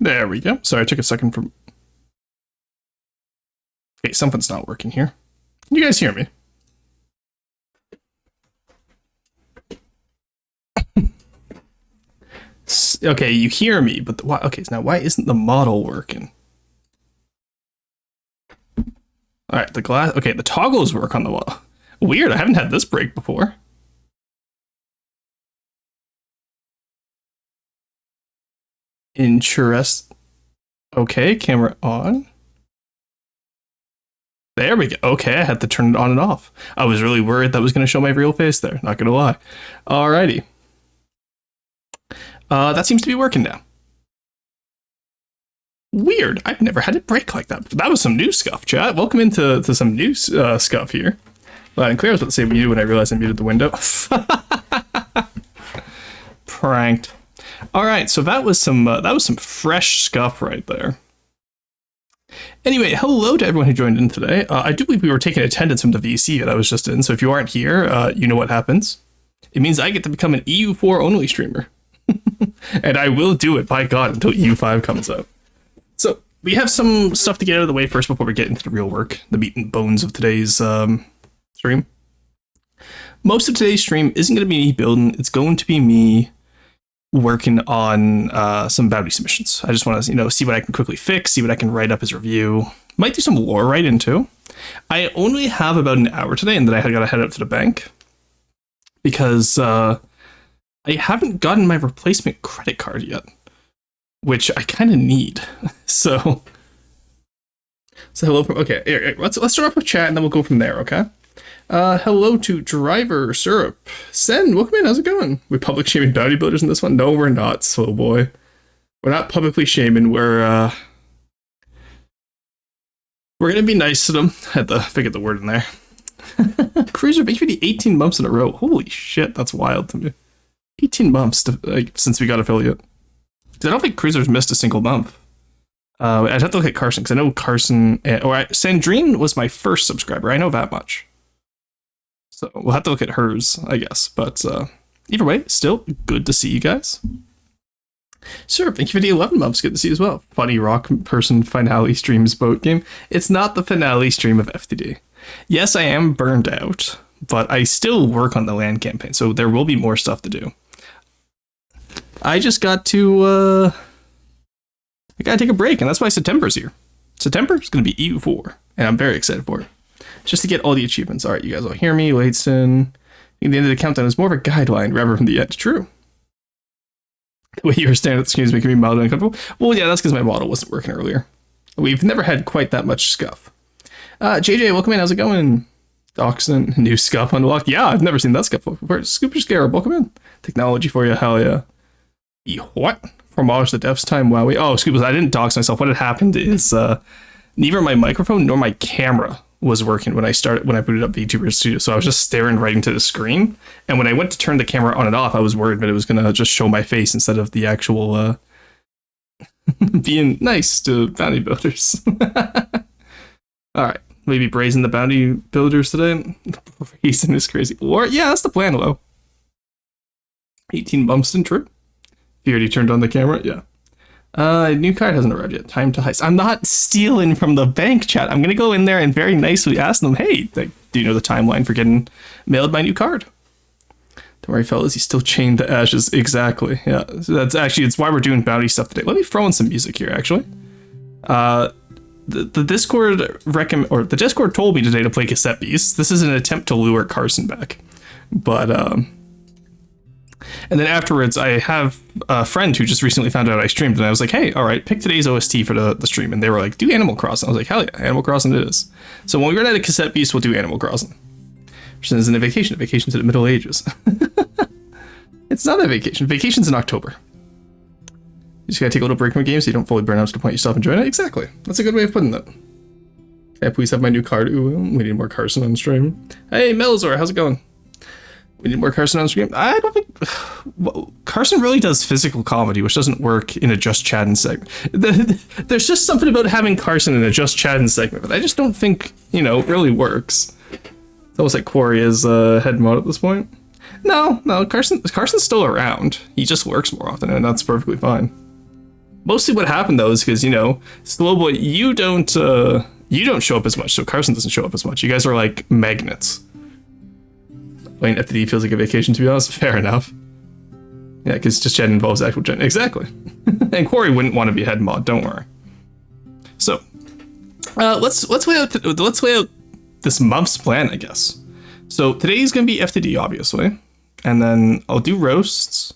There we go. Sorry, I took a second from... Okay, something's not working here. Can you guys hear me? Okay, you hear me, but why? Okay, so now why isn't the model working? All right, the glass. Okay, the toggles work on the wall. Weird. I haven't had this break before. Interest. Okay, camera on. There we go. Okay, I had to turn it on and off. I was really worried that was going to show my real face there. Not going to lie. Alrighty. That seems to be working now. Weird. I've never had it break like that. That was some new scuff, chat. Welcome into some new scuff here. Well, and Claire was about to say you when I realized I muted the window. Pranked. All right, so that was some fresh scuff right there. Anyway, hello to everyone who joined in today. I do believe we were taking attendance from the VC that I was just in, so if you aren't here, you know what happens. It means I get to become an EU4 only streamer. And I will do it, by God, until EU5 comes out. So, we have some stuff to get out of the way first before we get into the real work, the meat and bones of today's stream. Most of today's stream isn't going to be me building, it's going to be me working on some bounty submissions. I just want to, see what I can quickly fix, see what I can write up as review. Might do some lore writing too. I only have about an hour today, and then I gotta head out to the bank because I haven't gotten my replacement credit card yet, which I kind of need. So hello from okay. Let's start off with chat, and then we'll go from there. Okay. Hello to Driver Syrup. Sen, welcome in. How's it going? We public shaming bounty builders in this one? No, we're not, slow boy. We're not publicly shaming. We're gonna be nice to them. Had to figure the word in there. Cruiser HVD 18 months in a row. Holy shit, that's wild to me. 18 months since we got affiliate. Because I don't think Cruiser's missed a single month. I'd have to look at Carson, because I know Carson... Sandrine was my first subscriber. I know that much. So we'll have to look at hers, I guess. But either way, still good to see you guys. Sure, thank you for the 11 months. Good to see you as well. Funny rock person finale streams boat game. It's not the finale stream of FTD. Yes, I am burned out, but I still work on the land campaign, so there will be more stuff to do. I just got to... I gotta take a break, and that's why September's here. September is going to be EU4, and I'm very excited for it. Just to get all the achievements. All right, you guys all hear me. Ladeston. The end of the countdown is more of a guideline rather than the end. True. The way you were standing at the screen is making me mildly uncomfortable. Well, yeah, that's because my model wasn't working earlier. We've never had quite that much scuff. JJ, welcome in. How's it going? Oxen, new scuff unlocked. Yeah, I've never seen that scuff before. Scooper Scarab, welcome in. Technology for you, hell yeah. What? Fromage the Dev's time, wowie. Oh, Scoopers, I didn't dox myself. What had happened is neither my microphone nor my camera was working when I booted up Vtuber Studio. So I was just staring right into the screen. And when I went to turn the camera on and off, I was worried that it was going to just show my face instead of the actual being nice to bounty builders. All right. Maybe brazen the bounty builders today. Brazen is crazy. Or, yeah, that's the plan, though. 18 bumps in true. You already turned on the camera? Yeah. New card hasn't arrived yet. Time to heist. I'm not stealing from the bank, chat. I'm going to go in there and very nicely ask them, hey, do you know the timeline for getting mailed my new card? Don't worry, fellas. He's still chained to ashes. Exactly. Yeah. So it's why we're doing bounty stuff today. Let me throw in some music here, actually. The Discord the Discord told me today to play Cassette Beast. This is an attempt to lure Carson back. But, and then afterwards, I have a friend who just recently found out I streamed, and I was like, hey, all right, pick today's OST for the stream. And they were like, do Animal Crossing. I was like, hell yeah, Animal Crossing it is. So when we run out of Cassette Beast, we'll do Animal Crossing. Which isn't a vacation. Vacation's in the Middle Ages. It's not a vacation. Vacation's in October. You just gotta take a little break from the game so you don't fully burn out to the point you stop enjoying it. Exactly. That's a good way of putting it. Can I please have my new card? Ooh, we need more Carson on stream. Hey, Melzor, how's it going? We need more Carson on stream. I don't think... Well, Carson really does physical comedy, which doesn't work in a Just Chatting segment. There's just something about having Carson in a Just Chatting segment, but I just don't think, it really works. It's almost like Quarry is head mod at this point. No, Carson's still around. He just works more often, and that's perfectly fine. Mostly what happened though is because, you know, Slowboy, you don't show up as much, so Carson doesn't show up as much. You guys are like magnets. Playing FTD feels like a vacation, to be honest. Fair enough. Yeah, because just Gen involves actual Gen. Exactly. And Quarry wouldn't want to be head mod, don't worry. So, let's lay out this month's plan, I guess. So today's gonna be FTD, obviously, and then I'll do roasts.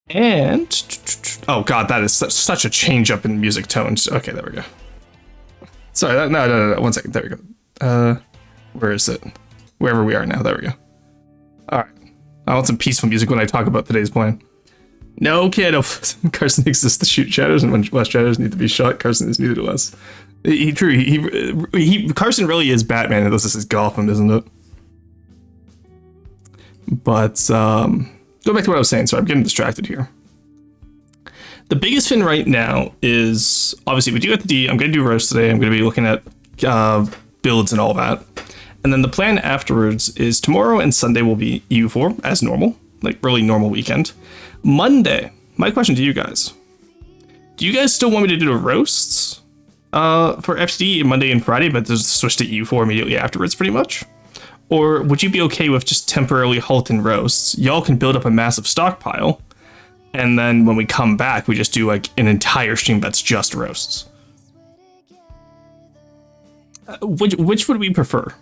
And oh god, that is such a change up in music tones. Okay, there we go. Sorry, no. 1 second. There we go. Where is it? Wherever we are now. There we go. All right. I want some peaceful music when I talk about today's plan. No kid. Carson exists to shoot shadows, and when less shadows need to be shot, Carson is needed less. Carson really is Batman, and this is Gotham, isn't it? But go back to what I was saying. Sorry, I'm getting distracted here. The biggest fin right now is obviously we do have the D. I'm going to do roast today. I'm going to be looking at builds and all that. And then the plan afterwards is tomorrow and Sunday will be EU4 as normal, like really normal weekend. Monday, my question to you guys. Do you guys still want me to do the roasts for FTD Monday and Friday, but just switch to EU4 immediately afterwards pretty much? Or would you be okay with just temporarily halting roasts? Y'all can build up a massive stockpile, and then when we come back, we just do like an entire stream that's just roasts. Which would we prefer?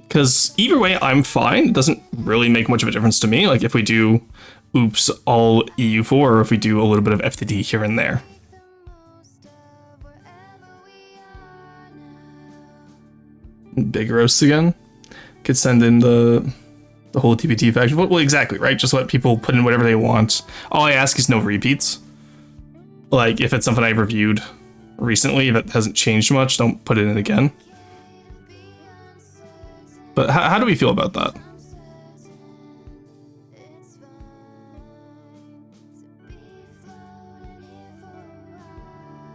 Because either way, I'm fine. It doesn't really make much of a difference to me. Like if we do oops all EU4, or if we do a little bit of FTD here and there. Big roasts again. Could send in the whole TPT faction. Well, exactly, right? Just let people put in whatever they want. All I ask is no repeats. Like, if it's something I've reviewed recently that hasn't changed much, don't put it in again. But how do we feel about that?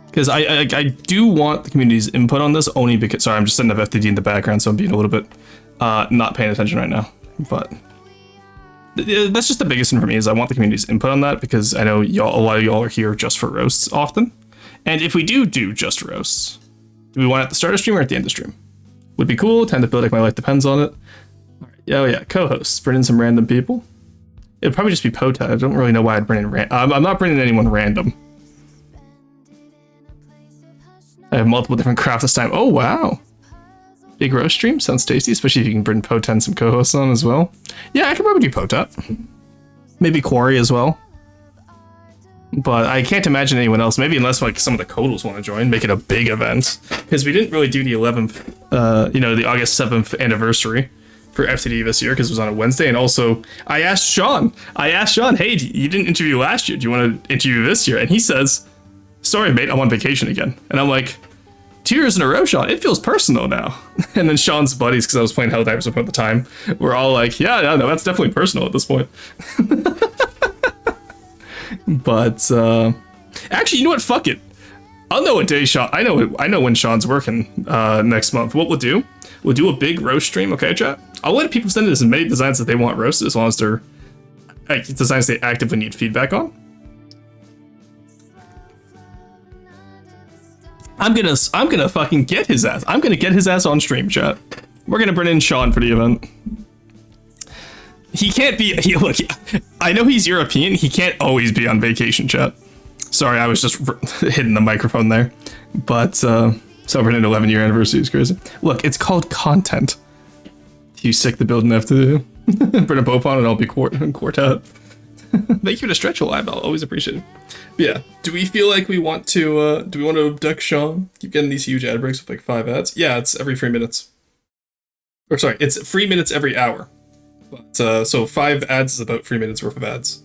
Because I do want the community's input on this, only because, sorry, I'm just setting up FTD in the background, so I'm being a little bit not paying attention right now. But that's just the biggest thing for me, is I want the community's input on that, because I know a lot of y'all are here just for roasts often. And if we do just roasts, do we want it at the start of stream or at the end of stream? Would be cool. Time to build like my life depends on it. Oh yeah, co-hosts. Bring in some random people. It'd probably just be Pota. I don't really know why I'd bring in I'm not bringing anyone random. I have multiple different crafts this time. Oh, wow. Big roast stream? Sounds tasty, especially if you can bring Pota and some co-hosts on as well. Yeah, I could probably do Pota. Maybe Quarry as well. But I can't imagine anyone else. Maybe unless like some of the Codals want to join, make it a big event. Because we didn't really do the 11th, the August 7th anniversary for FTD this year, because it was on a Wednesday. And also, I asked Sean, hey, you didn't interview last year. Do you want to interview this year? And he says, sorry, mate, I'm on vacation again. And I'm like, 2 years in a row, Sean, it feels personal now. And then Sean's buddies, because I was playing Helldivers with him at the time, were all like, yeah, no, that's definitely personal at this point. But, actually, you know what? Fuck it. I'll know what day Sean, I know when Sean's working next month. What we'll do a big roast stream, okay, chat? I'll let people send us as many designs that they want roasted, as long as they're designs they actively need feedback on. I'm gonna fucking get his ass. I'm gonna get his ass on stream, chat. We're gonna bring in Sean for the event. He can't be. Look, I know he's European. He can't always be on vacation, chat. Sorry, I was just hitting the microphone there. But celebrating an 11-year anniversary is crazy. Look, it's called content. You sick the building after bring a Pope on and I'll be quartet. Thank you for the stretch alive. I'll always appreciate it. But yeah, do we feel like we want to? Do we want to abduct Sean? Keep getting these huge ad breaks with like 5 ads. Yeah, it's every 3 minutes. Or sorry, it's 3 minutes every hour. But so 5 ads is about 3 minutes worth of ads.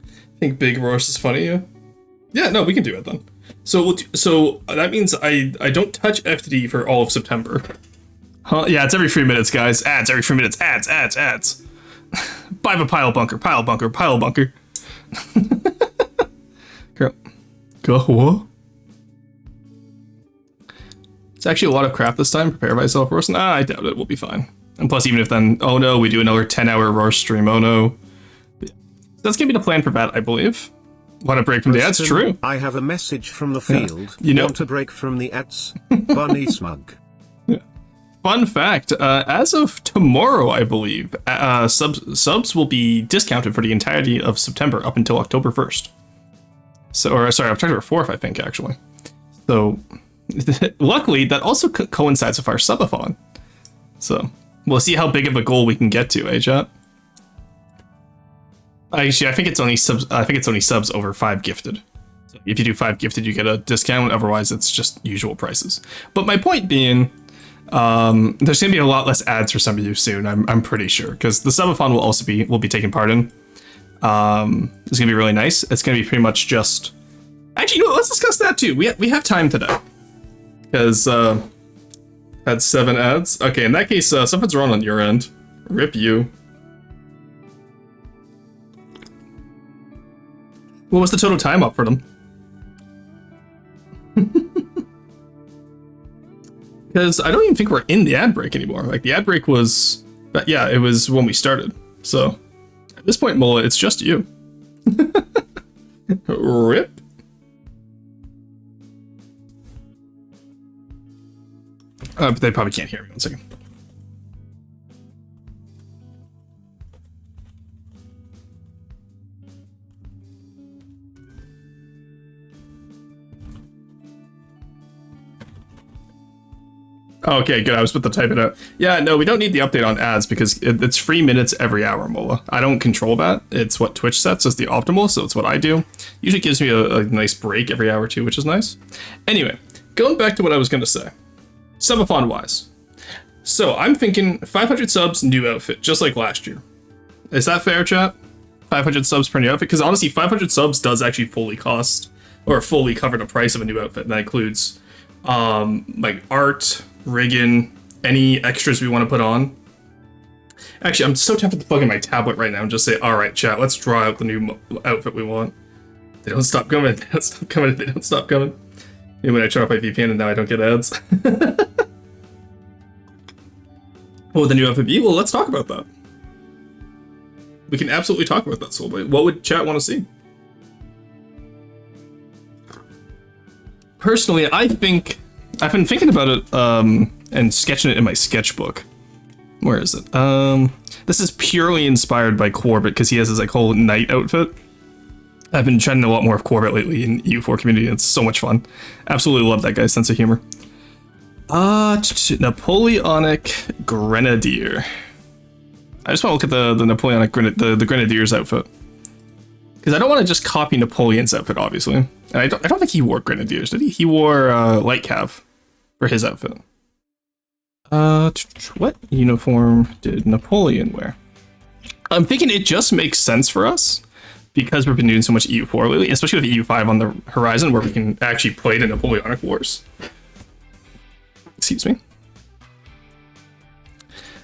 I think Big Roast is funny. Yeah, no, we can do it then. So that means I don't touch FTD for all of September. Huh? Yeah, it's every 3 minutes, guys. Ads every 3 minutes. Ads. Buy a pile bunker. Girl. Go what? It's actually a lot of crap this time. Prepare myself for us. Nah, I doubt it. We'll be fine. And plus, even if then, oh no, we do another 10-hour Roar stream, oh no. That's gonna be the plan for that, I believe. Want a break from the ads? True. I have a message from the field. You know, want a break from the ads? Bunny smug. Yeah. Fun fact, as of tomorrow, I believe, subs will be discounted for the entirety of September up until October 1st. So, or sorry, October 4th, I think, actually. So, luckily, that also coincides with our subathon. So, we'll see how big of a goal we can get to, eh, chat? Actually, I think it's only subs. I think it's only subs over 5 gifted. So if you do 5 gifted, you get a discount. Otherwise, it's just usual prices. But my point being, there's gonna be a lot less ads for some of you soon. I'm pretty sure, because the subathon will be taking part in. It's gonna be really nice. It's gonna be pretty much just. Actually, you know what? Let's discuss that too. We have time today, because had 7 ads. Okay, in that case, something's wrong on your end. Rip you. What was the total time up for them? Because I don't even think we're in the ad break anymore. Like, the ad break was... But yeah, it was when we started. So, at this point, Mola, it's just you. Rip. But they probably can't hear me. 1 second. Okay, good. I was about to type it out. Yeah, no, we don't need the update on ads because it's free minutes every hour, Mola. I don't control that. It's what Twitch sets as the optimal, so it's what I do. Usually gives me a nice break every hour too, which is nice. Anyway, going back to what I was going to say. Subathon-wise. So, I'm thinking 500 subs, new outfit, just like last year. Is that fair, chat? 500 subs per new outfit? Because honestly, 500 subs does actually fully cost, or fully cover the price of a new outfit, and that includes, like, art, rigging, any extras we want to put on. Actually, I'm so tempted to plug in my tablet right now and just say, alright, chat, let's draw out the new outfit we want. They don't stop coming, they don't stop coming, they don't stop coming. And when I turn off my VPN and now I don't get ads. What would the new outfit be? Well, let's talk about that. We can absolutely talk about that, Soulblade. What would chat want to see? Personally, I think... I've been thinking about it, and sketching it in my sketchbook. Where is it? This is purely inspired by Corbett, because he has his, like, whole knight outfit. I've been trying a lot more of Corbett lately in EU4 community, and it's so much fun. Absolutely love that guy's sense of humor. Napoleonic Grenadier. I just want to look at the Napoleonic the Grenadier's outfit. Because I don't want to just copy Napoleon's outfit, obviously. And I don't think he wore Grenadiers, did he? He wore light cav for his outfit. What uniform did Napoleon wear? I'm thinking it just makes sense for us because we've been doing so much EU4 lately, especially with EU5 on the horizon, where we can actually play the Napoleonic Wars. Excuse me.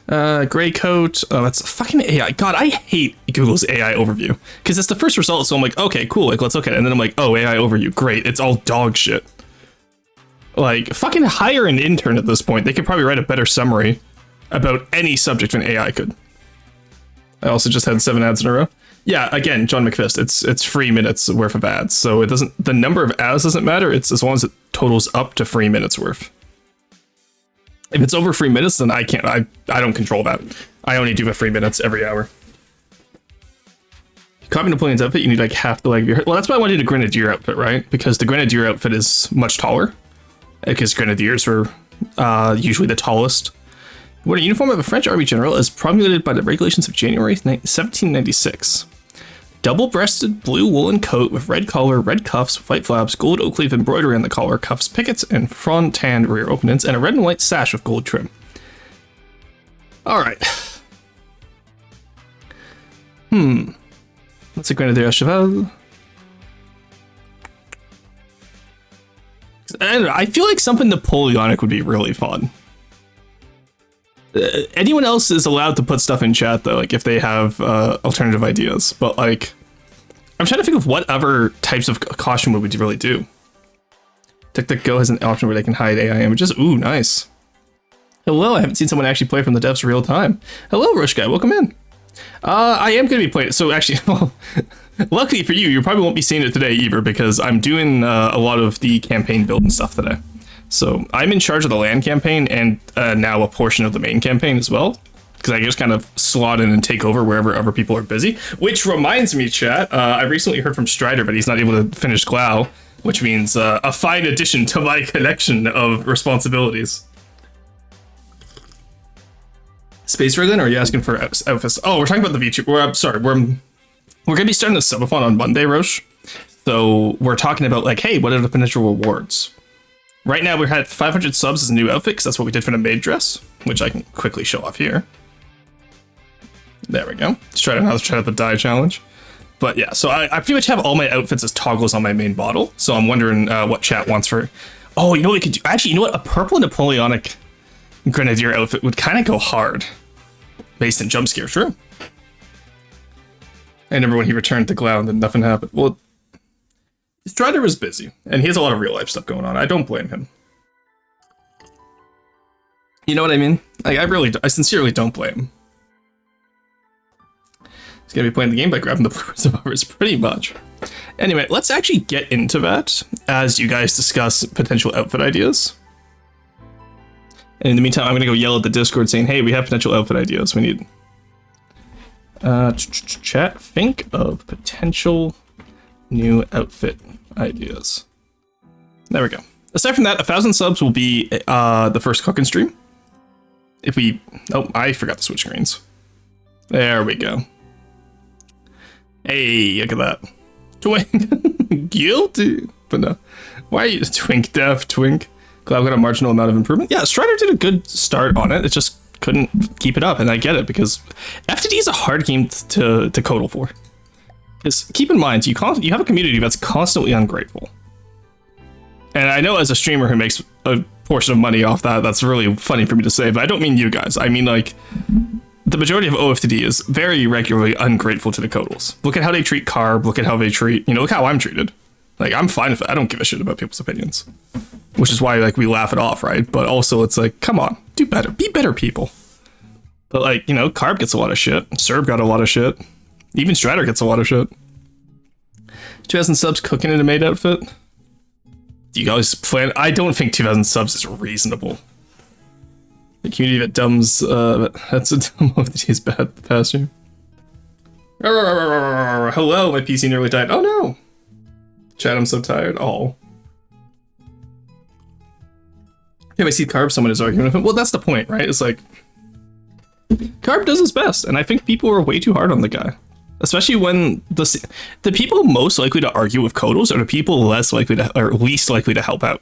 Gray coat. Oh, that's fucking AI. God, I hate Google's AI overview because it's the first result. So I'm like, okay, cool. Like, let's look at it. And then I'm like, oh, AI overview. Great. It's all dog shit. Like, fucking hire an intern at this point. They could probably write a better summary about any subject than AI could. I also just had 7 ads in a row. Yeah, again, John McFist. It's 3 minutes worth of ads. So it doesn't. The number of ads doesn't matter. It's as long as it totals up to 3 minutes worth. If it's over 3 minutes, then I can't. I don't control that. I only do the 3 minutes every hour. Copy Napoleon's outfit, you need like half the leg of your head. Well, that's why I wanted a Grenadier outfit, right? Because the Grenadier outfit is much taller. Because Grenadiers are usually the tallest. What a uniform of a French army general is promulgated by the regulations of January 1796. Double-breasted blue woolen coat with red collar, red cuffs, white flaps, gold oak leaf embroidery on the collar, cuffs, pickets, and front-tanned rear openings, and a red and white sash with gold trim. Alright. That's a Grenadier Cheval. I don't know, I feel like something Napoleonic would be really fun. Anyone else is allowed to put stuff in chat, though, like if they have alternative ideas. But, like, I'm trying to think of what other types of costume would we really do. DuckDuckGo has an option where they can hide AI images. Ooh, nice. Hello, I haven't seen someone actually play from the devs real time. Hello, Rush Guy, welcome in. I am going to be playing, so actually, well, luckily for you, you probably won't be seeing it today either, because I'm doing a lot of the campaign build and stuff today. So I'm in charge of the land campaign and now a portion of the main campaign as well, because I just kind of slot in and take over wherever other people are busy. Which reminds me, chat, I recently heard from Strider, but he's not able to finish Glau, which means a fine addition to my collection of responsibilities. Space Riggin, or are you asking for outfits? Oh, we're talking about the VTuber. Sorry, we're gonna be starting the subathon on Monday, Roche. So we're talking about like, hey, what are the potential rewards? Right now we're at 500 subs as a new outfit, because that's what we did for the maid dress, which I can quickly show off here. There we go. Let's try out the dye challenge. But yeah, so I pretty much have all my outfits as toggles on my main bottle. So I'm wondering what chat wants for. Oh, you know what we could do? Actually, you know what? A purple Napoleonic Grenadier outfit would kind of go hard based in jump scare. True. I remember when he returned to Glau and then nothing happened. Well, Strider was busy and he has a lot of real life stuff going on. I don't blame him. You know what I mean? Like, I sincerely don't blame him. He's gonna be playing the game by grabbing the blueprints of ours, pretty much. Anyway, let's actually get into that as you guys discuss potential outfit ideas. And in the meantime, I'm going to go yell at the Discord saying, hey, we have potential outfit ideas. We need... chat, think of potential new outfit ideas. There we go. Aside from that, 1,000 subs will be the first cooking stream. If we... Oh, I forgot to switch screens. There we go. Hey, look at that. Twink. Guilty. But no. Why are you... Twink deaf, twink. Glad we got a marginal amount of improvement. Yeah, Strider did a good start on it. It just couldn't keep it up, and I get it, because FTD is a hard game to codal for. Because keep in mind, you have a community that's constantly ungrateful. And I know as a streamer who makes a portion of money off that, that's really funny for me to say, but I don't mean you guys. I mean, like, the majority of OFTD is very regularly ungrateful to the codals. Look at how they treat Carb, look at how they treat, look how I'm treated. Like, I'm fine with it. I don't give a shit about people's opinions. Which is why, like, we laugh it off, right? But also, it's like, come on, do better. Be better people. But, like, Carb gets a lot of shit. Serb got a lot of shit. Even Strider gets a lot of shit. 2,000 subs cooking in a maid outfit? Do you guys plan? I don't think 2,000 subs is reasonable. The community that dumbs, that's a dumb OFTD is bad the past year. Hello, my PC nearly died. Oh, no. Chat, I'm so tired. Oh. If I see Carb, someone is arguing with him. Well, that's the point, right? It's like, Carb does his best, and I think people are way too hard on the guy. Especially when the people most likely to argue with codals are the people least likely to help out.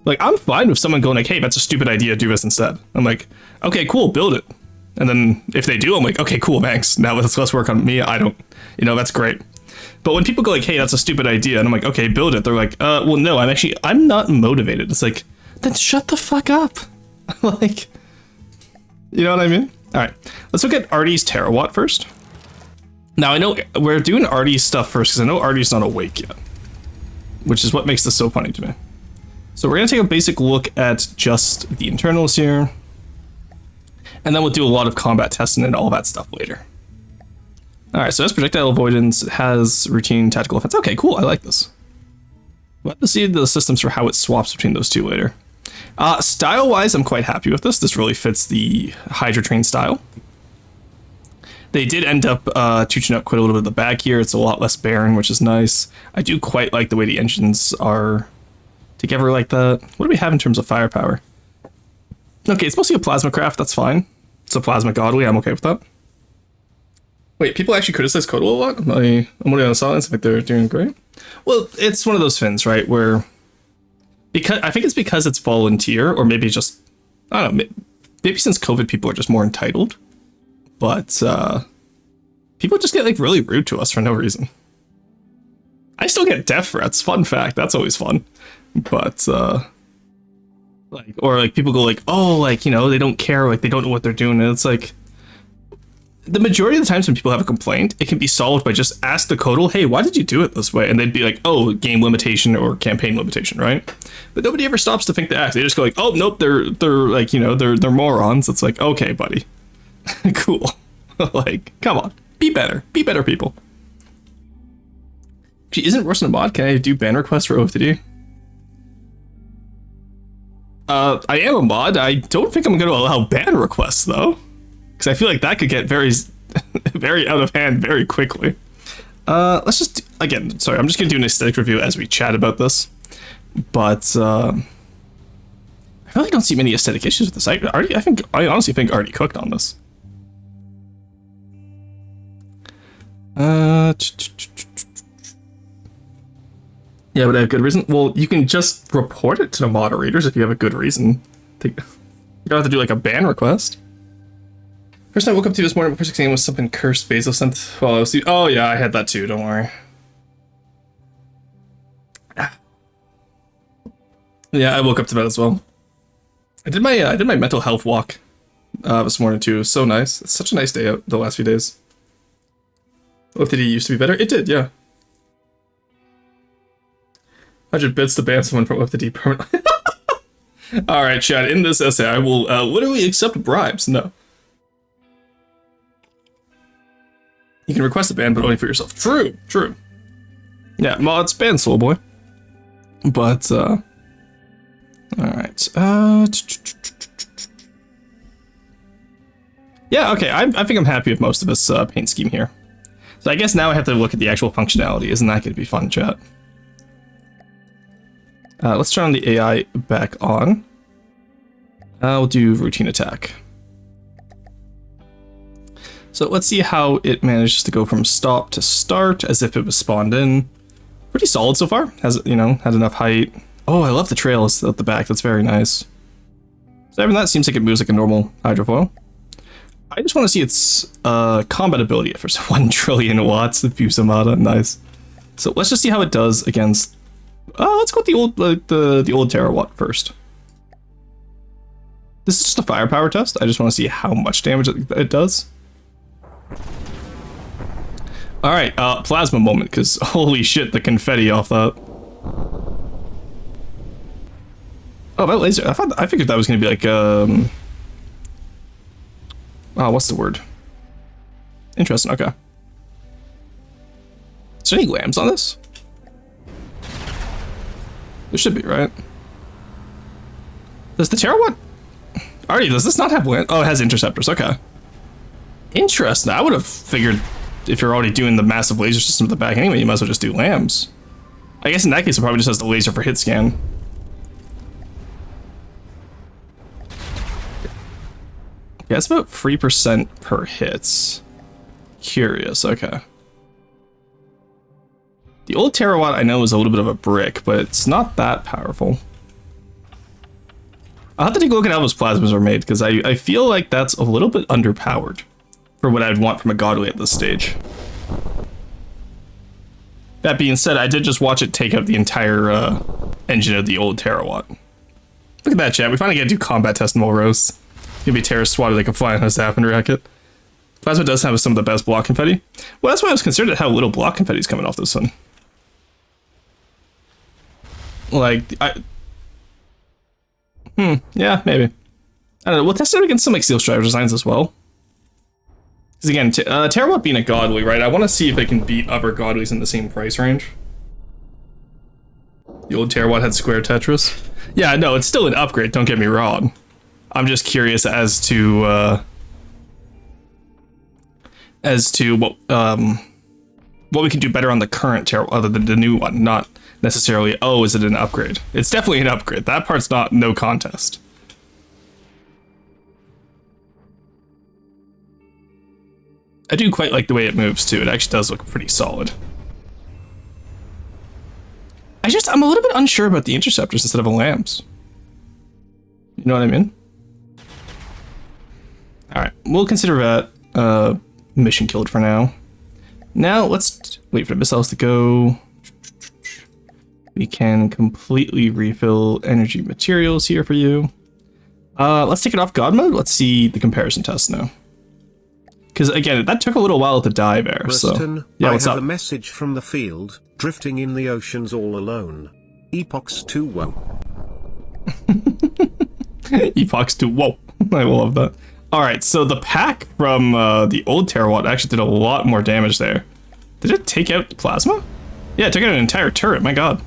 Like, I'm fine with someone going like, hey, that's a stupid idea, do this instead. I'm like, okay, cool, build it. And then if they do, I'm like, okay, cool, thanks. Now let's less work on me. I don't, that's great. But when people go like, hey, that's a stupid idea, and I'm like, okay, build it, they're like, well, no, I'm not motivated. It's like, then shut the fuck up. Like, you know what I mean? All right, let's look at Artie's Terawatt first. Now, I know we're doing Artie's stuff first because I know Artie's not awake yet, which is what makes this so funny to me. So we're going to take a basic look at just the internals here, and then we'll do a lot of combat testing and all that stuff later. All right, so as projectile avoidance, it has routine tactical offense. Okay, cool, I like this. We'll have to see the systems for how it swaps between those two later. Style-wise, I'm quite happy with this. This really fits the Hydra Train style. They did end up touching up quite a little bit of the back here. It's a lot less barren, which is nice. I do quite like the way the engines are together like that. What do we have in terms of firepower? Okay, it's mostly a plasma craft. That's fine. It's a plasma godly. I'm okay with that. Wait, people actually criticize Codal a lot? I'm only on the silence. I think they're doing great. Well, it's one of those things, right, where... I think it's because it's volunteer, or maybe just... I don't know, maybe since COVID, people are just more entitled. But, people just get, like, really rude to us for no reason. I still get death threats, fun fact, that's always fun. But, like, or, like, people go, like, oh, like, they don't care, like, they don't know what they're doing, and it's like... the majority of the times when people have a complaint, it can be solved by just ask the codal, hey, why did you do it this way? And they'd be like, oh, game limitation or campaign limitation, right? But nobody ever stops to think to ask. They just go like, oh, nope, they're like, you know, they're morons. It's like, okay, buddy. Cool. Like, come on. Be better, people. Gee, isn't Russian a mod? Can I do ban requests for OFTD? I am a mod. I don't think I'm going to allow ban requests, though. Because I feel like that could get very, very out of hand very quickly. Let's just, again, sorry, I'm just going to do an aesthetic review as we chat about this. But, I really don't see many aesthetic issues with this. I honestly think already cooked on this. Yeah, but I have good reason. Well, you can just report it to the moderators if you have a good reason. You don't have to do like a ban request. First I woke up to this morning before 6 a.m. was something cursed Basil sent while I was sleeping. Oh yeah, I had that too, don't worry. Yeah, I woke up to that as well. I did my mental health walk this morning too. It was so nice. It's such a nice day out the last few days. OFTD used to be better. It did, yeah. 100 bits to ban someone from OFTD permanently. Alright, chat, in this essay I will literally accept bribes. No. You can request a ban, but only for yourself. True, true. Yeah, mods, ban Soulboy. But, alright. Yeah, okay, I think I'm happy with most of this paint scheme here. So I guess now I have to look at the actual functionality. Isn't that going to be fun, chat? Let's turn the AI back on. We'll do routine attack. So let's see how it manages to go from stop to start as if it was spawned in. Pretty solid so far. Has, you know, had enough height. Oh, I love the trails at the back. That's very nice. So even that seems like it moves like a normal hydrofoil. I just want to see its combat ability at first. 1 trillion watts of Fusamata. Nice. So let's just see how it does against. Let's go with the old the old terawatt first. This is just a firepower test. I just want to see how much damage it does. All right, plasma moment, because holy shit, the confetti off that. Oh, that laser. I figured that was going to be like oh, what's the word? Interesting. Okay. Is there any lambs on this? There should be, right? Does the terawatt? Already, does this not have land? Oh, it has interceptors. Okay. Interesting. I would have figured if you're already doing the massive laser system at the back anyway, you might as well just do lambs. I guess in that case, it probably just has the laser for hit scan. Yeah, it's about 3% per hits. Curious. Okay. The old terawatt I know is a little bit of a brick, but it's not that powerful. I'll have to take a look at how those plasmas are made, because I feel like that's a little bit underpowered for what I'd want from a godly at this stage. That being said, I did just watch it take out the entire engine of the old terawatt. Look at that, chat. We finally get to do combat test in Molrose. It's gonna be terror swatted like a fly on a Zappin racket. Plasma does have some of the best block confetti. Well, that's why I was concerned at how little block confetti is coming off this one. Like, yeah, maybe. I don't know, we'll test it against some like Steel Strider designs as well. Because again, terawatt being a godly, right? I want to see if they can beat other godlies in the same price range. The old terawatt had square Tetris. Yeah, no, it's still an upgrade, don't get me wrong. I'm just curious as to what we can do better on the current terawatt other than the new one, not necessarily, oh, is it an upgrade? It's definitely an upgrade. That part's no contest. I do quite like the way it moves too. It actually does look pretty solid. I'm a little bit unsure about the interceptors instead of the lambs. You know what I mean? Alright, we'll consider that mission killed for now. Now let's wait for the missiles to go. We can completely refill energy materials here for you. Let's take it off God mode. Let's see the comparison test now. Because again, that took a little while to die there. Ruston, So yeah, what's I have up? a message from the field, drifting in the oceans all alone. Epochs to whoa. Epochs to whoa. I love that. Alright, so the pack from the old Terawatt actually did a lot more damage there. Did it take out the plasma? Yeah, it took out an entire turret, my god.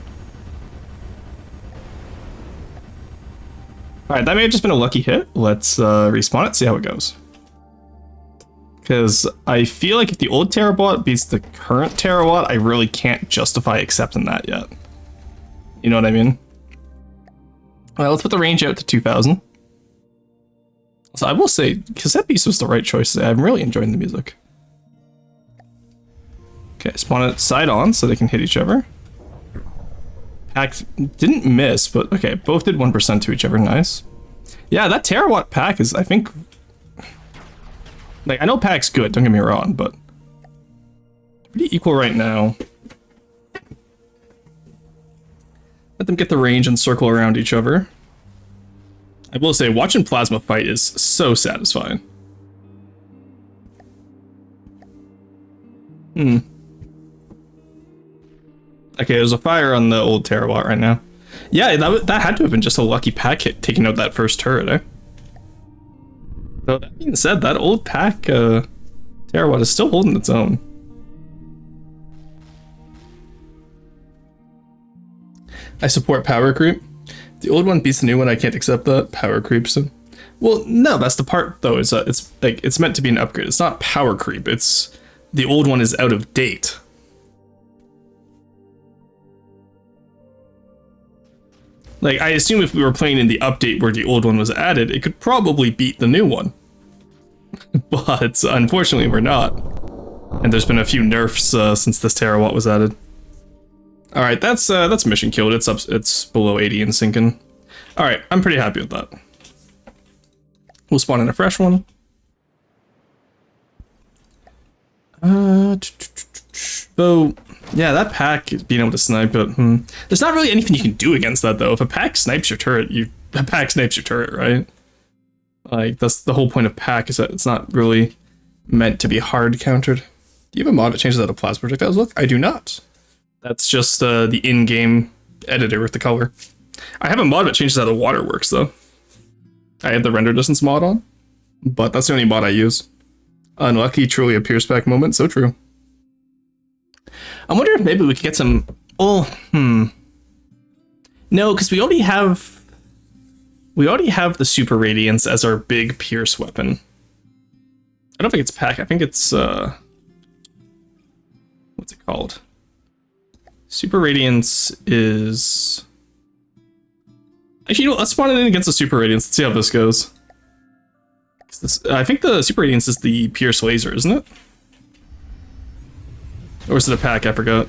Alright, that may have just been a lucky hit. Let's respawn it, see how it goes. Because I feel like if the old Terawatt beats the current Terawatt, I really can't justify accepting that yet. You know what I mean? Alright, let's put the range out to 2000. So I will say, Cassette Beast was the right choice. I'm really enjoying the music. Okay, spawn it side on so they can hit each other. Pack didn't miss, but okay, both did 1% to each other. Nice. Yeah, that Terawatt pack is, I think... Like, I know pack's good, don't get me wrong, but... pretty equal right now. Let them get the range and circle around each other. I will say, watching Plasma fight is so satisfying. Okay, there's a fire on the old Terawatt right now. Yeah, that had to have been just a lucky pack hit taking out that first turret, eh? Though that being said, that old pack Terawatt is still holding its own. I support power creep. The old one beats the new one. I can't accept that. Power creep. So, well, no, that's the part though. Is it's like it's meant to be an upgrade. It's not power creep. It's the old one is out of date. Like, I assume if we were playing in the update where the old one was added, it could probably beat the new one. But unfortunately, we're not. And there's been a few nerfs since this Terawatt was added. All right, that's mission killed. It's below 80 and sinking. All right, I'm pretty happy with that. We'll spawn in a fresh one. So yeah, that pack being able to snipe it. There's not really anything you can do against that though. If a pack snipes your turret, a pack snipes your turret, right? Like that's the whole point of pack, is that it's not really meant to be hard countered. Do you have a mod that changes how the plasma projectiles look? I do not. That's just the in-game editor with the color. I have a mod that changes how the water works though. I have the render distance mod on, but that's the only mod I use. Unlucky, truly a Pierce pack moment. So true. I wonder if maybe we could get some... Oh, No, because we already have the Super Radiance as our big Pierce weapon. I don't think it's pack. I think it's... what's it called? Super Radiance is... Actually, you know what? Let's spawn it in against the Super Radiance. Let's see how this goes. I think the Super Radiance is the Pierce Laser, isn't it? Or is it a pack? I forgot.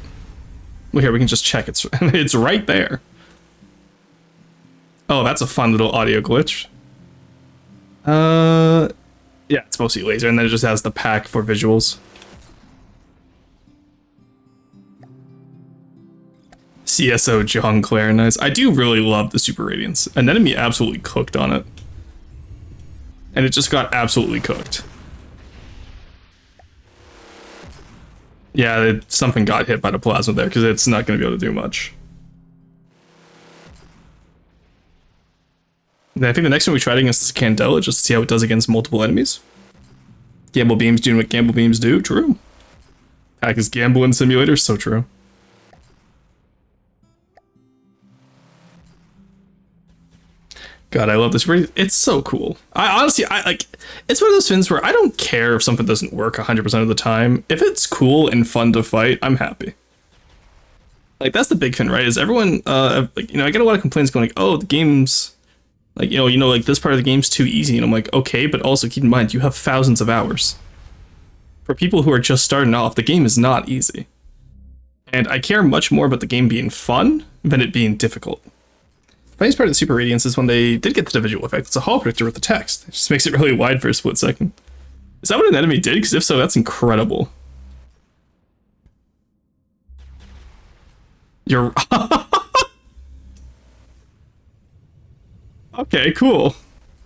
Well, here, we can just check. It's right there. Oh, that's a fun little audio glitch. Yeah, it's mostly laser, and then it just has the pack for visuals. CSO John Clare, nice. I do really love the Super Radiance. An enemy absolutely cooked on it. And it just got absolutely cooked. Yeah, something got hit by the plasma there, because it's not going to be able to do much. And I think the next one we tried against is Candela, just to see how it does against multiple enemies. Gamble Beams doing what Gamble Beams do, true. Pack is gambling simulator, so true. God, I love this. It's so cool. I honestly, it's one of those things where I don't care if something doesn't work 100% of the time. If it's cool and fun to fight, I'm happy. Like, that's the big thing, right? Is everyone, I get a lot of complaints going like, oh, the game's, like, like this part of the game's too easy. And I'm like, okay, but also keep in mind, you have thousands of hours. For people who are just starting off, the game is not easy. And I care much more about the game being fun than it being difficult. The funniest part of the Super Radiance is when they did get the visual effect. It's a hall predictor with the text. It just makes it really wide for a split second. Is that what an enemy did? Because if so, that's incredible. You're... Okay, cool.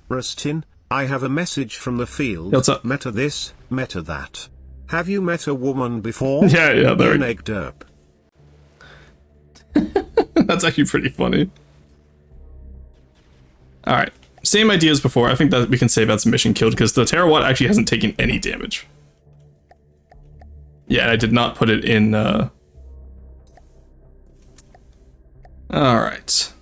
Rustin, I have a message from the field. What's up? Meta this, Meta that. Have you met a woman before? Yeah, there. Egg derp. That's actually pretty funny. Alright. Same idea as before. I think that we can say that's mission killed because the Terawatt actually hasn't taken any damage. Yeah, I did not put it in, Alright.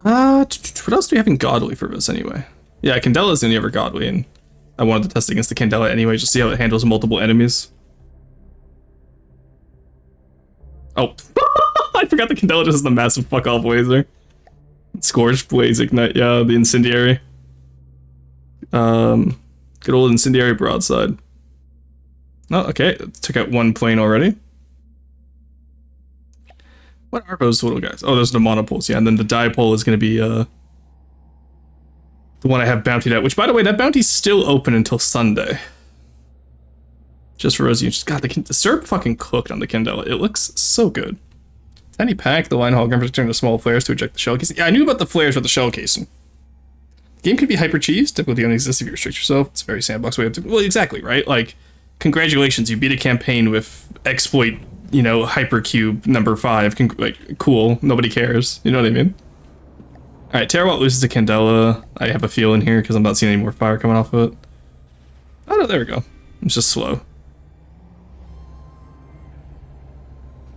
What else do we have in Godly for this anyway? Yeah, Candela is the only other Godly, and I wanted to test against the Candela anyway, just see how it handles multiple enemies. Oh. I forgot the Candela just has the massive fuck-all blazer. Scorched Blaze Ignite, yeah, the Incendiary. Good old Incendiary Broadside. Oh, okay, took out one plane already. What are those little guys? Oh, those are the monopoles, yeah, and then the dipole is going to be, the one I have bountied at, which, by the way, that bounty's still open until Sunday. Just for Rosie, God, the syrup fucking cooked on the Candela. It looks so good. Tiny pack, the line hologram return to small flares to eject the shell casing. Yeah, I knew about the flares with the shell casing. The game can be hyper cheese, difficulty only exists if you restrict yourself. It's a very sandbox way of doing. Well, exactly, right? Like, congratulations, you beat a campaign with exploit, you know, hypercube number 5. Like, cool, nobody cares. You know what I mean? Alright, Terawatt loses to Candela. I have a feel in here because I'm not seeing any more fire coming off of it. Oh no, there we go. It's just slow.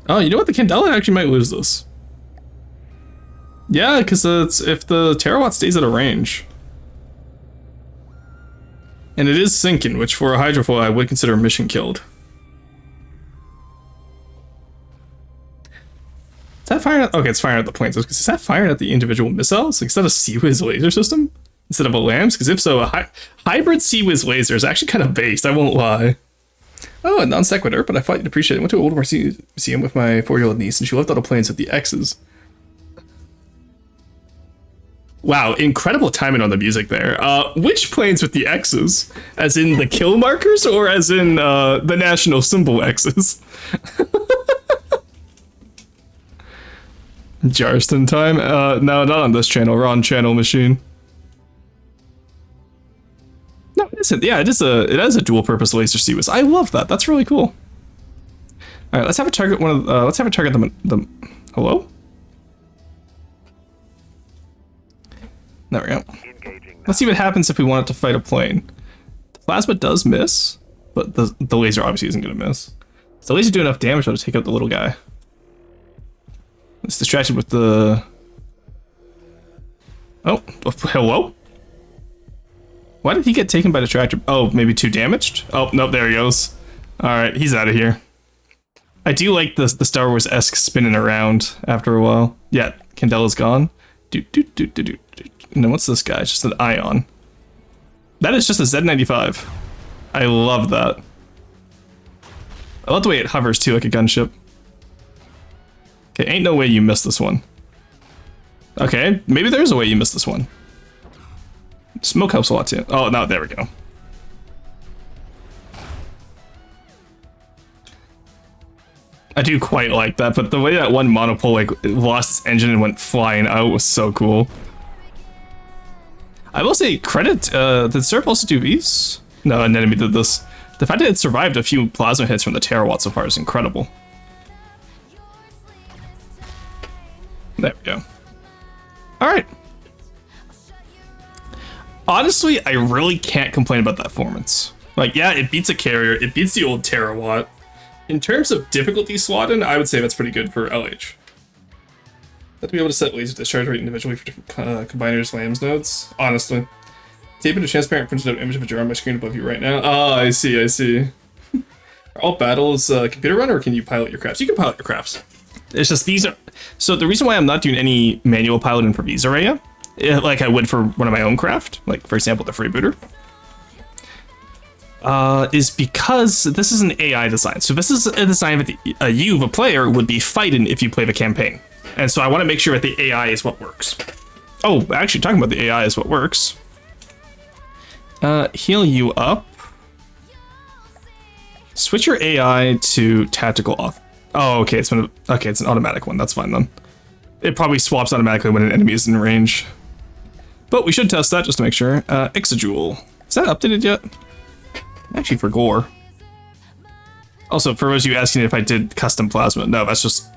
Oh, you know what? The Candela actually might lose this. Yeah, because it's if the Terawatt stays at a range. And it is sinking, which for a Hydrofoil I would consider mission killed. Is that firing at, okay, it's firing at the planes. Is that firing at the individual missiles? Like, is that a Sea-Wiz laser system? Instead of a LAMS? Because if so, a hybrid Sea-Wiz laser is actually kind of based, I won't lie. Oh, a non sequitur, but I thought you'd appreciate it. I went to an old museum with my 4-year-old niece, and she loved all the planes with the X's. Wow, incredible timing on the music there. Which planes with the X's? As in the kill markers, or as in the national symbol X's? Jarston time? No, not on this channel. We're on Channel Machine. No, it isn't. Yeah, it has a dual-purpose laser Sea-Wiz. I love that. That's really cool. All right, let's have a target. Let's have a target the. Hello? There we go. Let's see what happens if we want it to fight a plane. The plasma does miss, but the laser obviously isn't going to miss. Does the laser do enough damage to take out the little guy? It's distracted with the. Oh, hello? Why did he get taken by the tractor? Oh, maybe too damaged? Oh, nope, there he goes. Alright, he's out of here. I do like the Star Wars-esque spinning around after a while. Yeah, Candela's gone. And then what's this guy? It's just an ion. That is just a Z95. I love that. I love the way it hovers too, like a gunship. Okay, ain't no way you missed this one. Okay, maybe there's a way you missed this one. Smoke helps a lot too. Oh, no, there we go. I do quite like that, but the way that one monopole like lost its engine and went flying out was so cool. I will say credit, did Syrup also do these? No, an enemy did this. The fact that it survived a few plasma hits from the Terawatt so far is incredible. There we go. Alright. Honestly, I really can't complain about that performance. Like, yeah, it beats a carrier, it beats the old Terawatt. In terms of difficulty slotting, I would say that's pretty good for LH. Have to be able to set laser discharge rate individually for different combiners, LAMS nodes. Honestly. Tape into a transparent printed out image of a jar on my screen above you right now. Oh, I see, I see. Are all battles computer run, or can you pilot your crafts? You can pilot your crafts. It's just these are... So the reason why I'm not doing any manual piloting for these area, like I would for one of my own craft, like for example the freebooter, is because this is an AI design. So this is a design that you, the player, would be fighting if you play the campaign. And so I want to make sure that the AI is what works. Oh, actually, talking about the AI is what works. Heal you up. Switch your AI to tactical off. Oh, okay, it's an automatic one. That's fine then. It probably swaps automatically when an enemy is in range. But we should test that just to make sure. Exajoule. Is that updated yet? Actually, for gore. Also, for those of you asking if I did custom plasma, no, that's just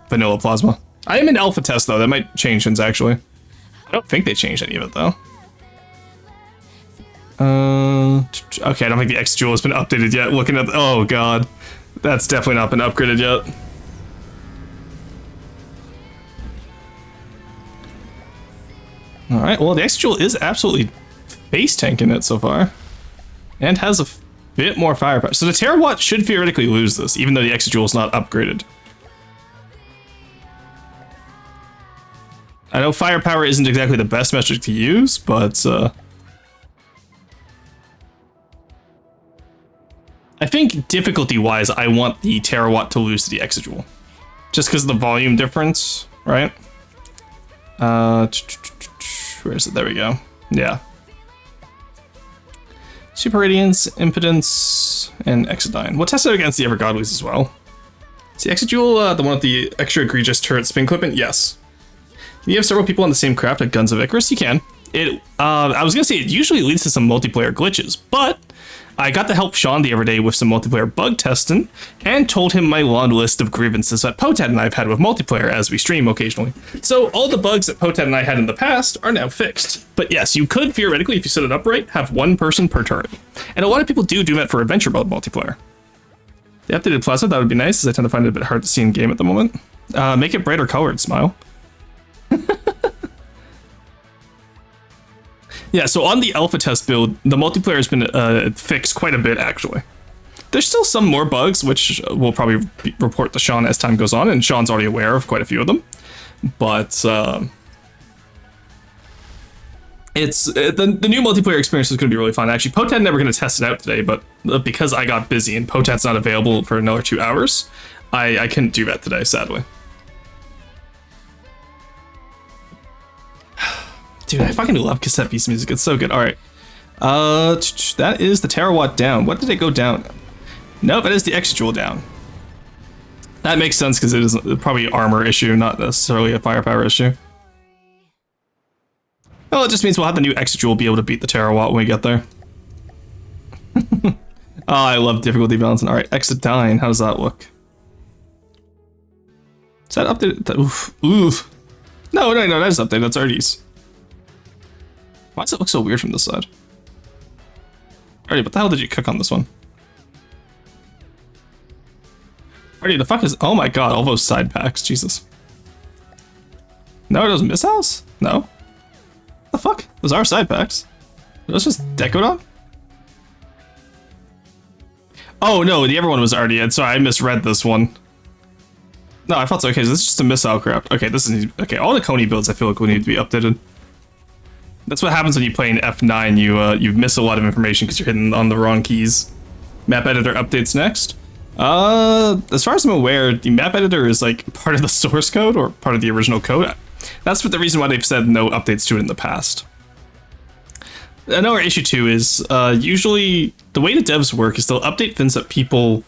vanilla plasma. I am in alpha test, though. That might change things, actually. I don't think they changed any of it, though. Okay, I don't think the X Jewel has been updated yet. Looking at oh god. That's definitely not been upgraded yet. Alright, well, the X Jewel is absolutely face tanking it so far. And has a bit more firepower. So the Terawatt should theoretically lose this, even though the X Jewel is not upgraded. I know firepower isn't exactly the best metric to use, but I think difficulty-wise, I want the Terawatt to lose to the X Jewel. Just because of the volume difference, right? Where is it? There we go. Yeah. Super Radiance, Impedance, and Exodyne. We'll test it against the Evergodlies as well. Is the Exojewel the one with the extra egregious turret spin clipping? Yes. Can you have several people on the same craft like Guns of Icarus? You can. I was gonna say it usually leads to some multiplayer glitches, but I got to help Sean the other day with some multiplayer bug testing and told him my long list of grievances that Potat and I have had with multiplayer as we stream occasionally. So all the bugs that Potat and I had in the past are now fixed. But yes, you could theoretically, if you set it up right, have one person per turn. And a lot of people do that for adventure mode multiplayer. The updated plasma, that would be nice, as I tend to find it a bit hard to see in game at the moment. Make it brighter colored, Smile. Yeah, so on the alpha test build, the multiplayer has been fixed quite a bit, actually. There's still some more bugs, which we'll probably report to Sean as time goes on, and Sean's already aware of quite a few of them. But the new multiplayer experience is going to be really fun. Actually, Potat never going to test it out today, but because I got busy and Potat's not available for another 2 hours, I couldn't do that today, sadly. Dude, I fucking love cassette piece music. It's so good. All right. That is the Terawatt down. What did it go down? Nope, it is the Exojewel down. That makes sense because it is probably an armor issue, not necessarily a firepower issue. Well, it just means we'll have the new Exojewel be able to beat the Terawatt when we get there. Oh, I love difficulty balancing. All right, Exodyne. How does that look? Is that updated? Oof. Oof. No, that is updated. That's RD's. Why does it look so weird from this side? Alrighty, what the hell did you cook on this one? Alrighty, the fuck is... Oh my god, all those side packs, Jesus. No, those missiles? No. What the fuck? Those are side packs. Are those just Decodon? Oh no, the other one was already in. Sorry, I misread this one. No, I thought so. Okay, so this is just a missile crap. Okay, this is... Okay, all the Coney builds I feel like will need to be updated. That's what happens when you play in F9, you miss a lot of information because you're hitting on the wrong keys. Map editor updates next. As far as I'm aware, the map editor is like part of the source code or part of the original code. That's the reason why they've said no updates to it in the past. Another issue too is usually the way the devs work is they'll update things that people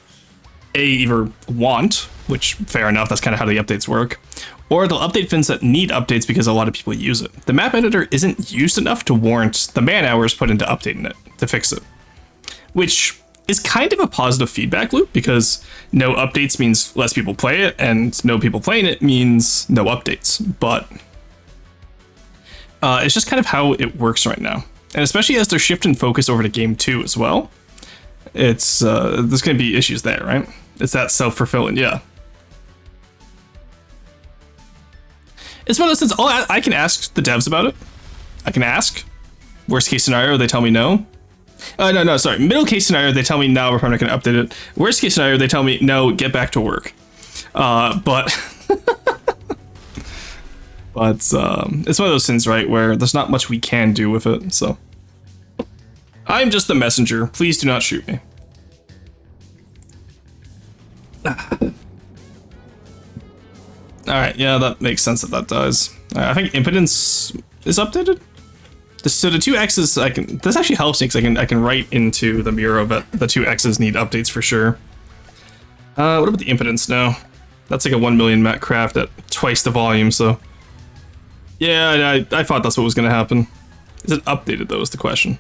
either want, which fair enough, that's kind of how the updates work, or they'll update things that need updates because a lot of people use it. The map editor isn't used enough to warrant the man hours put into updating it to fix it, which is kind of a positive feedback loop because no updates means less people play it, and no people playing it means no updates. But it's just kind of how it works right now, and especially as they're shifting focus over to game 2 as well. It's there's going to be issues there, right? It's that self-fulfilling, yeah. It's one of those things, I can ask the devs about it. I can ask. Worst case scenario, they tell me no. No, sorry. Middle case scenario, they tell me no, we're probably not going to update it. Worst case scenario, they tell me no, get back to work. But it's one of those things, right, where there's not much we can do with it, so. I'm just the messenger. Please do not shoot me. Alright, yeah, that makes sense that dies. I think Impedance is updated? So the 2 X's, this actually helps me because I can write into the Miro that the 2 X's need updates for sure. What about the Impedance now? That's like a 1 million mat craft at twice the volume, so. Yeah, I thought that's what was going to happen. Is it updated though is the question.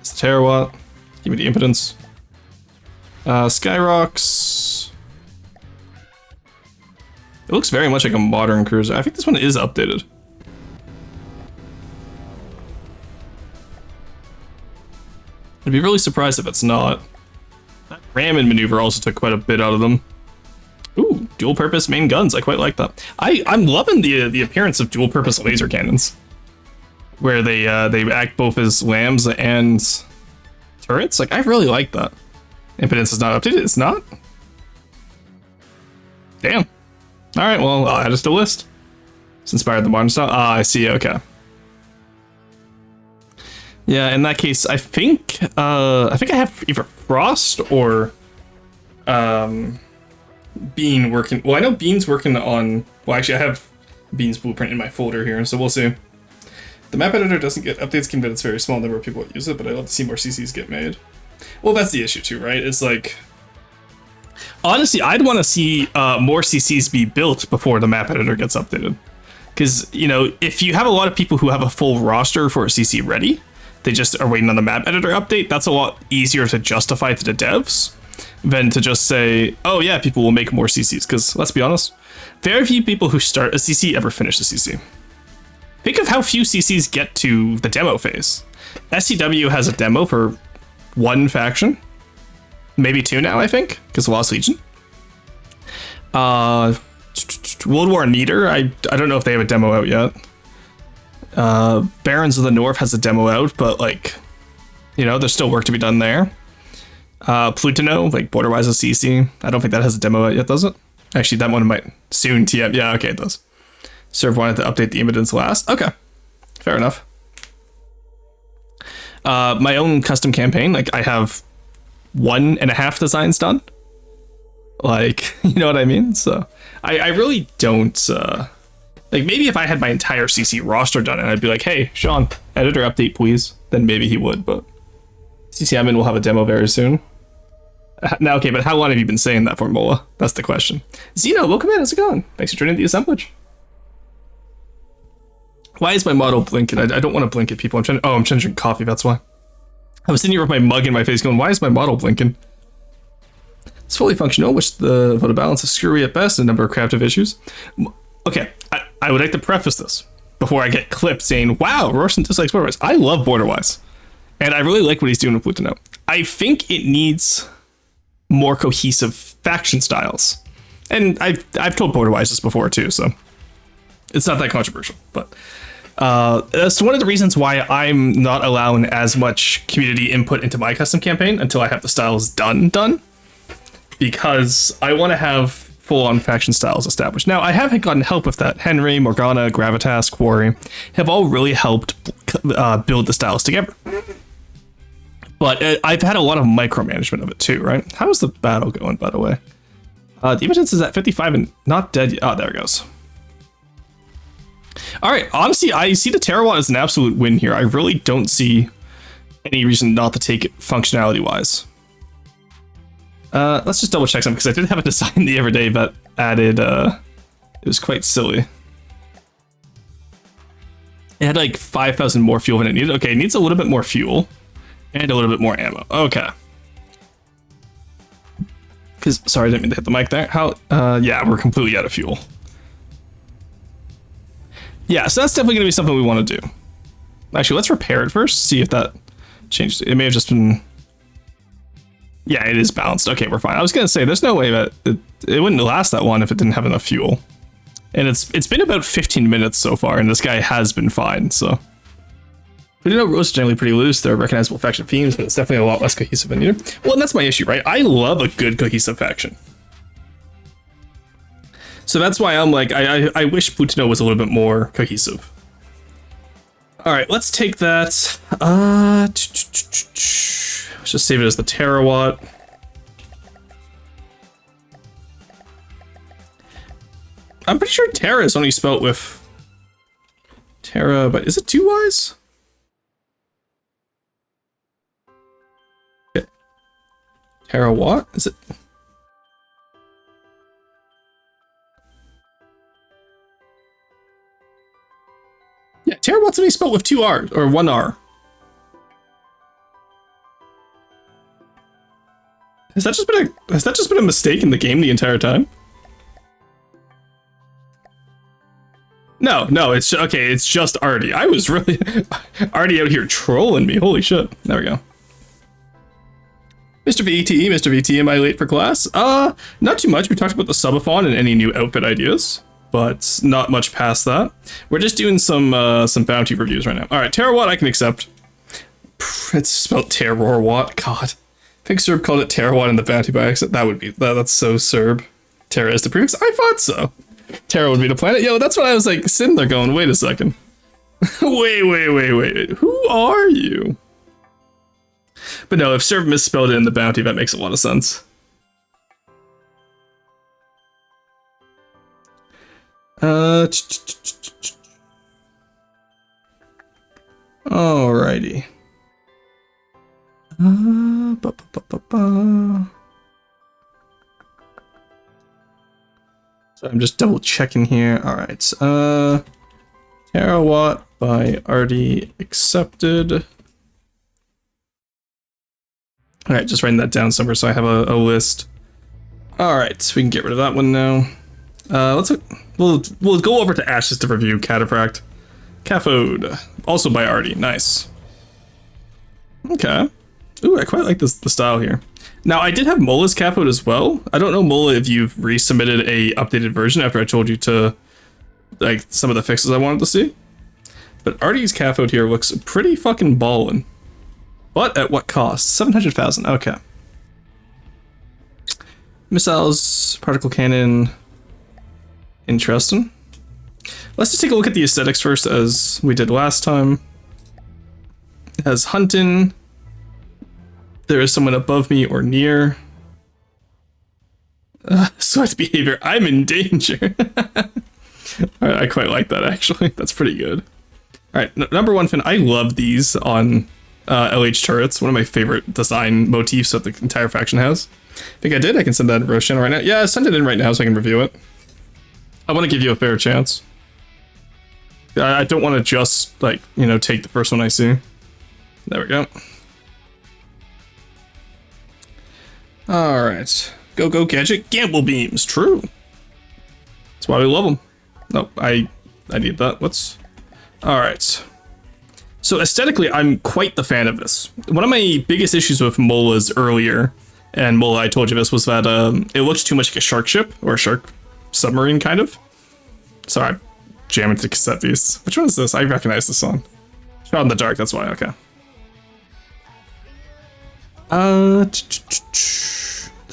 It's the terawatt. Give me the impedance. Skyrocks. It looks very much like a modern cruiser. I think this one is updated. I'd be really surprised if it's not. That ramming maneuver also took quite a bit out of them. Ooh, dual purpose main guns. I quite like that. I'm loving the appearance of dual purpose laser cannons, where they act both as lambs and turrets. Like, I really like that. Impedance is not updated. It's not. Damn. All right. Well, I'll add it to the list. It's inspired the modern style. Ah, I see. Okay. Yeah. In that case, I think I have either Frost or Bean working. Well, I know Bean's working on. Well, actually, I have Bean's blueprint in my folder here, so we'll see. The map editor doesn't get updates, but it's a very small number of people that use it, but I'd love to see more CCs get made. Well, that's the issue too, right? It's like, honestly, I'd want to see more CCs be built before the map editor gets updated. Because, you know, if you have a lot of people who have a full roster for a CC ready, they just are waiting on the map editor update, that's a lot easier to justify to the devs than to just say, oh yeah, people will make more CCs. Because, let's be honest, very few people who start a CC ever finish a CC. Think of how few CCs get to the demo phase. SCW has a demo for one faction, maybe two now, I think, because of Lost Legion. World War Neater, I don't know if they have a demo out yet. Barons of the North has a demo out, but like, you know, there's still work to be done there. Plutino, like Borderwise a CC, I don't think that has a demo out yet, does it? Actually, that one might soon TM. Yeah, okay, it does. Serve wanted to update the impedance last. Okay, fair enough. My own custom campaign, like I have 1.5 designs done. Like, you know what I mean? So I really don't, like maybe if I had my entire CC roster done and I'd be like, hey, Sean, editor update, please. Then maybe he would, but CC admin will have a demo very soon. Now, okay, but how long have you been saying that for, Mola? That's the question. Zeno, welcome in, how's it going? Thanks for joining the assemblage. Why is my model blinking? I don't want to blink at people. I'm trying to drink coffee, that's why. I was sitting here with my mug in my face going, why is my model blinking? It's fully functional, which the vote of balance is screwy at best, and a number of creative issues. Okay, I would like to preface this before I get clipped saying, wow, Rorson dislikes Borderwise. I love Borderwise, and I really like what he's doing with Plutino. I think it needs more cohesive faction styles. And I've told Borderwise this before too, so it's not that controversial, but that's one of the reasons why I'm not allowing as much community input into my custom campaign until I have the styles done, because I want to have full-on faction styles established. Now, I have gotten help with that. Henry, Morgana, Gravitas, Quarry have all really helped build the styles together. But I've had a lot of micromanagement of it too, right? How's the battle going, by the way? The impotence is at 55 and not dead yet. Oh, there it goes. All right, honestly, I see the terawatt as an absolute win here. I really don't see any reason not to take it functionality-wise. Let's just double check something, because I did have a design the other day that added, it was quite silly. It had like 5,000 more fuel than it needed. Okay, it needs a little bit more fuel and a little bit more ammo. Okay. Because, sorry, I didn't mean to hit the mic there. Yeah, we're completely out of fuel. Yeah, so that's definitely going to be something we want to do. Actually, let's repair it first, see if that changed. It may have just been... Yeah, it is balanced. Okay, we're fine. I was going to say, there's no way that it wouldn't last that long if it didn't have enough fuel. And it's been about 15 minutes so far, and this guy has been fine, so... But you know, rules are generally pretty loose. There are recognizable faction themes, but it's definitely a lot less cohesive than needed. Well, and that's my issue, right? I love a good cohesive faction. So that's why I'm like, I wish Plutino was a little bit more cohesive. All right, let's take that. Let's just save it as the terawatt. I'm pretty sure Terra is only spelt with Terra, but is it 2 Y's? Okay. Terawatt? Is it? Yeah, terawatt's only spelled with 2 R's, or 1 R. Has that just been a mistake in the game the entire time? No, it's okay. It's just Artie. I was really Artie out here trolling me. Holy shit! There we go. Mr. VT, am I late for class? Not too much. We talked about the subathon and any new outfit ideas, but not much past that. We're just doing some bounty reviews right now. All right, Terrorwatt I can accept. It's spelled Terrorwatt. God, I think Serb called it Terrorwatt in the bounty by accident. That's so Serb. Terra is the prefix. I thought so. Terra would be the planet. Yo, that's what I was like sitting there going. Wait a second. wait. Who are you? But no, if Serb misspelled it in the bounty, that makes a lot of sense. Alrighty. So I'm just double checking here. Alright. Terrawatt by Artie accepted. Alright, just writing that down somewhere so I have a list. Alright, we can get rid of that one now. We'll go over to Ashes to review Cataphract. Cathode, also by Artie, nice. Okay. Ooh, I quite like the style here. Now, I did have Mola's Cathode as well. I don't know, Mola, if you've resubmitted a updated version after I told you to, like, some of the fixes I wanted to see. But Artie's Cathode here looks pretty fucking ballin'. But at what cost? 700,000. Okay. Missiles, particle cannon. Interesting. Let's just take a look at the aesthetics first, as we did last time. It has hunting. There is someone above me or near. Sweat behavior. I'm in danger. Alright, I quite like that actually. That's pretty good. Alright, number one, Finn. I love these on LH turrets. One of my favorite design motifs that the entire faction has. I think I did. I can send that in Roshan right now. Yeah, send it in right now so I can review it. I want to give you a fair chance. I don't want to just, like, you know, take the first one I see. There we go. Alright. Go gadget. Gamble beams. True. That's why we love them. No, I need that. What's... Alright. So aesthetically, I'm quite the fan of this. One of my biggest issues with Mola's earlier, and Mola, I told you this, was that it looked too much like a shark ship, or a shark submarine, kind of. Sorry, I'm jamming to cassette these. Which one is this? I recognize this song. Shot in the dark, that's why, okay. The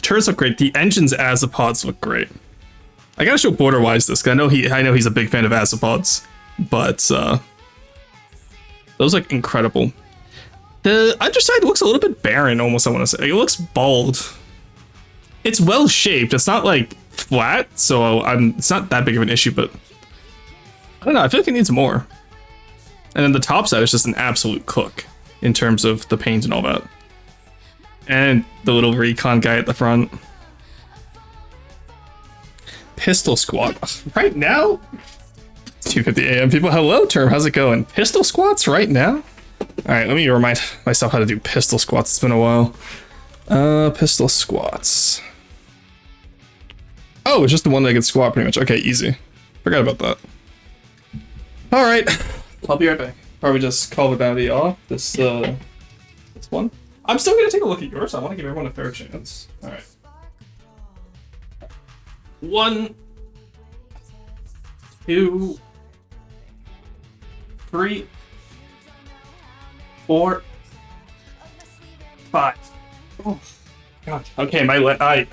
turrets look great. The engines Azapods look great. I gotta show Borderwise this, because I know he's a big fan of Azapods, but those look incredible. The underside looks a little bit barren, almost, I want to say. It looks bald. It's well shaped. It's not like flat, so it's not that big of an issue, but I don't know. I feel like it needs more. And then the top side is just an absolute cook in terms of the paint and all that. And the little recon guy at the front. Pistol squat. Right now? 2:50 a.m. people. Hello, Term. How's it going? Pistol squats right now? Alright, let me remind myself how to do pistol squats. It's been a while. Pistol squats. Oh, it's just the one-legged squat, pretty much. Okay, easy. Forgot about that. Alright. I'll be right back. Probably just call the bounty off. This one. I'm still gonna take a look at yours. I want to give everyone a fair chance. Alright. 1, 2, 3, 4, 5. Oh, God. Okay, I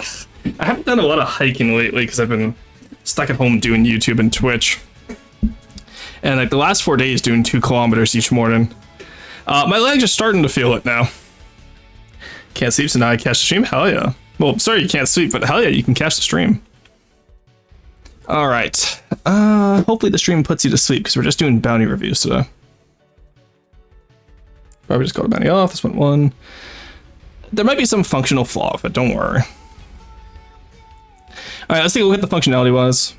haven't done a lot of hiking lately because I've been stuck at home doing YouTube and Twitch. And like the last 4 days doing 2 kilometers each morning. My legs are starting to feel it now. Can't sleep, so now I catch the stream? Hell yeah. Well, sorry you can't sleep, but hell yeah, you can catch the stream. Alright. Hopefully the stream puts you to sleep because we're just doing bounty reviews today. Probably just got a bounty off. This went 1. There might be some functional flaw, but don't worry. Alright, let's take a look at the functionality wise.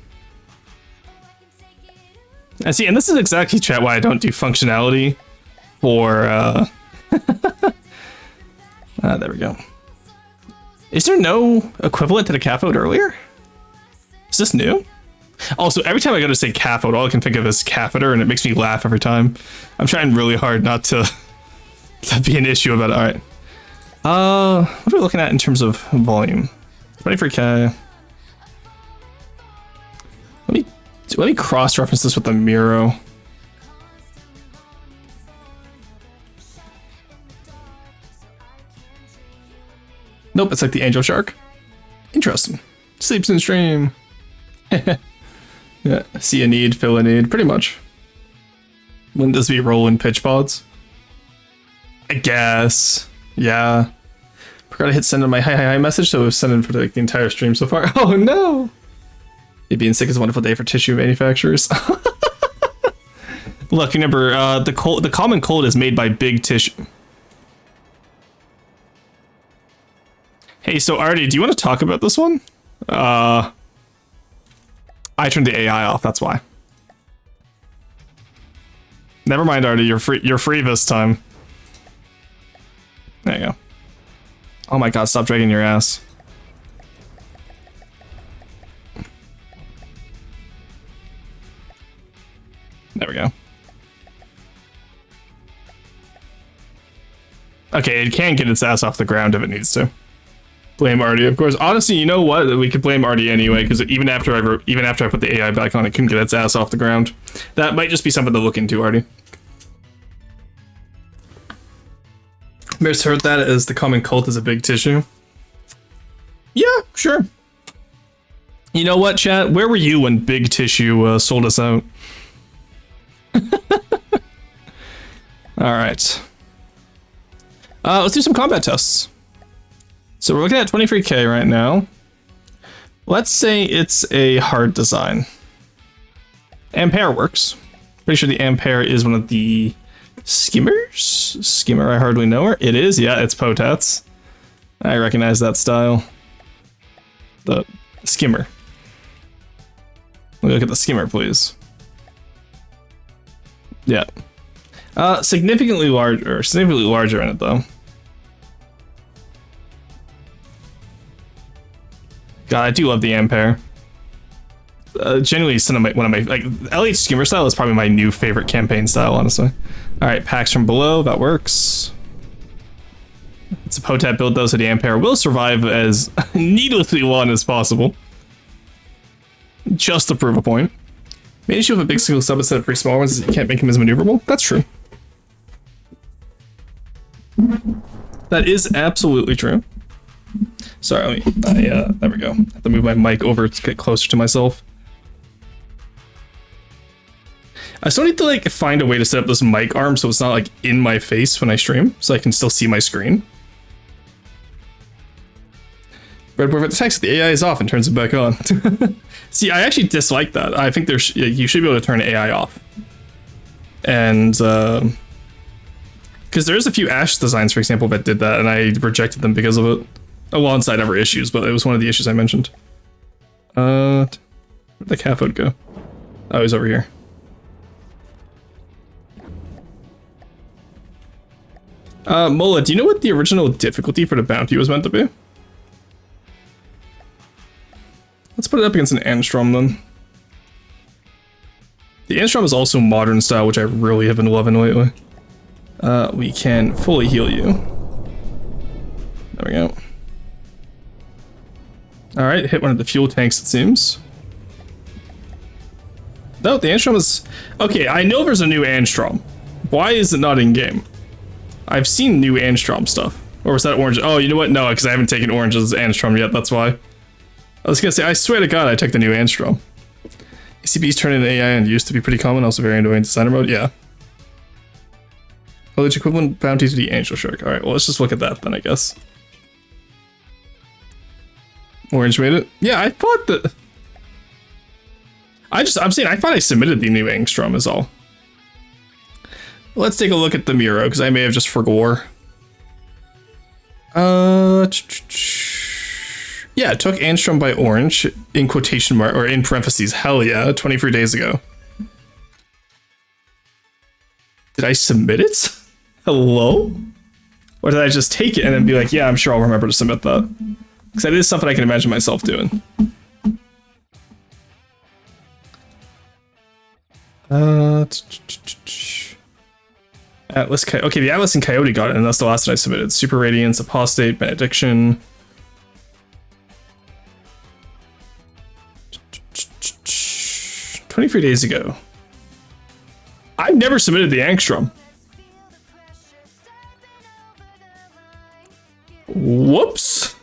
And see, and this is exactly, chat, why I don't do functionality for, there we go. Is there no equivalent to the cathode earlier? Is this new? Also, every time I go to say cathode, all I can think of is catheter, and it makes me laugh every time. I'm trying really hard not to be an issue about it. All right. What are we looking at in terms of volume? 23K. Let me cross-reference this with the Miro. Nope, it's like the angel shark. Interesting. Sleeps in stream. Yeah, see a need, fill a need, pretty much. Wouldn't this be rolling pitch pods? I guess. Yeah. Forgot to hit send on my hi message, so it was sending for like the entire stream so far. Oh no! It being sick is a wonderful day for tissue manufacturers. Look, remember, the common cold is made by big tissue. Hey, so Artie, do you want to talk about this one? I turned the AI off, that's why. Never mind, Artie, you're free this time. There you go. Oh my god, stop dragging your ass. There we go. Okay, it can get its ass off the ground if it needs to. Blame Artie, of course. Honestly, you know what? We could blame Artie anyway, because even after I put the AI back on, it couldn't get its ass off the ground. That might just be something to look into, Artie. Misheard that as the common cult is a big tissue. Yeah, sure. You know what, chat? Where were you when big tissue sold us out? All right. Let's do some combat tests. So we're looking at 23K right now. Let's say it's a hard design. Ampere works. Pretty sure the Ampere is one of the skimmers? Skimmer, I hardly know her. It is, yeah, it's Potats. I recognize that style. The skimmer. Let me look at the skimmer, please. Yeah. Significantly larger in it, though. God, I do love the Ampere. Genuinely, one of my like LH skimmer style is probably my new favorite campaign style, honestly. All right, packs from below, that works. It's a Potat build though, so the Ampere will survive as needlessly long as possible. Just to prove a point. Main issue with a big single subset of pretty small ones is you can't make him as maneuverable. That's true. That is absolutely true. Sorry, there we go. I have to move my mic over to get closer to myself. I still need to like find a way to set up this mic arm so it's not like in my face when I stream, so I can still see my screen. But with the text, the AI is off and turns it back on. See, I actually dislike that. I think you should be able to turn AI off. And because there's a few Ash designs, for example, that did that, and I rejected them because of it. Alongside other issues, but it was one of the issues I mentioned. Where'd the cathode go? Oh, he's over here. Mola, do you know what the original difficulty for the bounty was meant to be? Let's put it up against an Anstrom then. The Anstrom is also modern style, which I really have been loving lately. We can fully heal you. There we go. Alright, hit one of the fuel tanks, it seems. No, the Anstrom is... Okay, I know there's a new Anstrom. Why is it not in-game? I've seen new Anstrom stuff. Or was that orange? Oh, you know what? No, because I haven't taken Orange's Anstrom yet, that's why. I was gonna say, I swear to God, I took the new Anstrom. ACBs turn into AI and used to be pretty common, also very annoying in designer mode, yeah. Village equivalent bounty to the Angel Shark. Alright, well, let's just look at that then, I guess. Orange made it? Yeah, I thought that... I'm saying, I thought I submitted the new Angstrom is all. Let's take a look at the Miro, because I may have just forgore. Yeah, it took Angstrom by Orange, in quotation mark, or in parentheses, hell yeah, 23 days ago. Did I submit it? Hello? Or did I just take it and then be like, yeah, I'm sure I'll remember to submit that? Because that is something I can imagine myself doing. Atlas Coyote. Okay, the Atlas and Coyote got it, and that's the last one I submitted. Super Radiance, Apostate, Benediction. 23 days ago. I've never submitted the Angstrom. Whoops.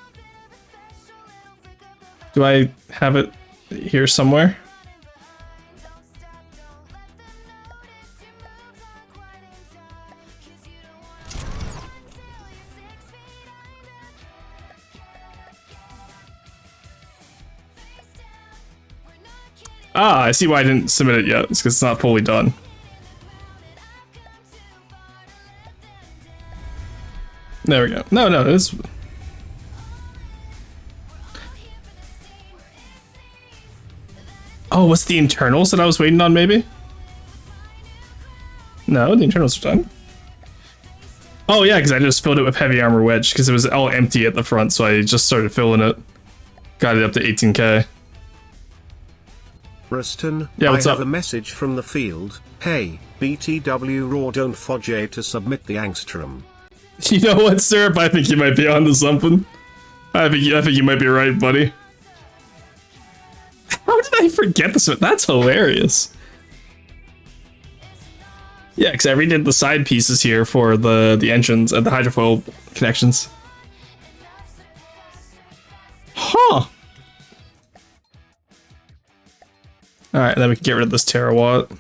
Do I have it here somewhere? Ah, I see why I didn't submit it yet. It's because it's not fully done. There we go. No, it's... Oh, what's the internals that I was waiting on, maybe? No, the internals are done. Oh, yeah, because I just filled it with Heavy Armor Wedge, because it was all empty at the front, so I just started filling it. Got it up to 18k. Ruston, yeah, what's I up? have a message from the field. Hey, BTW Raw, don't forget to submit the Angstrom. You know what, Syrup? I think you might be onto something. I think you might be right, buddy. How did I forget this? That's hilarious. Yeah, because I redid the side pieces here for the engines and the hydrofoil connections. Huh. Alright, then we can get rid of this terawatt.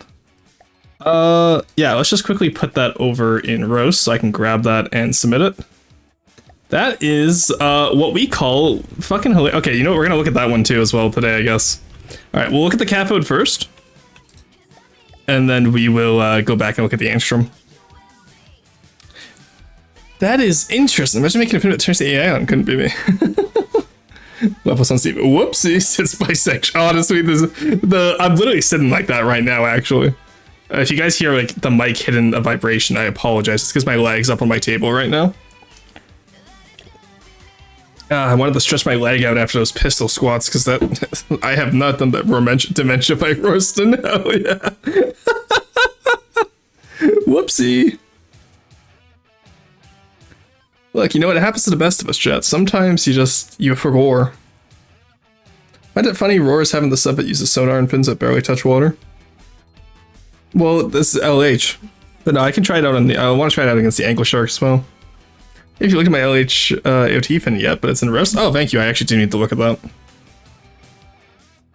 Yeah, let's just quickly put that over in roast so I can grab that and submit it. That is what we call fucking hilarious. Okay, you know what? We're gonna look at that one too as well today, I guess. Alright, we'll look at the cathode first. And then we will go back and look at the Angstrom. That is interesting. Imagine making a film that turns the AI on. Couldn't be me. Level on Steve. Whoopsies. It's bisexual. Honestly, I'm literally sitting like that right now, actually. If you guys hear like the mic hitting a vibration, I apologize. It's because my leg's up on my table right now. I wanted to stretch my leg out after those pistol squats because that I have not done that dementia by Royston. Hell yeah. Whoopsie. Look, you know what? It happens to the best of us, chat. Sometimes you forgot. Find it funny Roar's having the sub that uses sonar and fins that barely touch water. Well, this is LH. But no, I can try it out on the... I want to try it out against the angler shark as well. If you look at my LH AOT fin yet, but it's in roast. Oh, thank you. I actually do need to look at that.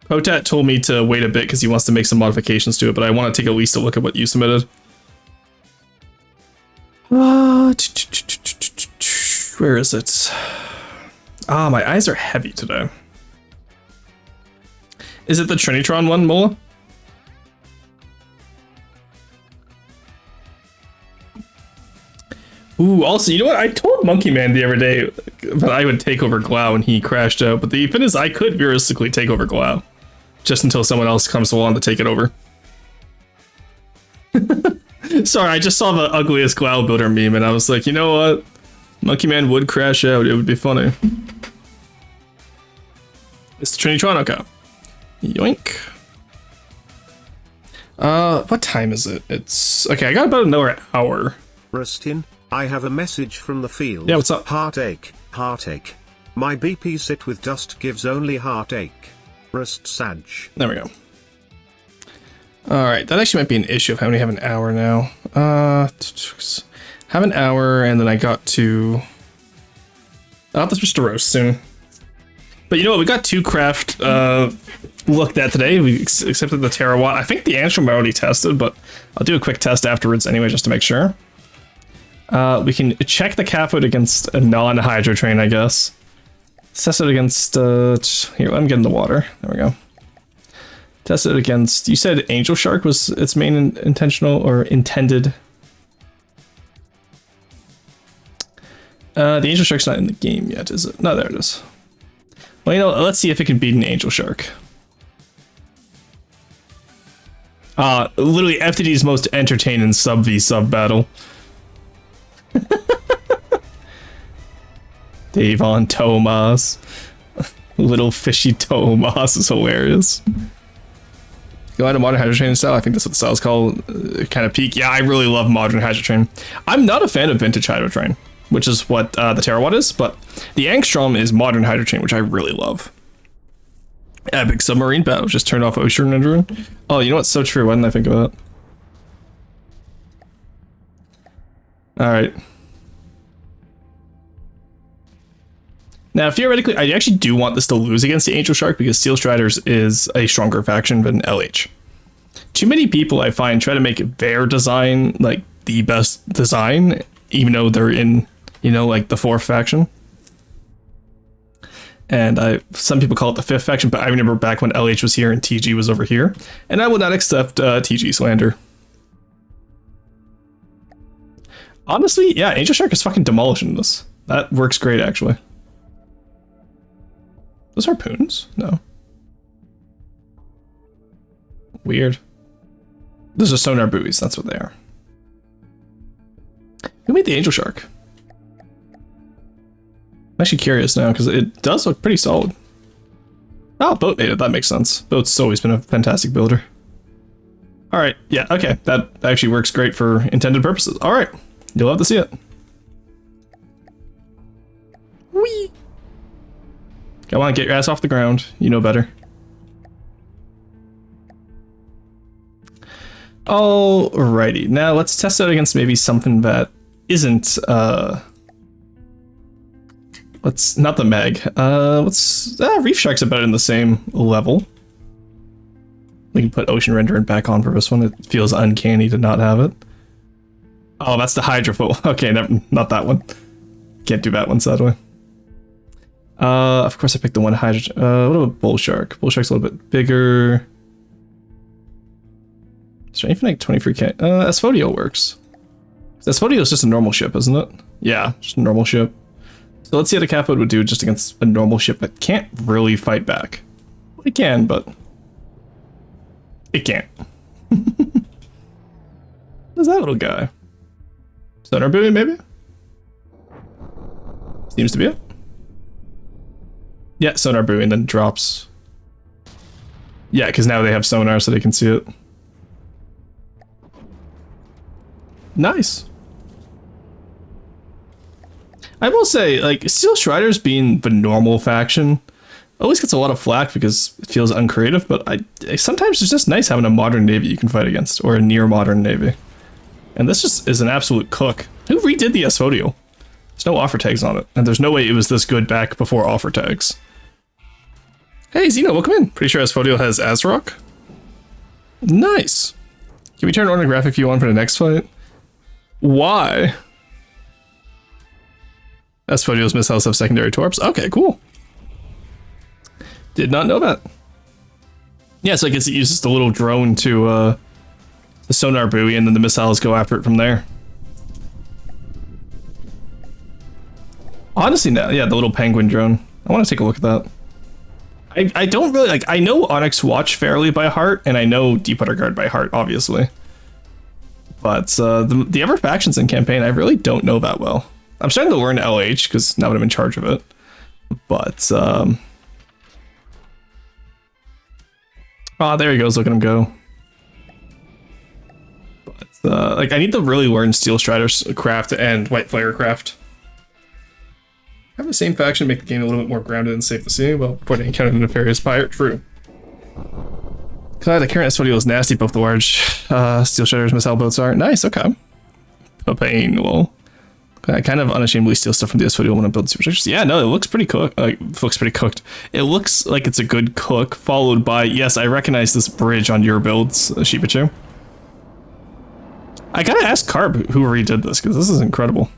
Potat told me to wait a bit because he wants to make some modifications to it, but I want to take at least a look at what you submitted. Where is it? Ah, my eyes are heavy today. Is it the Trinitron one, Mola? Ooh, also, you know what? I told Monkey Man the other day that I would take over Glau and he crashed out, but the thing is I could realistically take over Glau. Just until someone else comes along to take it over. Sorry, I just saw the ugliest Glau builder meme and I was like, you know what? Monkey Man would crash out, it would be funny. It's the Trinitron, okay. Yoink. What time is it? It's... Okay, I got about another hour. Rustin, I have a message from the field. Yeah, what's up? Heartache, heartache. My BP sit with dust gives only heartache. Rust Sag. There we go. Alright, that actually might be an issue of how many have an hour now. Have an hour, and then I got to... I'll have to switch to roast soon. But you know what, we got 2 craft looked at today. We accepted the terawatt. I think the Angstrom I already tested, but I'll do a quick test afterwards anyway, just to make sure. We can check the cathode against a non-hydro train, I guess. Test it against... here, let me get in the water. There we go. Test it against... You said Angel Shark was its main intentional or intended. The Angel Shark's not in the game yet, is it? No, there it is. Well, you know, let's see if it can beat an Angel Shark. Literally FTD's most entertaining sub v sub battle. Davon Tomas. Little fishy Tomas is hilarious. Go out of modern Hydro Train style. I think that's what the style is called. Kind of peak. Yeah, I really love modern Hydro Train. I'm not a fan of vintage Hydro Train, which is what the Terawatt is, but the Angstrom is modern Hydro Train, which I really love. Epic submarine battle. Just turned off ocean rendering. Oh, you know what's so true? Why didn't I think of that? All right. Now, theoretically, I actually do want this to lose against the Angel Shark because Steel Striders is a stronger faction than LH. Too many people, I find, try to make their design like the best design, even though they're in, you know, like the 4th faction. And some people call it the 5th faction, but I remember back when LH was here and TG was over here, and I will not accept TG slander. Honestly, yeah, Angel Shark is fucking demolishing this. That works great, actually. Those harpoons? No. Weird. Those are sonar buoys, that's what they are. Who made the Angel Shark? I'm actually curious now, because it does look pretty solid. Oh, Boat made it, that makes sense. Boat's always been a fantastic builder. Alright, yeah, okay. That actually works great for intended purposes. Alright, you'll have to see it. Whee! Come on, get your ass off the ground. You know better. Alrighty, now let's test out against maybe something that isn't, let's, not the Meg. Reef Shark's about in the same level. We can put Ocean Rendering back on for this one. It feels uncanny to not have it. Oh, that's the Hydrofoil. Okay, not that one. Can't do that one, sadly. Of course I picked the one hydrogen. What about Bull Shark? Bull Shark's a little bit bigger. Is there anything like 23k? Asphodel works. Asphodel is just a normal ship, isn't it? Yeah, just a normal ship. So let's see how the Cathode would do just against a normal ship that can't really fight back. It can, but it can't. Who's that little guy? Sonar buoy, maybe? Seems to be it. Yeah, sonar buoy and then drops. Yeah, because now they have sonar so they can see it. Nice. I will say, like, Steel Striders being the normal faction always gets a lot of flack because it feels uncreative, but sometimes it's just nice having a modern navy you can fight against, or a near modern navy. And this just is an absolute cook. Who redid the Asphodel? There's no offer tags on it, and there's no way it was this good back before offer tags. Hey, Xeno, welcome in. Pretty sure Asphodel has Azrock. Nice. Can we turn Ornographic View on for the next fight? Why? Asphodel's missiles have secondary torps. Okay, cool. Did not know that. Yeah, so I guess it uses the little drone to the sonar buoy, and then the missiles go after it from there. Honestly, no, yeah, the little penguin drone. I want to take a look at that. I don't really, like, I know Onyx Watch fairly by heart, and I know Deepwater Guard by heart, obviously. But the other factions in campaign, I really don't know that well. I'm starting to learn LH, because now that I'm in charge of it. But, oh, there he goes, look at him go. But, like, I need to really learn Steel Strider's craft and White Flare craft. Have the same faction make the game a little bit more grounded and safe to see while pointing encounter a nefarious pirate. True. God, the current Asphodel is nasty. Both the large Steel Shredder's missile boats are nice. Okay. Pain. Well, I kind of unashamedly steal stuff from the Asphodel when I build superstructures. Yeah, no, it looks pretty cooked. Looks pretty cooked. It looks like it's a good cook, followed by, yes, I recognize this bridge on your builds, Shibachu. I gotta ask Carb who redid this, because this is incredible.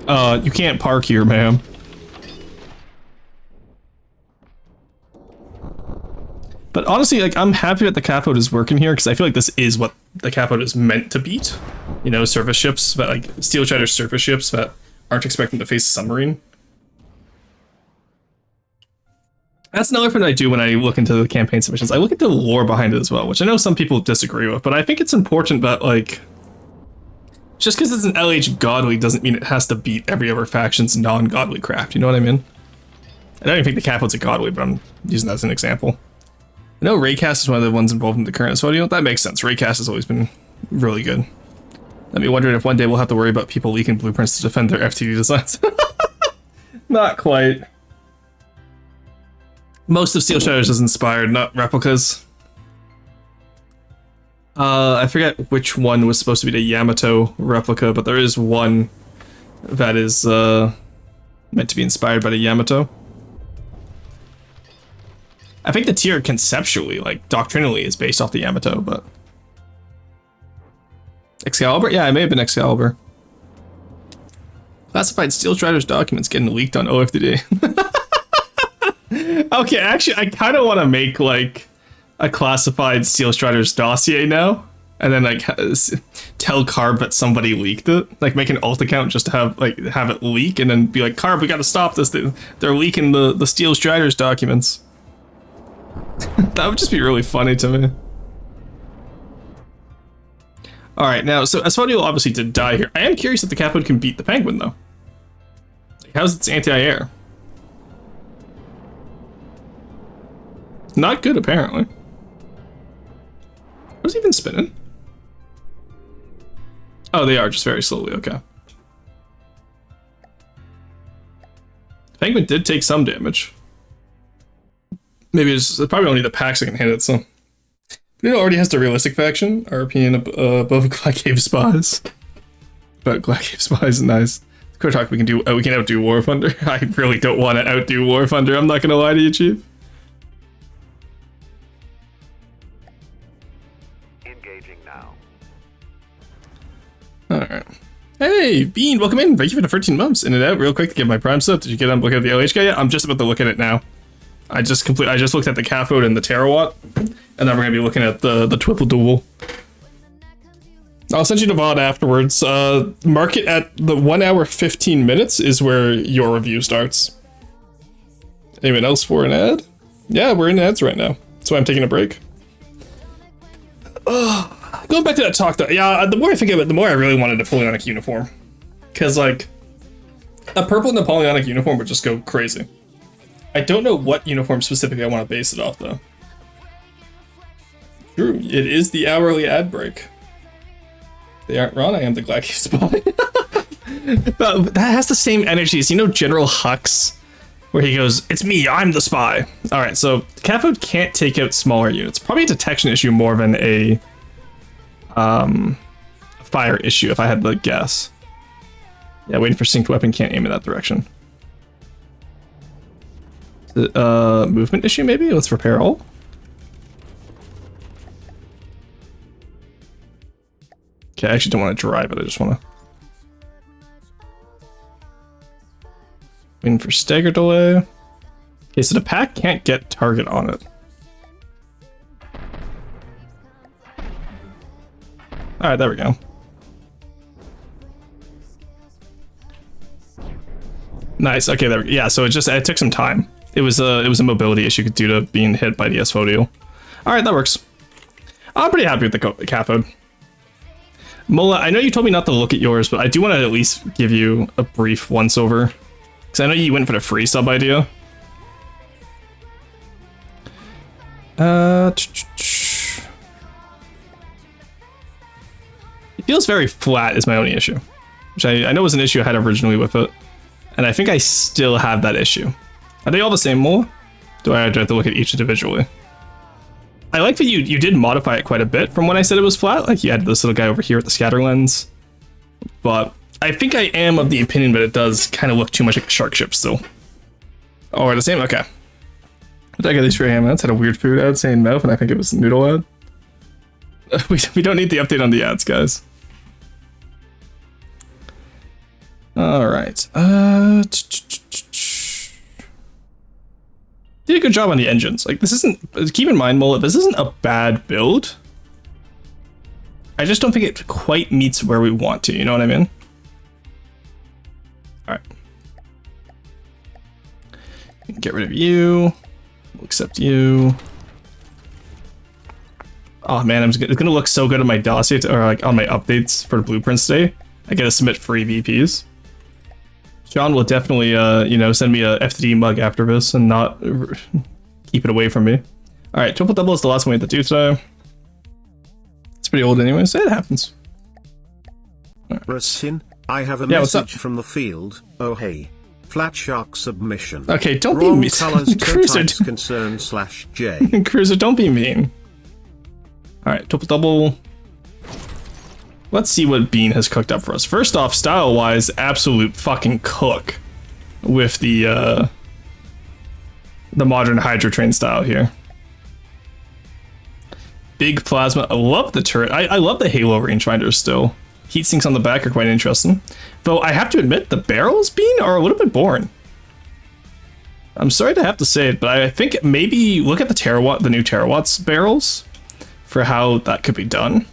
You can't park here, ma'am. But honestly, like, I'm happy that the cathode is working here, because I feel like this is what the cathode is meant to beat. You know, surface ships, but like Steel Strider surface ships that aren't expecting to face a submarine. That's another thing I do when I look into the campaign submissions. I look into the lore behind it as well, which I know some people disagree with, but I think it's important that, like, Just because it's an LH godly doesn't mean it has to beat every other faction's non-godly craft, you know what I mean? I don't even think the Catfoot's a godly, but I'm using that as an example. I know Raycast is one of the ones involved in the current SWOT. That makes sense. Raycast has always been really good. Let me wondering if one day we'll have to worry about people leaking blueprints to defend their FTD designs. Not quite. Most of Steel Shadows is inspired, not replicas. I forget which one was supposed to be the Yamato replica, but there is one that is meant to be inspired by the Yamato. I think the tier conceptually, like doctrinally, is based off the Yamato, but Excalibur? Yeah, it may have been Excalibur. Classified Steel Strider's documents getting leaked on OFDD. Okay, actually, I kind of want to make like a classified Steel Strider's dossier now, and then like tell Carb that somebody leaked it. Like make an alt account just to have it leak, and then be like, Carb, we got to stop this. They're leaking the Steel Strider's documents. That would just be really funny to me. Alright, now, so Asphodel obviously did die here. I am curious if the Catfoot can beat the Penguin, though. Like, how's its anti-air? Not good, apparently. What's even spinning? Oh, they are, just very slowly, okay. Penguin did take some damage. Maybe it's probably only the packs that can hit it, so. But it already has the realistic faction, RP and above Black Cave Spies. But Black Cave Spies is nice. Quick talk, we can outdo War Thunder. I really don't want to outdo War Thunder, I'm not gonna lie to you, Chief. Engaging now. Alright. Hey, Bean, welcome in. Thank you for the 13 months. In and out, real quick to get my Prime sub. Did you get on look at the LH guy yet? I'm just about to look at it now. I just looked at the Catfoot and the Terawatt, and then we're gonna be looking at the Twipple Duel. I'll send you the VOD afterwards. Mark it at the 1 hour 15 minutes is where your review starts. Anyone else for an ad? Yeah, we're in ads right now. That's why I'm taking a break. Going back to that talk though, yeah, the more I think of it, the more I really want a Napoleonic uniform. Cause like, a purple Napoleonic uniform would just go crazy. I don't know what uniform specifically I want to base it off, though. True, it is the hourly ad break. They aren't wrong, I am the Glacky Spy. But that has the same energies. You know General Hux? Where he goes, it's me, I'm the spy. Alright, so Catfoot can't take out smaller units. Probably a detection issue more than a fire issue, if I had to guess. Yeah, waiting for synced weapon, can't aim in that direction. Movement issue maybe? Let's repair all. Okay, I actually don't want to drive it, I just want to... Waiting for stagger delay. Okay, so the pack can't get target on it. Alright, there we go. Nice, okay, there we go. Yeah, so it took some time. It was a mobility issue due to being hit by the Asphodel. Alright, that works. I'm pretty happy with the Catfoot. Mola, I know you told me not to look at yours, but I do want to at least give you a brief once-over. Because I know you went for the free sub idea. It feels very flat is my only issue. Which I know was an issue I had originally with it. And I think I still have that issue. Are they all the same, Mola? Do I have to look at each individually? I like that you did modify it quite a bit from when I said it was flat. Like you had this little guy over here with the scatter lens. But I think I am of the opinion that it does kind of look too much like a shark ship still. Oh, are the same? Okay. What did I get these for ham ads? Had a weird food ad saying mouth, and I think it was noodle ad. We don't need the update on the ads, guys. Alright. Did a good job on the engines. Like, this isn't... Keep in mind, Mullet, this isn't a bad build. I just don't think it quite meets where we want to, you know what I mean? Alright. Get rid of you. We'll accept you. Oh man, it's gonna look so good on my dossier, or like on my updates for the blueprints today. I gotta submit free VPs. John will definitely, send me a FTD mug after this and not keep it away from me. All right, triple double is the last one we have to do today. It's pretty old anyway, so it happens. Rustin, I have a what's up? message from the field. Oh hey, Flat Shark submission. Okay, don't be Wrong mean. colors, Cruiser, concern /J. Cruiser, don't be mean. All right, triple double. Let's see what Bean has cooked up for us. First off, style-wise, absolute fucking cook with the modern Hydro Train style here. Big plasma. I love the turret. I love the Halo rangefinders still. Heat sinks on the back are quite interesting. Though I have to admit, the barrels, Bean, are a little bit boring. I'm sorry to have to say it, but I think maybe look at the new Terawatts barrels for how that could be done.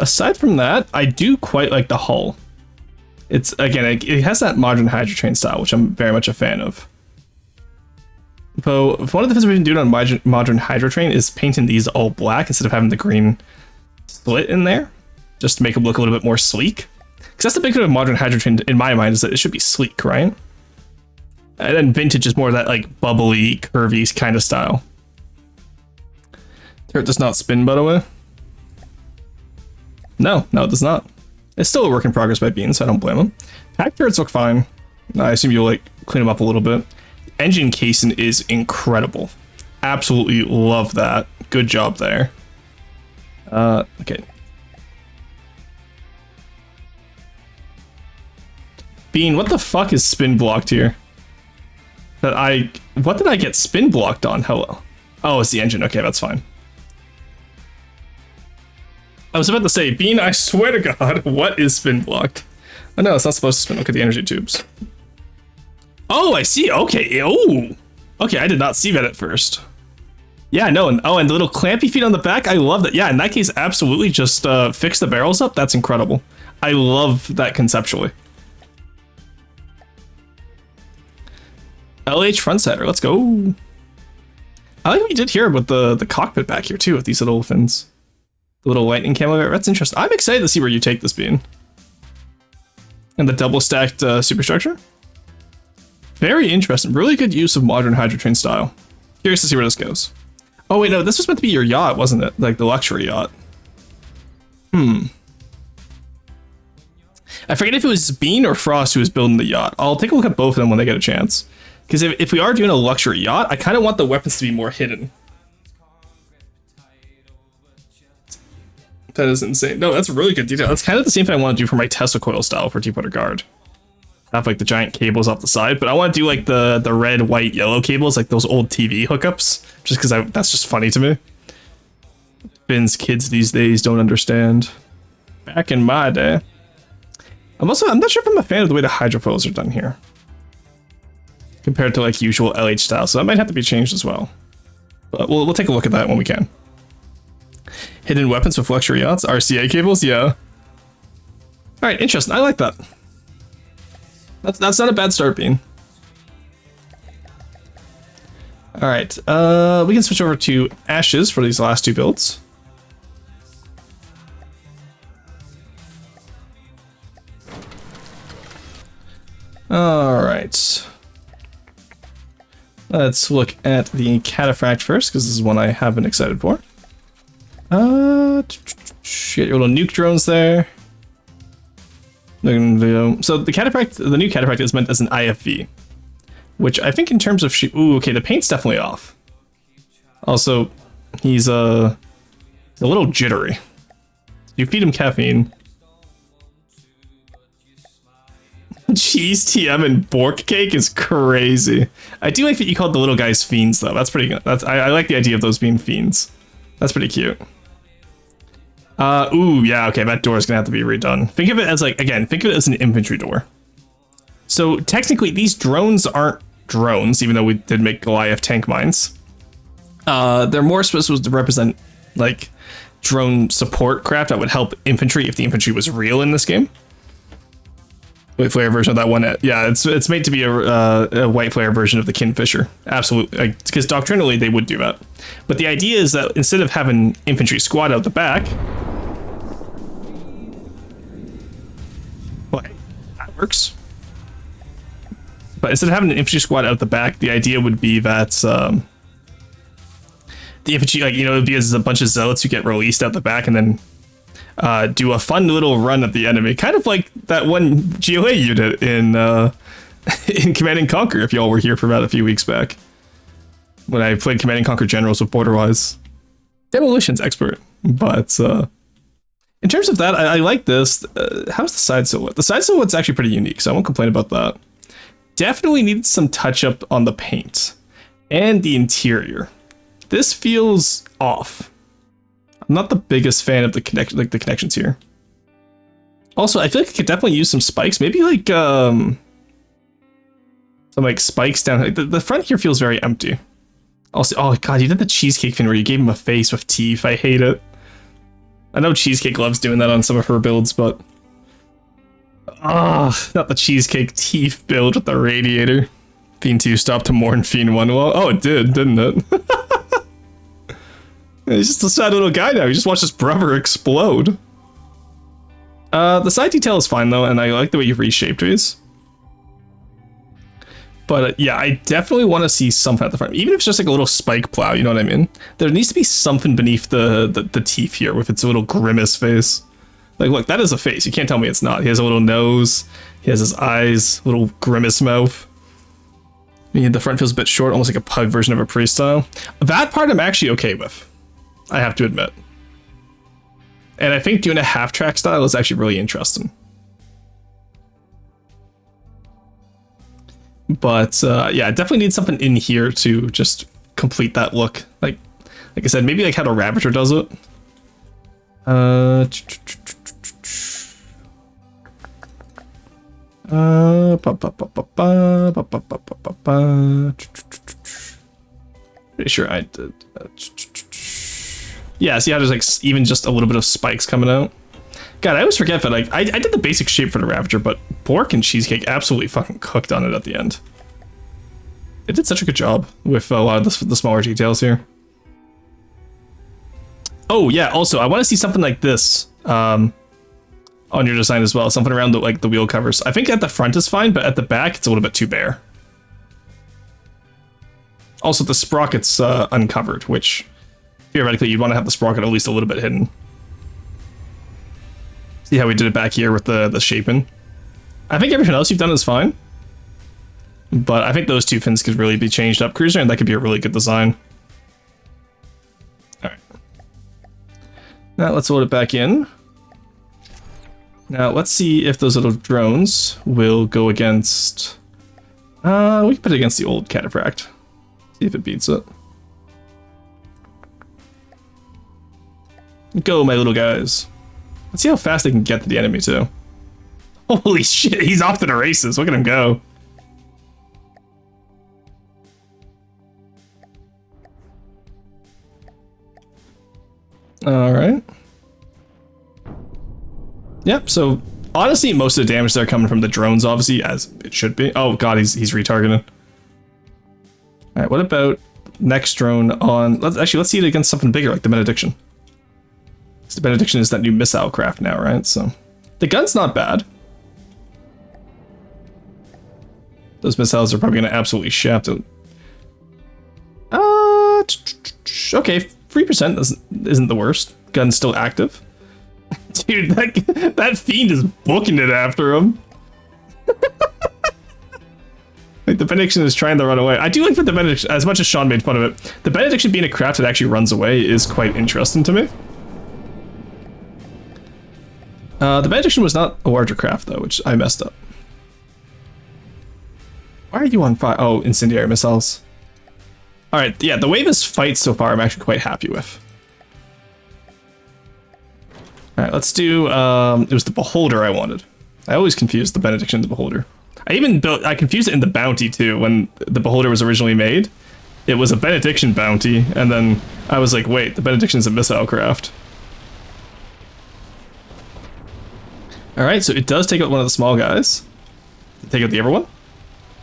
Aside from that, I do quite like the hull. It's, again, it has that modern Hydro Train style, which I'm very much a fan of. Though, one of the things we've been doing on modern Hydro Train is painting these all black instead of having the green split in there, just to make them look a little bit more sleek. Because that's the big thing of modern Hydro Train, in my mind, is that it should be sleek, right? And then vintage is more of that, like, bubbly, curvy kind of style. Turret does not spin, by the way. No, it does not. It's still a work in progress by Bean, so I don't blame him. Pack turrets look fine. I assume you'll like clean them up a little bit. Engine casing is incredible. Absolutely love that. Good job there. Okay. Bean, what the fuck is spin blocked here? What did I get spin blocked on? Hello. Oh, it's the engine. Okay, that's fine. I was about to say, Bean, I swear to God, what is spin blocked? Oh no, it's not supposed to spin. Look at the energy tubes. Oh, I see. Okay. Oh. Okay, I did not see that at first. Yeah, no, and the little clampy feet on the back, I love that. Yeah, in that case, absolutely just fix the barrels up. That's incredible. I love that conceptually. LH front sider, let's go. I like what you did here with the cockpit back here too, with these little fins. The little lightning camo, that's interesting. I'm excited to see where you take this, Bean. And the double stacked superstructure. Very interesting. Really good use of modern Hydro Train style. Curious to see where this goes. Oh wait, no, this was meant to be your yacht, wasn't it? Like the luxury yacht. I forget if it was Bean or Frost who was building the yacht. I'll take a look at both of them when they get a chance. Because if we are doing a luxury yacht, I kind of want the weapons to be more hidden. That is insane. No, that's really good detail. That's kind of the same thing I want to do for my Tesla coil style for Deepwater Guard. Have like the giant cables off the side, but I want to do like the red, white, yellow cables, like those old TV hookups, just because that's just funny to me. Finn's kids these days don't understand. Back in my day. I'm not sure if I'm a fan of the way the hydrofoils are done here. Compared to like usual LH style, so that might have to be changed as well. But we'll take a look at that when we can. Hidden weapons with luxury yachts, RCA cables, yeah. Alright, interesting, I like that. That's not a bad start, Bean. Alright, we can switch over to Ashes for these last two builds. Alright. Let's look at the Cataphract first, because this is one I have been excited for. Shit, your little nuke drones there. So the Cataphract, the new Cataphract is meant as an IFV, which I think in terms of ooh, okay, the paint's definitely off. Also, he's a little jittery. You feed him caffeine. Cheese TM and Bork cake is crazy. I do like that you called the little guys fiends though. That's pretty good. I like the idea of those being fiends. That's pretty cute. Ooh, yeah, okay, that door is gonna have to be redone. Think of it as like, again, think of it as an infantry door. So technically these drones aren't drones, even though we did make Goliath tank mines. They're more supposed to represent like drone support craft that would help infantry if the infantry was real in this game. white flare version of that one. Yeah, it's made to be a white flare version of the Kingfisher. Absolutely, because doctrinally they would do that. But the idea is that instead of having infantry squad out the back, well, that works. But instead of having an infantry squad out the back, the idea would be that the infantry, like, it'd be as a bunch of zealots who get released out the back and then do a fun little run at the enemy, kind of like that one GLA unit in in Command and Conquer. If y'all were here for about a few weeks back, when I played Command and Conquer Generals with Borderwise, Demolition's expert. But in terms of that, I like this. How's the side silhouette? The side silhouette's actually pretty unique, so I won't complain about that. Definitely needed some touch up on the paint and the interior. This feels off. I'm not the biggest fan of the connections here. Also, I feel like I could definitely use some spikes. Maybe like some like spikes down. The front here feels very empty. Also, oh god, you did the cheesecake thing where you gave him a face with teeth. I hate it. I know Cheesecake loves doing that on some of her builds, but not the cheesecake teeth build with the radiator. Fiend 2 stopped to mourn Fiend 1. Well, oh, it did, didn't it? He's just a sad little guy now. He just watched his brother explode. The side detail is fine though, and I like the way you've reshaped these. But yeah, I definitely want to see something at the front, even if it's just like a little spike plow. You know what I mean? There needs to be something beneath the teeth here with its little grimace face. Like, look, that is a face. You can't tell me it's not. He has a little nose. He has his eyes, little grimace mouth. I mean, the front feels a bit short, almost like a pug version of a priest style. That part I'm actually okay with, I have to admit. And I think doing a half-track style is actually really interesting. But yeah, I definitely need something in here to just complete that look. Like I said, maybe like how the Ravager does it. Pretty sure I did. Yeah, see how there's like even just a little bit of spikes coming out. God, I always forget that. Like I did the basic shape for the Ravager, but Bork and Cheesecake absolutely fucking cooked on it at the end. It did such a good job with a lot of the smaller details here. Oh yeah, also I want to see something like this on your design as well. Something around the wheel covers. I think at the front is fine, but at the back it's a little bit too bare. Also, the sprocket's uncovered, which theoretically you'd want to have the sprocket at least a little bit hidden. See how we did it back here with the shaping? I think everything else you've done is fine. But I think those two fins could really be changed up, Cruiser, and that could be a really good design. Alright. Now let's load it back in. Now let's see if those little drones will go against... we can put it against the old Cataphract. See if it beats it. Go, my little guys. Let's see how fast they can get to the enemy, too. Holy shit, he's off to the races. Look at him go. Alright. Yep, so honestly, most of the damage there coming from the drones, obviously, as it should be. Oh god, he's retargeting. Alright, what about next drone on... Let's see it against something bigger, like the Benediction. The Benediction is that new missile craft now, right? So the gun's not bad. Those missiles are probably going to absolutely shaft it. Okay, 3% isn't the worst. Gun's still active. Dude, that fiend is booking it after him. Like, the Benediction is trying to run away. I do like that the Benediction, as much as Sean made fun of it, the Benediction being a craft that actually runs away is quite interesting to me. The Benediction was not a larger craft, though, which I messed up. Why are you on fire? Oh, incendiary missiles. Alright, yeah, the way this fights so far, I'm actually quite happy with. Alright, let's do, it was the Beholder I wanted. I always confused the Benediction and the Beholder. I confused it in the Bounty, too, when the Beholder was originally made. It was a Benediction Bounty, and then I was like, wait, the Benediction's a missile craft. Alright, so it does take out one of the small guys. Take out the other one.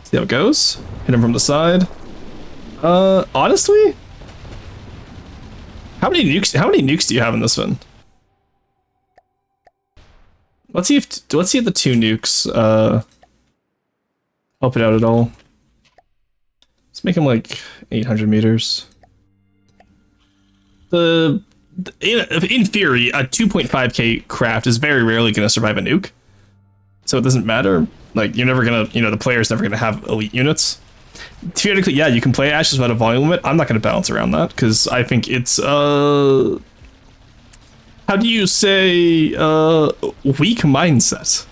See how it goes. Hit him from the side. Honestly, how many nukes do you have in this one? Let's see if the 2 nukes help it out at all. Let's make him like 800 meters. In theory, a 2.5k craft is very rarely going to survive a nuke, so it doesn't matter. Like, you're never gonna, the player's never gonna have elite units. Theoretically, yeah, you can play Ashes without a volume limit. I'm not gonna balance around that because I think it's how do you say weak mindset.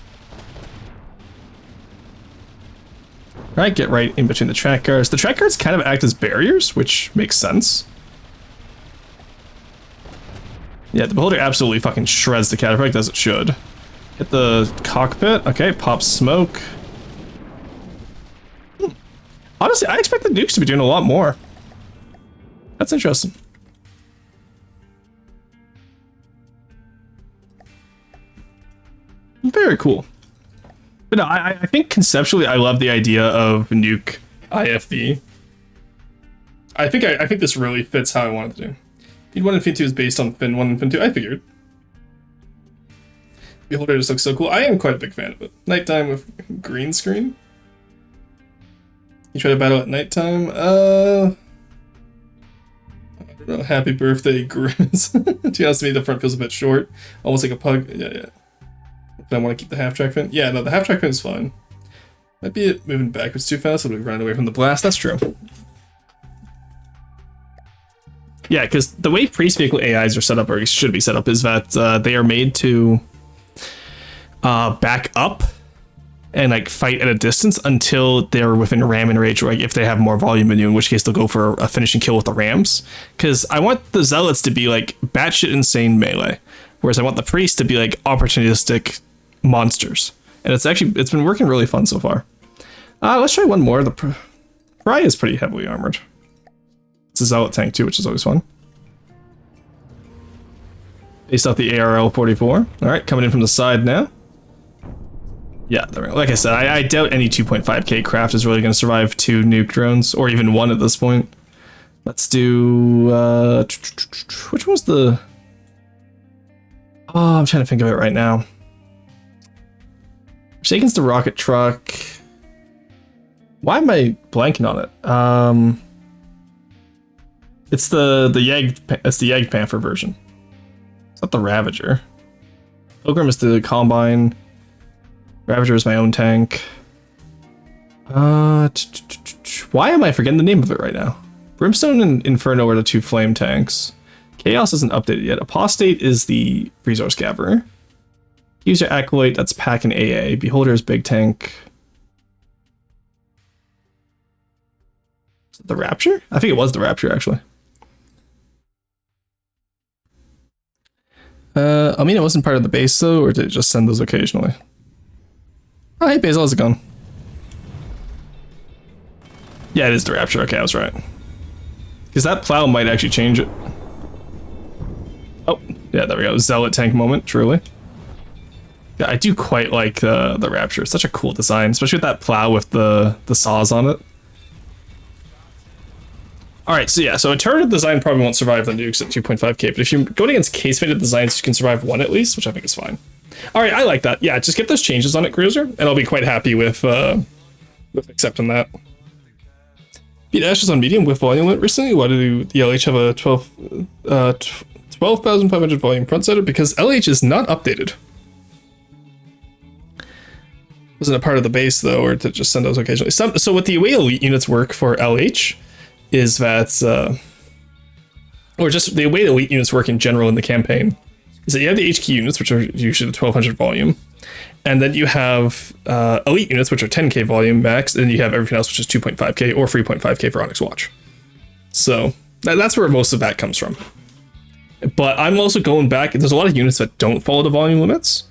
Right, get right in between the track guards. The track guards kind of act as barriers, which makes sense. Yeah, the beholder absolutely fucking shreds the catapult as it should. Hit the cockpit. Okay, pop smoke. Honestly, I expect the nukes to be doing a lot more. That's interesting. Very cool. But no, I think conceptually I love the idea of nuke IFV. I think this really fits how I wanted to do. Feed 1 and Feed 2 is based on Fin 1 and Fin 2. I figured. Beholder just looks so cool. I am quite a big fan of it. Nighttime with green screen. You try to battle at nighttime. I don't know. Happy birthday, Grizz. To be honest with me, the front feels a bit short. Almost like a pug. Yeah. But I want to keep the half-track fin. Yeah, no, the half-track fin is fine. Might be it moving backwards too fast, so we run away from the blast. That's true. Yeah, because the way priest vehicle AIs are set up, or should be set up, is that they are made to back up and like fight at a distance until they're within ram and rage, or like if they have more volume in you, in which case they'll go for a finishing kill with the rams. Because I want the zealots to be like batshit insane melee, whereas I want the priest to be like opportunistic monsters. And it's been working really fun so far. Let's try one more. The Pry is pretty heavily armored. It's a zealot tank too, which is always fun. Based off the ARL 44. All right, coming in from the side now. Yeah, like I said, I doubt any 2.5k craft is really going to survive 2 nuke drones, or even 1 at this point. Let's do... which was the... Oh, I'm trying to think of it right now. Shaken's the rocket truck. Why am I blanking on it? It's the Yag Panther version. It's not the Ravager. Pilgrim is the Combine. Ravager is my own tank. Why am I forgetting the name of it right now? Brimstone and Inferno are the 2 flame tanks. Chaos isn't updated yet. Apostate is the resource gatherer. User Acolyte, that's Pack and AA. Beholder is big tank. Is it the Rapture? I think it was the Rapture, actually. I mean, it wasn't part of the base, though, or did it just send those occasionally? Oh, hey, Basil, how's it going? Yeah, it is the Rapture. Okay, I was right. Because that plow might actually change it. Oh, yeah, there we go. Zealot tank moment, truly. Yeah, I do quite like the Rapture. It's such a cool design, especially with that plow with the saws on it. Alright, so yeah, so a turret design probably won't survive the nukes at 2.5k, but if you go against case-fitted designs, you can survive 1 at least, which I think is fine. Alright, I like that. Yeah, just get those changes on it, Cruiser, and I'll be quite happy with accepting that. Beat Ashes on medium with volume limit recently. Why do the LH have a 12,500 volume front setter? Because LH is not updated. Wasn't a part of the base, though, or to just send those occasionally. So what the way elite units work for LH is that, or just the way elite units work in general in the campaign, is that you have the HQ units, which are usually the 1200 volume, and then you have elite units, which are 10k volume max, and then you have everything else, which is 2.5k or 3.5k for Onyx Watch. So that's where most of that comes from. But I'm also going back, there's a lot of units that don't follow the volume limits,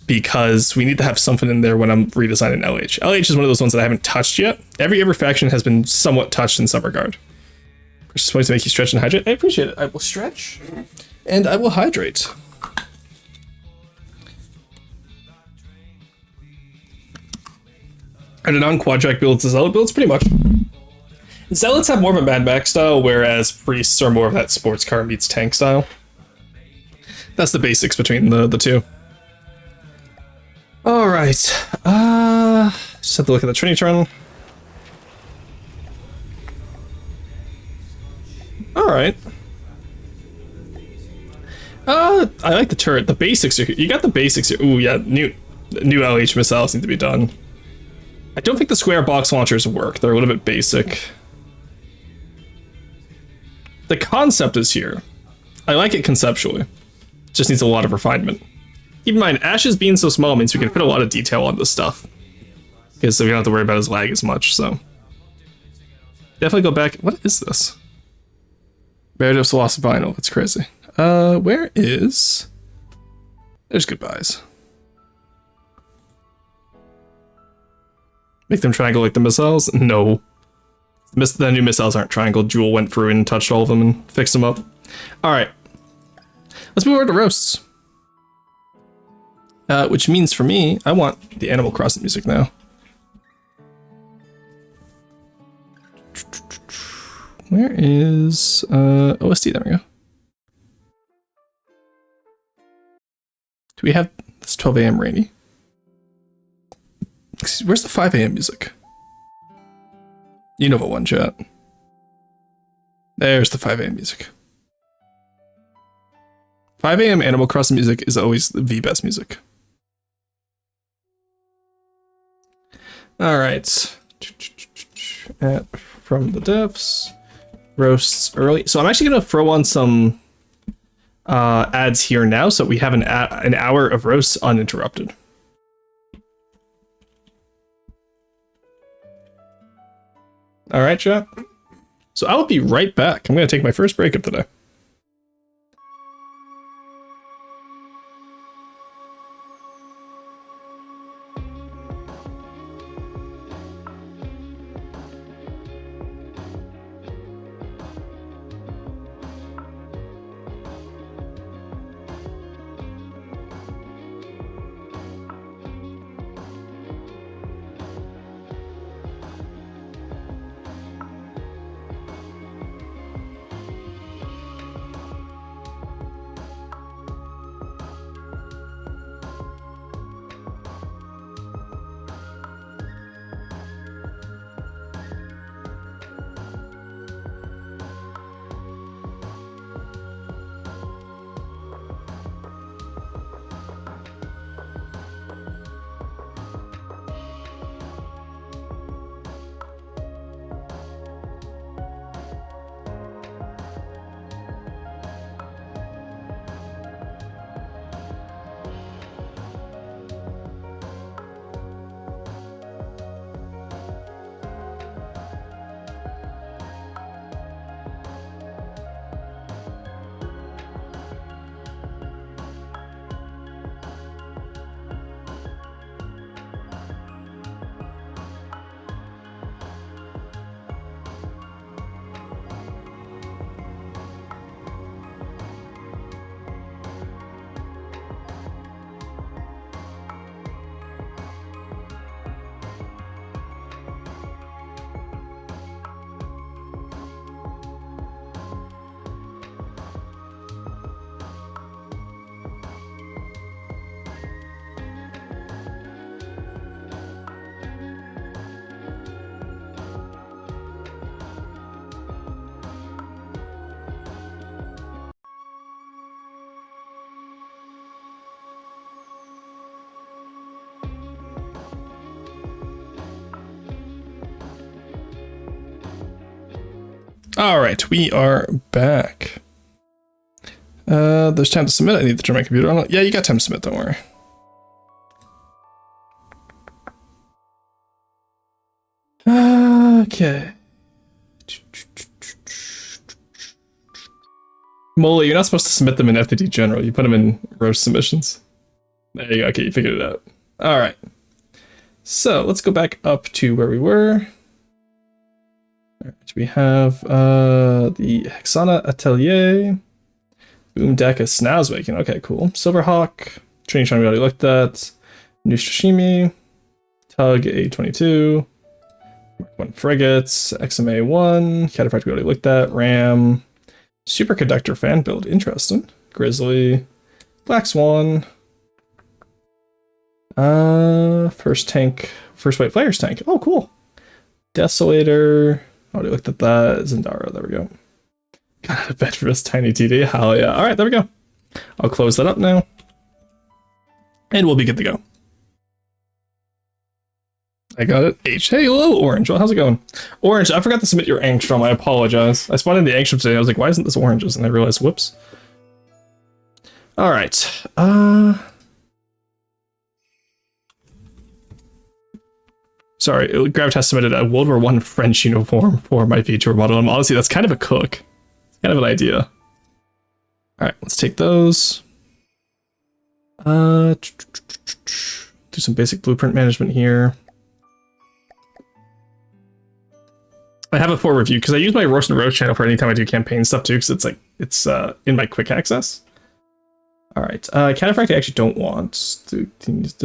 because we need to have something in there when I'm redesigning LH. LH is one of those ones that I haven't touched yet. Every faction has been somewhat touched in some regard. Just ways to make you stretch and hydrate. I appreciate it. I will stretch and I will hydrate. And a non-quadrack build to zealot builds, pretty much. Zealots have more of a Mad Max style, whereas priests are more of that sports car meets tank style. That's the basics between the two. Alright. Just have to look at the Trinity turn. Alright. I like the turret. The basics are here. You got the basics here. Ooh, yeah, new LH missiles need to be done. I don't think the square box launchers work. They're a little bit basic. The concept is here. I like it conceptually. It just needs a lot of refinement. Keep in mind, Ashes being so small means we can put a lot of detail on this stuff. Because so we don't have to worry about his lag as much, so. Definitely go back. What is this? Meredith's lost vinyl. That's crazy. Where is... There's goodbyes. Make them triangle like the missiles? No. The new missiles aren't triangle. Jewel went through and touched all of them and fixed them up. Alright. Let's move over to roasts. Which means for me, I want the Animal Crossing music now. Where is OST? There we go. Do we have... It's 12 a.m. rainy. Where's the 5 a.m. music? You know the one, chat. There's the 5 a.m. music. 5 a.m. Animal Crossing music is always the best music. Alright. From the devs. Roasts early. So I'm actually going to throw on some ads here now so we have an hour of roasts uninterrupted. Alright, chat. So I will be right back. I'm going to take my first break of today. Alright, we are back. There's time to submit. I need to turn my computer on. Yeah, you got time to submit, don't worry. Okay. Molly, you're not supposed to submit them in FTD General. You put them in roast submissions. There you go. Okay, you figured it out. Alright. So, let's go back up to where we were. Alright, we have the Hexana Atelier. Boom Deck is Snazwaking. Okay, cool. Silverhawk. Trinity Charm we already looked at. New Sashimi. Tug A22. Mark 1 frigates. XMA 1. Cataphract we already looked at. Ram. Superconductor fan build. Interesting. Grizzly. Black Swan. First white flyers tank. Oh, cool. Desolator. Already looked at that. Zendara. There we go. Got out of bed for this tiny TD. Hell yeah. All right, there we go. I'll close that up now. And we'll be good to go. I got it. H. Hey, hello, Orange. Well, how's it going? Orange, I forgot to submit your angstrom. I apologize. I spawned in the angstrom today. I was like, why isn't this oranges? And I realized, whoops. All right. Sorry, Gravitas submitted a World War I French uniform for my Vtuber model. And honestly, that's kind of a cook. It's kind of an idea. All right, let's take those. Do some basic blueprint management here. I have it for review because I use my Roast and Roast channel for anytime I do campaign stuff too, because it's in my quick access. All right, Cataphract I actually don't want. There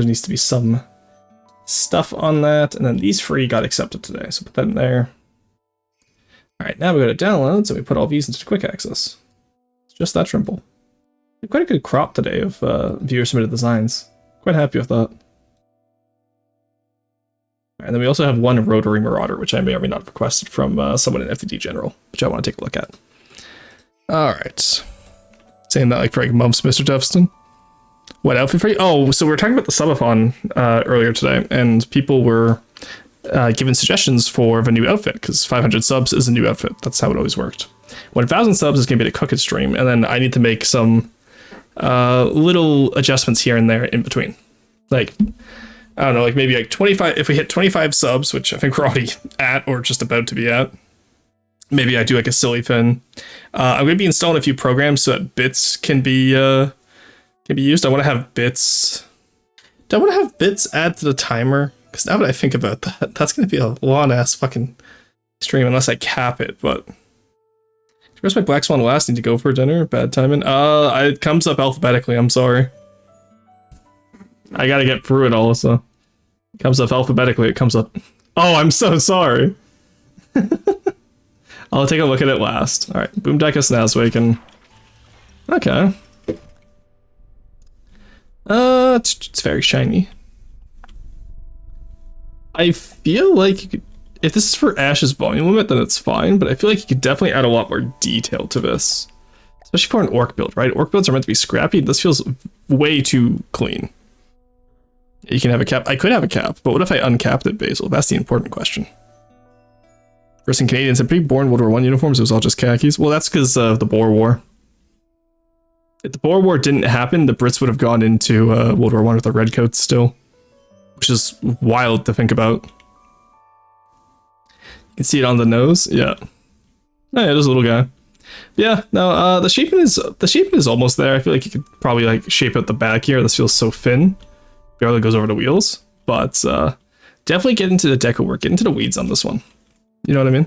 needs to be some stuff on that, and then these three got accepted today, so put that in there. All right, now we go to downloads and we put all these into quick access. It's just that simple. Quite a good crop today of viewer submitted designs. Quite happy with that. And then we also have one Rotary Marauder, which I may or may not have requested from someone in FTD General, which I want to take a look at. All right. Saying that like for like months, Mr. Jefferson. What outfit for you? Oh, so we were talking about the subathon earlier today, and people were given suggestions for a new outfit, because 500 subs is a new outfit. That's how it always worked. 1,000 subs is going to be the Cook It stream, and then I need to make some little adjustments here and there in between. Like, I don't know, like maybe like 25, if we hit 25 subs, which I think we're already at or just about to be at, maybe I do like a silly thing. I'm going to be installing a few programs so that bits can be used. I want to have bits. Do I want to have bits add to the timer? Because now that I think about that, that's going to be a long ass fucking stream unless I cap it, but... Where's my Black Swan last? Need to go for dinner? Bad timing. It comes up alphabetically, I'm sorry. I gotta get through it all, so... It comes up alphabetically, it comes up... Oh, I'm so sorry! I'll take a look at it last. Alright, Boomdicus Naswaken. Okay. It's very shiny. I feel like you could... If this is for Ash's volume limit, then it's fine, but I feel like you could definitely add a lot more detail to this. Especially for an orc build, right? Orc builds are meant to be scrappy. This feels way too clean. You can have a cap. I could have a cap, but what if I uncapped it, Basil? That's the important question. Versus Canadians had pretty boring World War I uniforms. It was all just khakis. Well, that's because of the Boer War. If the Boer War didn't happen, the Brits would have gone into World War I with the redcoats still. Which is wild to think about. You can see it on the nose. Yeah. Oh, yeah, there's a little guy. Yeah, no, the shaping is almost there. I feel like you could probably like shape out the back here. This feels so thin. Barely goes over the wheels. But definitely get into the deco work. Get into the weeds on this one. You know what I mean?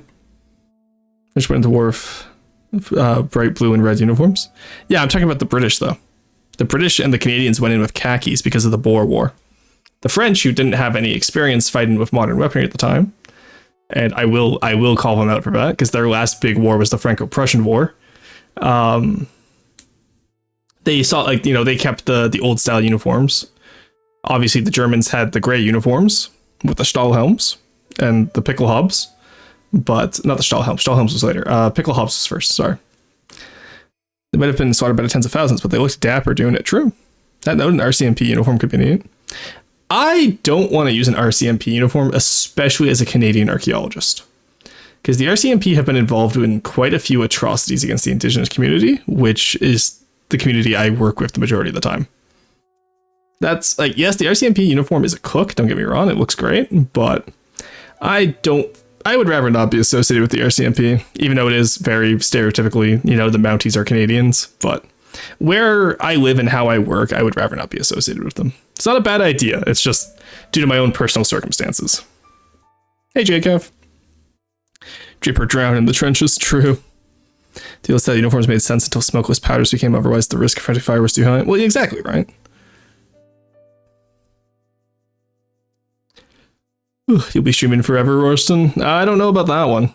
French went into dwarf, bright blue and red uniforms. Yeah, I'm talking about the British though. The British and the Canadians went in with khakis because of the Boer War. The French, who didn't have any experience fighting with modern weaponry at the time, and I will call them out for that, because their last big war was the Franco-Prussian War. They saw, like, you know, they kept the old style uniforms. Obviously, the Germans had the gray uniforms with the Stahlhelms and the pickle hubs, but not the Stahlhelms. Stahlhelms was later. Pickle hubs was first. Sorry. They might have been slaughtered by the tens of thousands, but they looked dapper doing it. True. That an RCMP uniform could be neat. I don't want to use an RCMP uniform, especially as a Canadian archaeologist, because the RCMP have been involved in quite a few atrocities against the Indigenous community, which is the community I work with the majority of the time. That's like, yes, the RCMP uniform is a cook, don't get me wrong, it looks great, but I would rather not be associated with the RCMP, even though it is very stereotypically, you know, the Mounties are Canadians, but where I live and how I work, I would rather not be associated with them. It's not a bad idea. It's just due to my own personal circumstances. Hey, Jacob. Dripper drowned in the trenches. True. The old style uniforms made sense until smokeless powders became, otherwise the risk of friendly fire was too high. Well, exactly, right? Ugh, you'll be streaming forever, Rorston. I don't know about that one.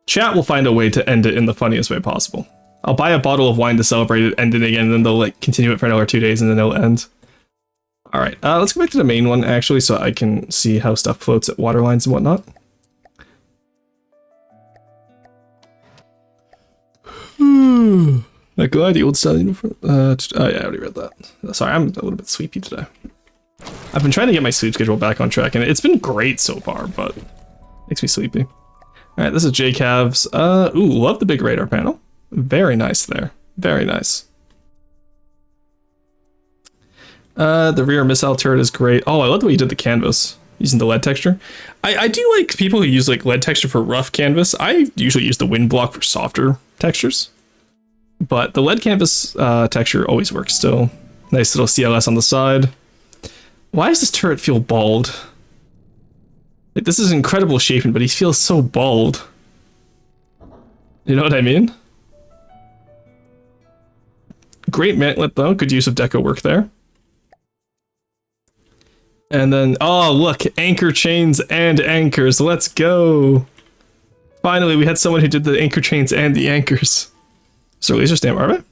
Chat will find a way to end it in the funniest way possible. I'll buy a bottle of wine to celebrate it, end it again, and then they'll like continue it for another 2 days, and then it'll end. All right, let's go back to the main one actually, so I can see how stuff floats at water lines and whatnot. That guy, the old style uniform. Oh yeah, I already read that. Sorry, I'm a little bit sleepy today. I've been trying to get my sleep schedule back on track, and it's been great so far, but makes me sleepy. All right, this is JCavs. Ooh, love the big radar panel. Very nice there. Very nice. The rear missile turret is great. Oh, I love the way you did the canvas using the lead texture. I do like people who use like lead texture for rough canvas. I usually use the wind block for softer textures, but the lead canvas texture always works still. Nice little CLS on the side. Why does this turret feel bald? Like, this is incredible shaping, but he feels so bald. You know what I mean? Great mantlet though, good use of deco work there. And then, oh look, anchor chains and anchors, let's go! Finally, we had someone who did the anchor chains and the anchors. So laser stamp, are they?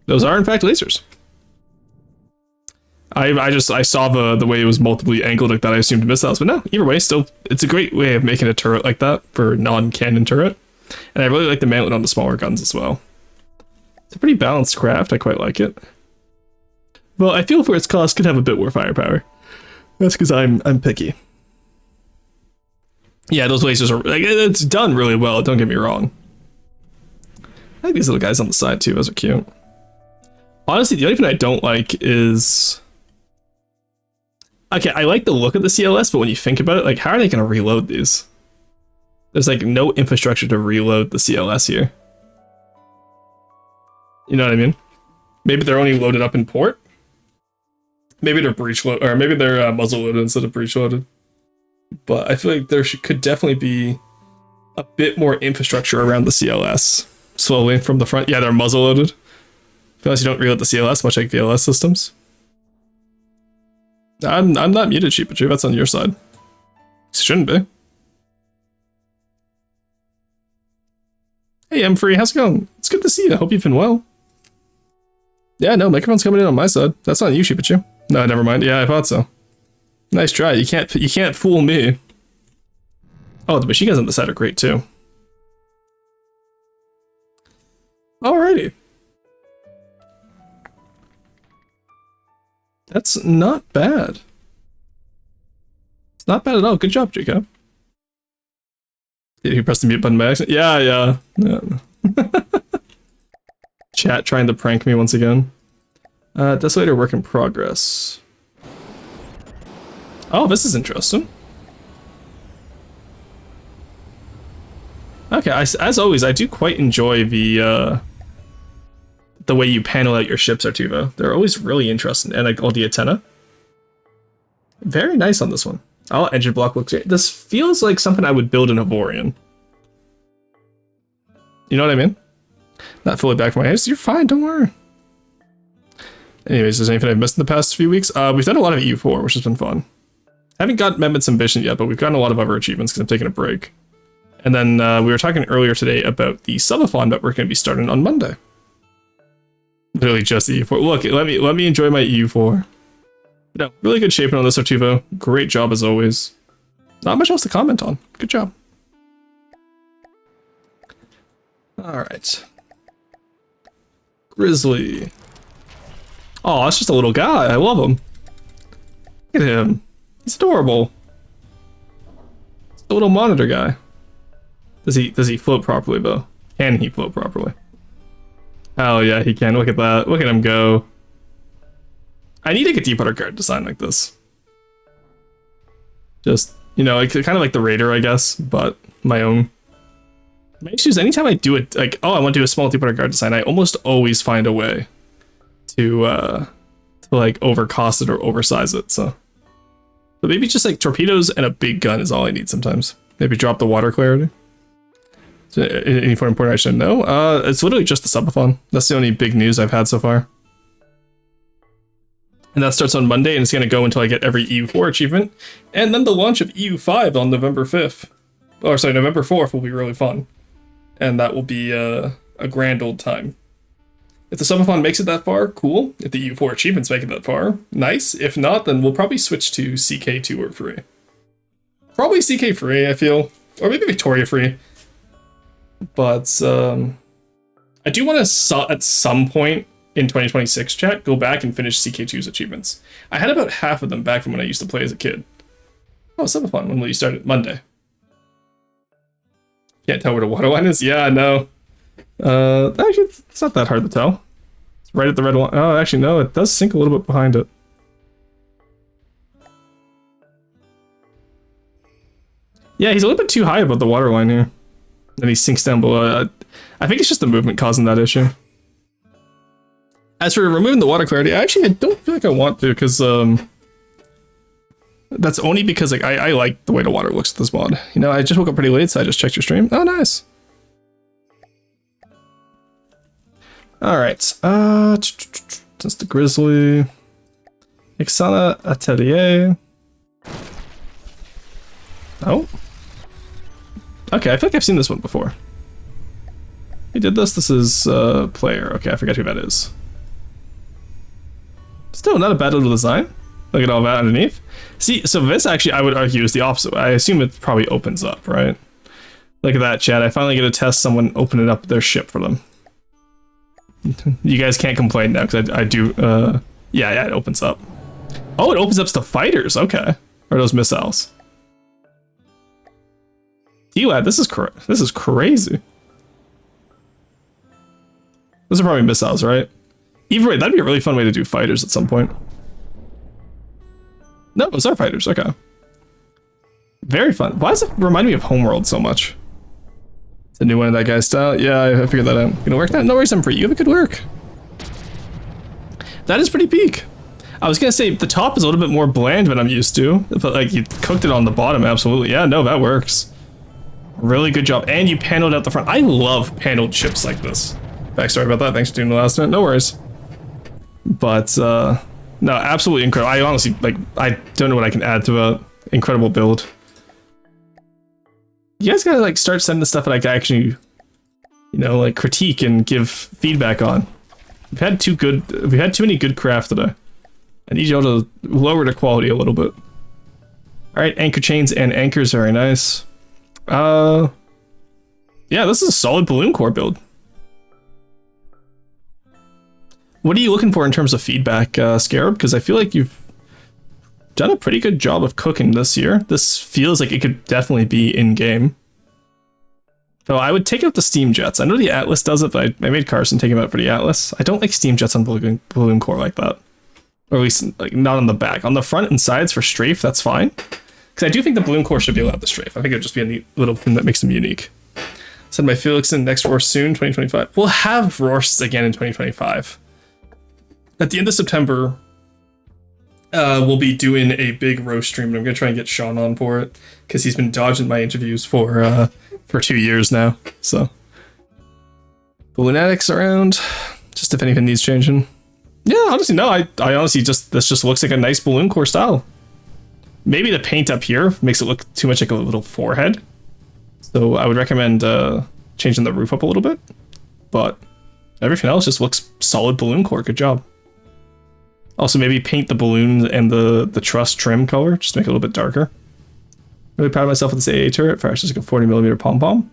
Those are in fact lasers. I saw the way it was multiply angled like that, I assumed missiles, but no, either way, still, it's a great way of making a turret like that for non-cannon turret. And I really like the mantlet on the smaller guns as well. It's a pretty balanced craft, I quite like it. Well, I feel for its cost could have a bit more firepower. That's because I'm picky. Yeah, those lasers are, like, it's done really well, don't get me wrong. I like these little guys on the side too, those are cute. Honestly, the only thing I don't like is... Okay, I like the look of the CLS, but when you think about it, like, how are they going to reload these? There's, like, no infrastructure to reload the CLS here. You know what I mean? Maybe they're only loaded up in port? Maybe they're breech loaded, or maybe they're muzzle loaded instead of breech loaded. But I feel like there could definitely be a bit more infrastructure around the CLS. Slowly from the front. Yeah, they're muzzle loaded. Unless you don't reload the CLS, much like VLS systems. I'm not muted, Sheepachu, that's on your side. Shouldn't be. Hey, I'm free, how's it going? It's good to see you, I hope you've been well. Yeah, no, microphone's coming in on my side. That's not you, Sheepachu. No, never mind, yeah, I thought so. Nice try, you can't fool me. Oh, the machine guns on the side are great too. Alrighty. That's not bad. It's not bad at all. Good job, Jacob. Did you press the mute button by accident? Yeah. Chat trying to prank me once again. Desolator work in progress. Oh, this is interesting. Okay, as always, I do quite enjoy the way you panel out your ships, Artuvo. They're always really interesting, and like all the antenna. Very nice on this one. Oh, engine block looks great. This feels like something I would build in Avorion. You know what I mean? Not fully back from my head. You're fine, don't worry. Anyways, is there anything I've missed in the past few weeks? We've done a lot of EU4, which has been fun. Haven't got Mehmet's Ambition yet, but we've gotten a lot of other achievements because I'm taking a break. And then we were talking earlier today about the subathon that we're going to be starting on Monday. Literally just the EU4. Look, let me enjoy my EU4. No, really good shaping on this, Artuvo. Great job as always. Not much else to comment on. Good job. Alright. Grizzly. Oh, that's just a little guy. I love him. Look at him. He's adorable. It's a little monitor guy. Does he float properly though? Can he float properly? Oh yeah, he can. Look at that. Look at him go. I need to get deep water card design like this. Just, you know, like, kind of like the Raider, I guess, but my own. My issues, anytime I do it, like, oh, I want to do a small deep water guard design, I almost always find a way to like overcost it or oversize it, so. But maybe just like torpedoes and a big gun is all I need sometimes. Maybe drop the water clarity. Any point important I should know? It's literally just the subathon. That's the only big news I've had so far. And that starts on Monday, and it's going to go until I get every EU4 achievement. And then the launch of EU5 on November 5th. Or sorry, November 4th will be really fun. And that will be a grand old time. If the subathon makes it that far, cool. If the EU4 achievements make it that far, nice. If not, then we'll probably switch to CK2 or free. Probably CK free, I feel. Or maybe Victoria free. But I do want to, at some point in 2026, chat, go back and finish CK2's achievements. I had about half of them back from when I used to play as a kid. Oh, subathon. When will you start it? Monday. Can't tell where the water line is? Yeah, no. Actually, it's not that hard to tell. It's right at the red one. Oh, actually, no, it does sink a little bit behind it. Yeah, he's a little bit too high above the water line here. And he sinks down below. I think it's just the movement causing that issue. As for removing the water clarity, I don't feel like I want to, because that's only because like I like the way the water looks with this mod. You know, I just woke up pretty late, so I just checked your stream. Oh, nice. All right. That's the Grizzly. Ixana Atelier. Oh. Okay, I feel like I've seen this one before. He did this. This is player. Okay, I forget who that is. Still not a bad little design. Look at all that underneath. See, so this actually, I would argue, is the opposite. I assume it probably opens up, right? Look at that, chat. I finally get to test someone opening up their ship for them. You guys can't complain now, because I do, yeah, it opens up. Oh, it opens up to fighters, okay. Or those missiles. D-Lad, this is crazy. Those are probably missiles, right? Either way, that'd be a really fun way to do fighters at some point. No, those are fighters, okay. Very fun. Why does it remind me of Homeworld so much? It's a new one in that guy's style. Yeah, I figured that out. Gonna work that? No worries, I'm free. You have a good work. That is pretty peak. I was gonna say the top is a little bit more bland than I'm used to, but like you cooked it on the bottom, absolutely. Yeah, no, that works. Really good job. And you paneled out the front. I love paneled chips like this. Backstory about that. Thanks for doing the last minute. No worries. But no, absolutely incredible. I honestly I don't know what I can add to a incredible build. You guys gotta like start sending the stuff that I can actually, you know, like critique and give feedback on. We've had too many good craft today. I need y'all to lower the quality a little bit. Alright, anchor chains and anchors, very nice. Yeah, this is a solid balloon core build. What are you looking for in terms of feedback, Scarab? Because I feel like you've done a pretty good job of cooking this year. This feels like it could definitely be in-game. So I would take out the steam jets. I know the Atlas does it, but I made Carson take him out for the Atlas. I don't like steam jets on balloon core like that. Or at least like not on the back. On the front and sides for strafe, that's fine. Because I do think the balloon core should be allowed to strafe. I think it would just be a neat little thing that makes them unique. Said my Felixson next roast soon, 2025. We'll have roasts again in 2025. At the end of September, we'll be doing a big roast stream, and I'm going to try and get Sean on for it, because he's been dodging my interviews for 2 years now, so. Balloon Addicts around, just if anything needs changing. Yeah, honestly, no, I honestly this just looks like a nice balloon core style. Maybe the paint up here makes it look too much like a little forehead. So I would recommend changing the roof up a little bit, but everything else just looks solid balloon core, good job. Also, maybe paint the balloon and the truss trim color, just to make it a little bit darker. Really proud of myself with this AA turret. Fires just like a 40mm pom-pom.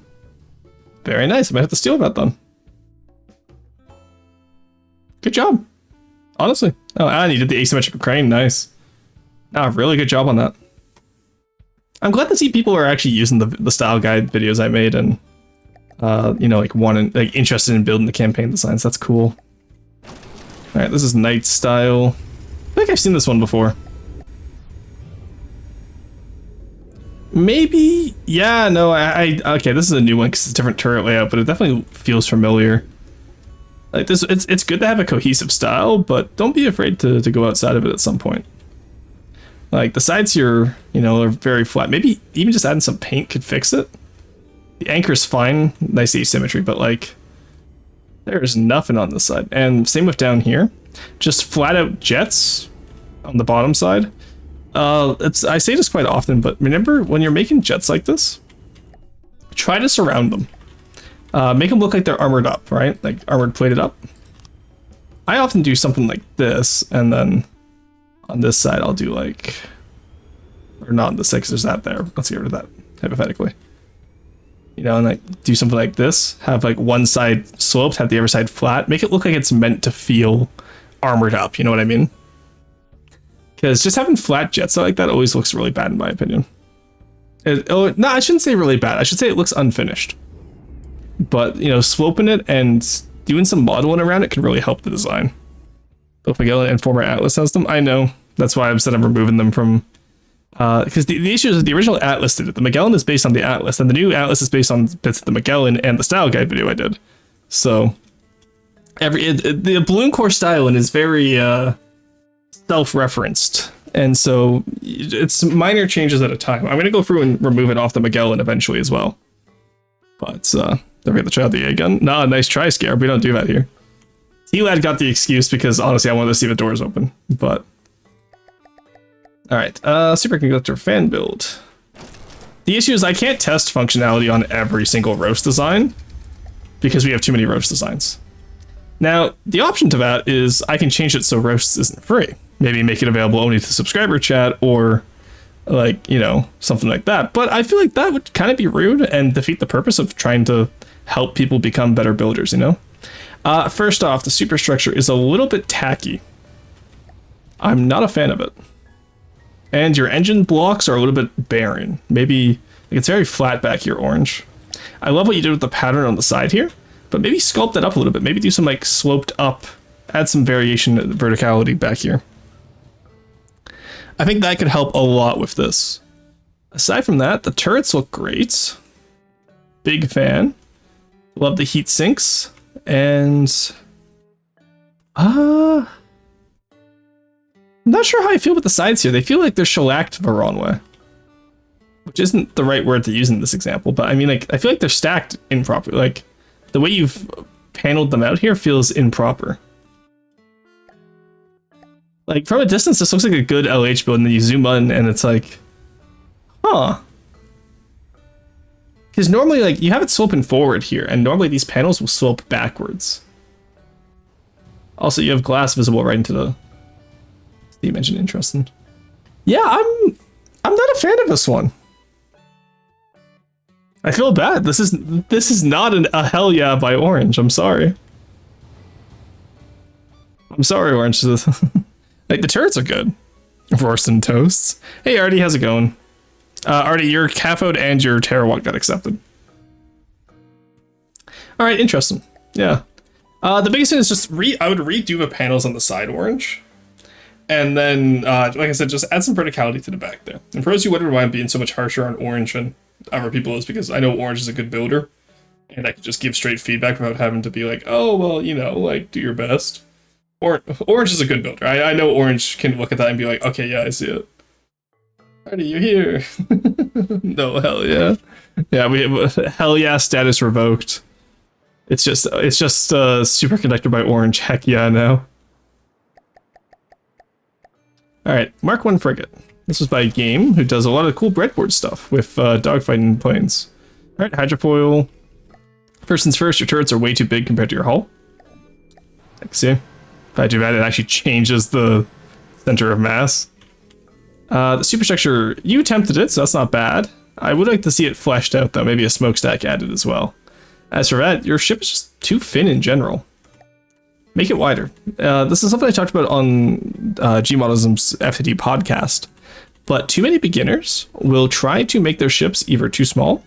Very nice. I might have to steal that then. Good job. Honestly. Oh, and you did the asymmetrical crane. Nice. Ah, really good job on that. I'm glad to see people are actually using the style guide videos I made and, you know, like interested in building the campaign designs. That's cool. Alright, this is Knight style. I think I've seen this one before. Maybe? Yeah, no, okay, this is a new one because it's a different turret layout, but it definitely feels familiar. Like this, it's good to have a cohesive style, but don't be afraid to go outside of it at some point. Like the sides here, you know, are very flat. Maybe even just adding some paint could fix it. The anchor's fine, nice asymmetry, but like there's nothing on this side. And same with down here. Just flat out jets on the bottom side. I say this quite often, but remember when you're making jets like this, try to surround them. Make them look like they're armored up, right? Like armored plated up. I often do something like this, and then on this side I'll do like, or not on the side, 'cause there's that there. Let's get rid of that, hypothetically. You know, and like do something like this. Have like one side sloped, have the other side flat. Make it look like it's meant to feel armored up, you know what I mean? Because just having flat jets like that always looks really bad in my opinion. No, I shouldn't say really bad. I should say it looks unfinished. But, you know, sloping it and doing some modeling around it can really help the design. Both Magellan and former Atlas has them. I know. That's why I've said I'm removing them from... Because the issue is the original Atlas did it. The Magellan is based on the Atlas, and the new Atlas is based on bits of the Magellan and the style guide video I did. So, the Balloon Core styling is very self-referenced. And so, it's minor changes at a time. I'm going to go through and remove it off the Magellan eventually as well. But, don't forget to try out the A gun. Nah, nice try, Scarab. We don't do that here. T-Lad got the excuse because, honestly, I wanted to see the doors open. But... Alright, superconductor fan build. The issue is I can't test functionality on every single roast design because we have too many roast designs. Now, the option to that is I can change it so roasts isn't free. Maybe make it available only to subscriber chat or, like, you know, something like that. But I feel like that would kind of be rude and defeat the purpose of trying to help people become better builders, you know? First off, the superstructure is a little bit tacky. I'm not a fan of it. And your engine blocks are a little bit barren. Maybe, like, it's very flat back here, orange. I love what you did with the pattern on the side here, but maybe sculpt that up a little bit. Maybe do some, like, sloped up, add some variation in verticality back here. I think that could help a lot with this. Aside from that, the turrets look great. Big fan. Love the heat sinks. And... I'm not sure how I feel with the sides here. They feel like they're shellacked the wrong way. Which isn't the right word to use in this example, but I mean, like, I feel like they're stacked improperly. Like, the way you've paneled them out here feels improper. Like, from a distance, this looks like a good LH build, and then you zoom in, and it's like... Huh. Because normally, like, you have it sloping forward here, and normally these panels will slope backwards. Also, you have glass visible right into the... steam engine. Interesting. Yeah, I'm not a fan of this one. I feel bad. This is not a hell yeah by Orange. I'm sorry. I'm sorry, Orange. Like, the turrets are good. Roasting toasts. Hey, Artie, how's it going? Artie, your cathode and your Terrawat got accepted. All right, interesting. Yeah. The biggest thing is just I would redo the panels on the side, Orange. And then, like I said, just add some verticality to the back there. And for those who wonder why I'm being so much harsher on Orange than other people is because I know Orange is a good builder. And I can just give straight feedback without having to be like, oh, well, you know, like, do your best. Orange is a good builder. I know Orange can look at that and be like, okay, yeah, I see it. Artie, you're here. No, hell yeah. Yeah, we have hell yeah status revoked. It's just superconductor by Orange. Heck yeah, now. Alright, Mark 1 frigate. This was by Game, who does a lot of cool breadboard stuff with dogfighting planes. Alright, hydrofoil. First things first, your turrets are way too big compared to your hull. I can see. If I do that, it actually changes the center of mass. The superstructure, you attempted it, so that's not bad. I would like to see it fleshed out, though. Maybe a smokestack added as well. As for that, your ship is just too thin in general. Make it wider. This is something I talked about on Gmodism's FTD podcast. But too many beginners will try to make their ships either too small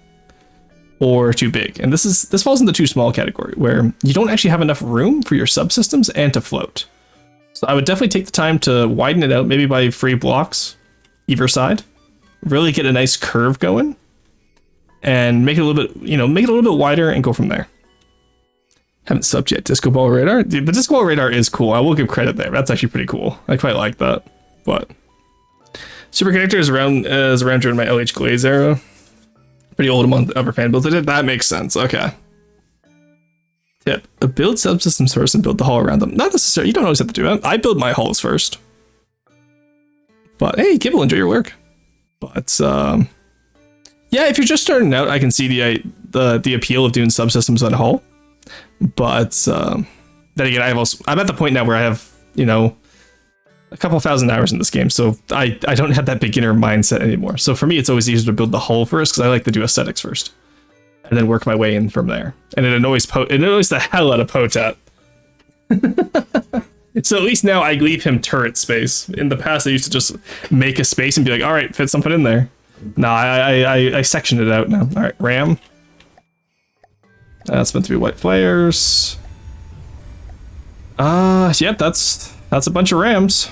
or too big. And this falls in the too small category, where you don't actually have enough room for your subsystems and to float. So I would definitely take the time to widen it out, maybe by 3 blocks either side. Really get a nice curve going. And make it a little bit, make it a little bit wider and go from there. Haven't subbed yet. Disco Ball Radar. Dude, the Disco Ball Radar is cool. I will give credit there. That's actually pretty cool. I quite like that. But Superconductor is around during my LH Glaze era. Pretty old among the other fan builds I did. That makes sense. Okay. Tip: build subsystems first and build the hull around them. Not necessarily. You don't always have to do that. I build my hulls first. But hey, Kibble, enjoy your work. But yeah, if you're just starting out, I can see the appeal of doing subsystems on Hull. But then again, I'm at the point now where I have, you know, a couple thousand hours in this game, so I don't have that beginner mindset anymore. So for me, it's always easier to build the hull first because I like to do aesthetics first, and then work my way in from there. And it annoys the hell out of Potat. So at least now I leave him turret space. In the past, I used to just make a space and be like, all right, fit something in there. No, I sectioned it out now. All right, ram. That's meant to be white flares. Yep, that's a bunch of rams.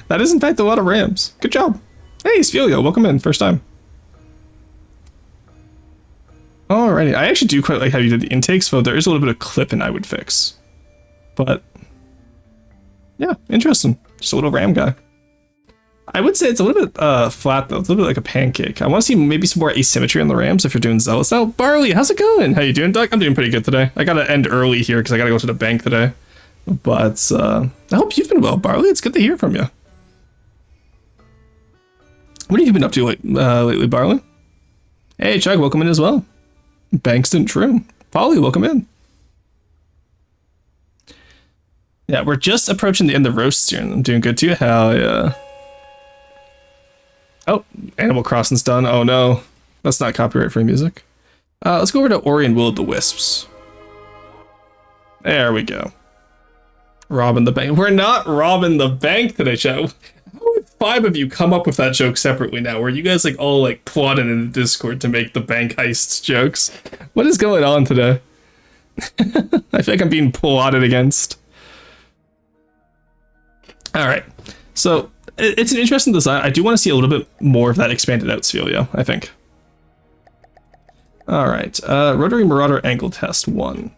That is in fact a lot of rams. Good job. Hey, Sphelio, welcome in, first time. Alrighty, I actually do quite like how you did the intakes, though there is a little bit of clipping I would fix. But yeah, interesting. Just a little ram guy. I would say it's a little bit flat though. It's a little bit like a pancake. I want to see maybe some more asymmetry on the rams if you're doing zealous. Now, Barley, how's it going? How you doing, Doug? I'm doing pretty good today. I gotta end early here because I gotta go to the bank today. But I hope you've been well, Barley. It's good to hear from you. What have you been up to lately, Barley? Hey, Chug, welcome in as well. Bankston, true. Polly, welcome in. Yeah, we're just approaching the end of roasts here, and I'm doing good too. Hell yeah. Oh, Animal Crossing's done. Oh no, that's not copyright-free music. Let's go over to Ori and Will of the Wisps. There we go. Robbing the bank. We're not robbing the bank today, chat. How would 5 of you come up with that joke separately now? Were you guys like all like plotting in the Discord to make the bank heists jokes? What is going on today? I feel like I'm being plotted against. All right, so it's an interesting design. I do want to see a little bit more of that expanded out Sphelio, I think. All right, Rotary Marauder Angle Test 1.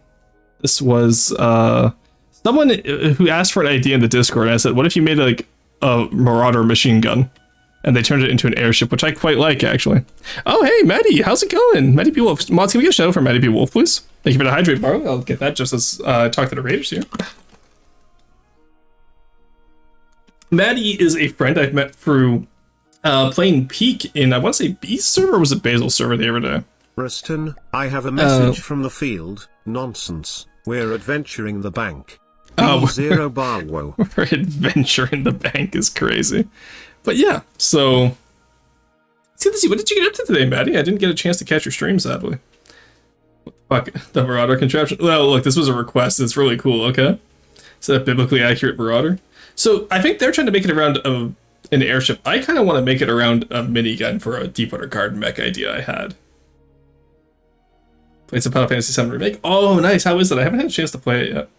This was someone who asked for an idea in the Discord, and I said, what if you made like a Marauder machine gun? And they turned it into an airship, which I quite like, actually. Oh, hey, Maddie, how's it going? Maddie P. Wolf. Mods, can we get a shout out for Maddie P. Wolf, please? Thank you for the hydrate, Barrow. I'll get that just as I talk to the Raiders here. Maddie is a friend I've met through playing Peak in, I want to say, Beast server, or was it Basil server the other day? Ruston, I have a message from the field. Nonsense. We're adventuring the bank. Zero Barwo. We're adventuring the bank is crazy. But yeah, so let's get to see. What did you get up to today, Maddie? I didn't get a chance to catch your stream, sadly. What the fuck? The Marauder contraption? Well, look, this was a request. It's really cool, okay? Is that a biblically accurate Marauder? So I think they're trying to make it around an airship. I kind of want to make it around a minigun for a Deepwater Guard mech idea I had. Played some Final Fantasy VII Remake. Oh, nice. How is it? I haven't had a chance to play it yet.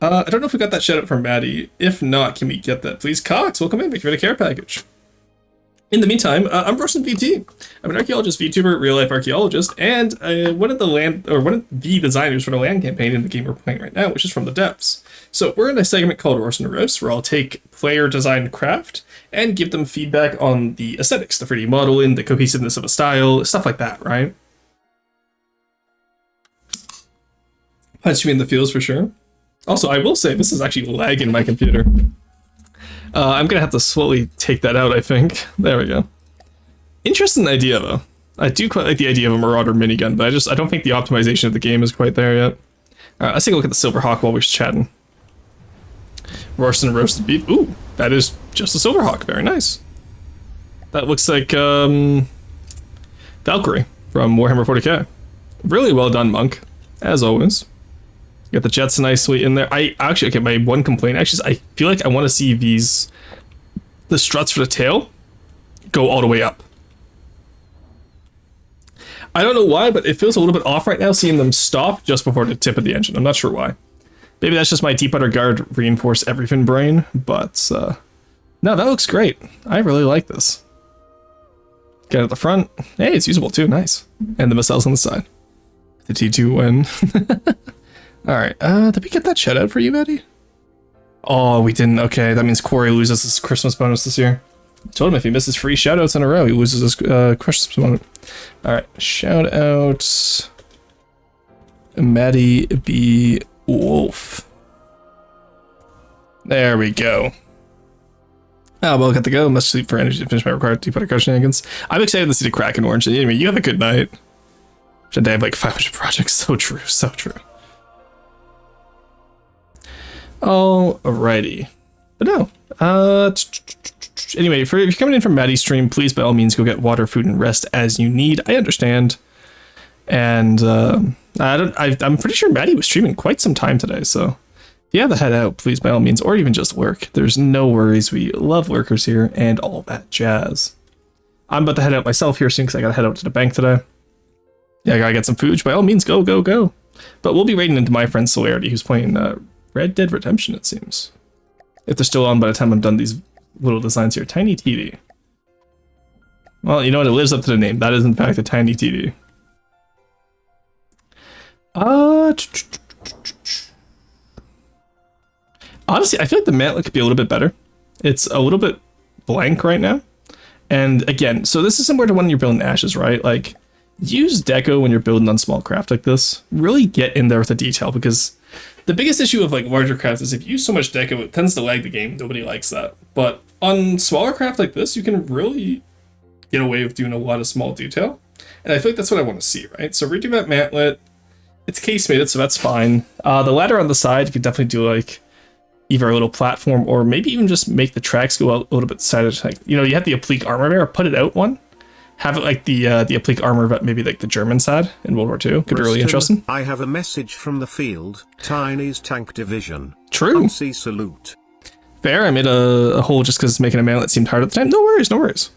I don't know if we got that shout out from Maddie. If not, can we get that, please? Cox, welcome in. Thank you for the care package. In the meantime, I'm Russian VT. I'm an archaeologist VTuber, real life archaeologist, and one of the designers for the land campaign in the game we're playing right now, which is From the Depths. So we're in a segment called Roast and Roast, where I'll take player designed craft and give them feedback on the aesthetics, the 3D modeling, the cohesiveness of a style, stuff like that, right? Punch me in the feels for sure. Also, I will say this is actually lagging my computer. I'm gonna have to slowly take that out, I think. There we go. Interesting idea, though. I do quite like the idea of a Marauder minigun, but I don't think the optimization of the game is quite there yet. Alright, let's take a look at the Silverhawk while we're chatting. Roast and roasted beef. Ooh, that is just a Silverhawk. Very nice. That looks like Valkyrie from Warhammer 40k. Really well done, Monk, as always. Got the jets nicely in there. Okay, my one complaint actually is I feel like I want to see the struts for the tail go all the way up. I don't know why, but it feels a little bit off right now seeing them stop just before the tip of the engine. I'm not sure why. Maybe that's just my Deepwater Guard reinforce everything brain, but no, that looks great. I really like this. Get at the front. Hey, it's usable too. Nice. And the missiles on the side. The T2 win. Alright, did we get that shout out for you, Maddie? Oh, we didn't. Okay, that means Corey loses his Christmas bonus this year. I told him if he misses 3 shout outs in a row, he loses his Christmas bonus. Alright, shout out. Maddie B. Wolf. There we go. Oh, well, got to go. Must sleep for energy to finish my required deep water shenanigans. I'm excited to see the Kraken Orange. Anyway, you have a good night. Should I have like 500 projects? So true, so true. Alrighty. But no. Anyway, if you're coming in from Maddie's stream, please by all means go get water, food, and rest as you need. I understand. And I'm pretty sure Maddie was streaming quite some time today, so if you have to head out, please by all means, or even just lurk. There's no worries. We love lurkers here and all that jazz. I'm about to head out myself here soon because I gotta head out to the bank today. Yeah, I gotta get some food. By all means, go, go, go. But we'll be raiding into my friend Celerity, who's playing Red Dead Redemption, it seems. If they're still on by the time I'm done these little designs here. Tiny TD. Well, you know what? It lives up to the name. That is, in fact, a Tiny TD. Honestly, I feel like the mantlet could be a little bit better. It's a little bit blank right now. And again, so this is similar to when you're building ashes, right? Like, use deco when you're building on small craft like this. Really get in there with the detail, because the biggest issue of like larger crafts is if you use so much deco, it tends to lag the game. Nobody likes that. But on smaller craft like this, you can really get away with doing a lot of small detail. And I feel like that's what I want to see, right? So redo that mantlet. It's casemated, so that's fine. The ladder on the side, you could definitely do like either a little platform or maybe even just make the tracks go out a little bit sided. Like, you know, you have the applique armor there, put it out one. Have it like the applique armor, but maybe like the German side in World War II. Could be really interesting. I have a message from the field. Tiny's tank division. True. See salute. Fair. I made a hole just because making a mantlet seemed hard at the time. No worries. No worries.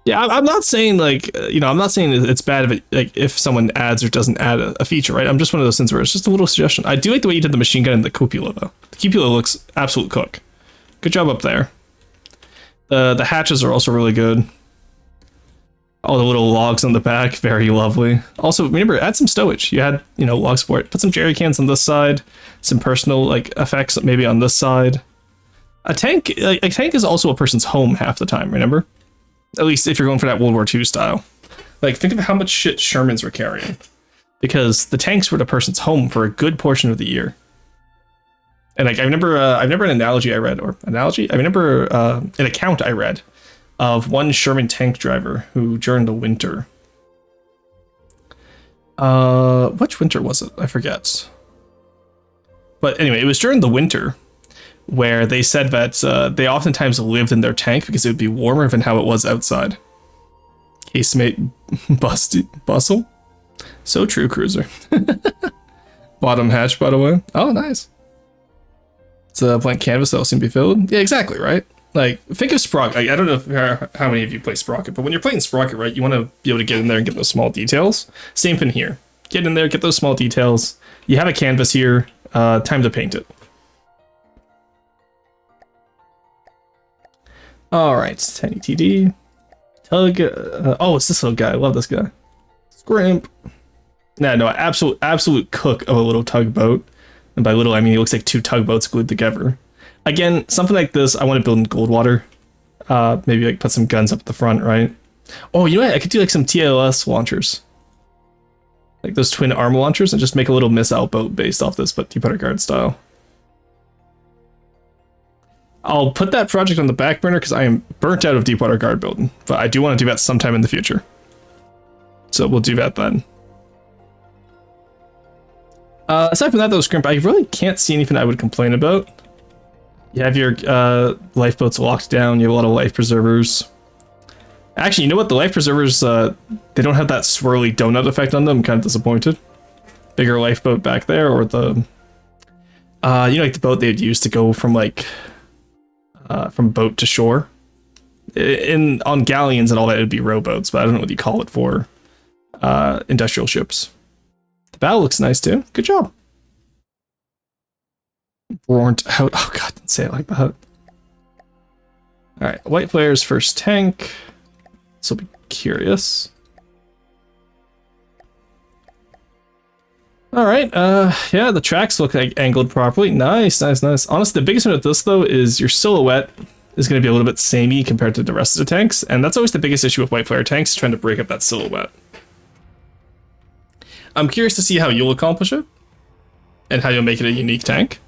Yeah, I'm not saying like, you know, I'm not saying it's bad if it, like if someone adds or doesn't add a feature, right? I'm just one of those things where it's just a little suggestion. I do like the way you did the machine gun and the cupola though. The cupola looks absolute cook. Good job up there. The hatches are also really good. All the little logs on the back, very lovely. Also, remember, add some stowage. You had, you know, log support. Put some jerry cans on this side, some personal like effects maybe on this side. A tank is also a person's home half the time. Remember, at least if you're going for that World War II style. Like, think of how much shit Shermans were carrying, because the tanks were the person's home for a good portion of the year. And like, I remember an analogy I read, or analogy. I remember an account I read of one Sherman tank driver who during the winter, which winter was it? I forget. But anyway, it was during the winter where they said that they oftentimes lived in their tank because it would be warmer than how it was outside. Casemate bustle. So true, cruiser. Bottom hatch, by the way. Oh, nice. It's a blank canvas that'll soon be filled. Yeah, exactly, right? Like, think of Sprocket. I don't know how many of you play Sprocket, but when you're playing Sprocket, right, you want to be able to get in there and get those small details. Same thing here. Get in there, get those small details. You have a canvas here. Time to paint it. All right, Tiny TD. Tug. Oh, it's this little guy. I love this guy. Scrimp. No, absolute cook of a little tugboat. And by little, I mean it looks like two tugboats glued together. Again, something like this, I want to build in Goldwater. Maybe like put some guns up at the front, right? Oh, you know what? I could do like some TLS launchers. Like those twin arm launchers, and just make a little missile boat based off this, but Deep Water Guard style. I'll put that project on the back burner because I am burnt out of Deep Water Guard building. But I do want to do that sometime in the future. So we'll do that then. Aside from that though, Scrimp, I really can't see anything I would complain about. You have your lifeboats locked down. You have a lot of life preservers. Actually, you know what? The life preservers, they don't have that swirly donut effect on them. I'm kind of disappointed. Bigger lifeboat back there, or the, you know, like the boat they'd use to go from like, from boat to shore. On galleons and all that, it'd be rowboats, but I don't know what you call it for industrial ships. The bow looks nice too. Good job. Warrant out. Oh god, don't say it like that. Alright, white player's first tank. This will be curious. Alright, yeah, the tracks look like angled properly. Nice. Honestly, the biggest one with this though is your silhouette is going to be a little bit samey compared to the rest of the tanks, and that's always the biggest issue with white player tanks, trying to break up that silhouette. I'm curious to see how you'll accomplish it and how you'll make it a unique tank.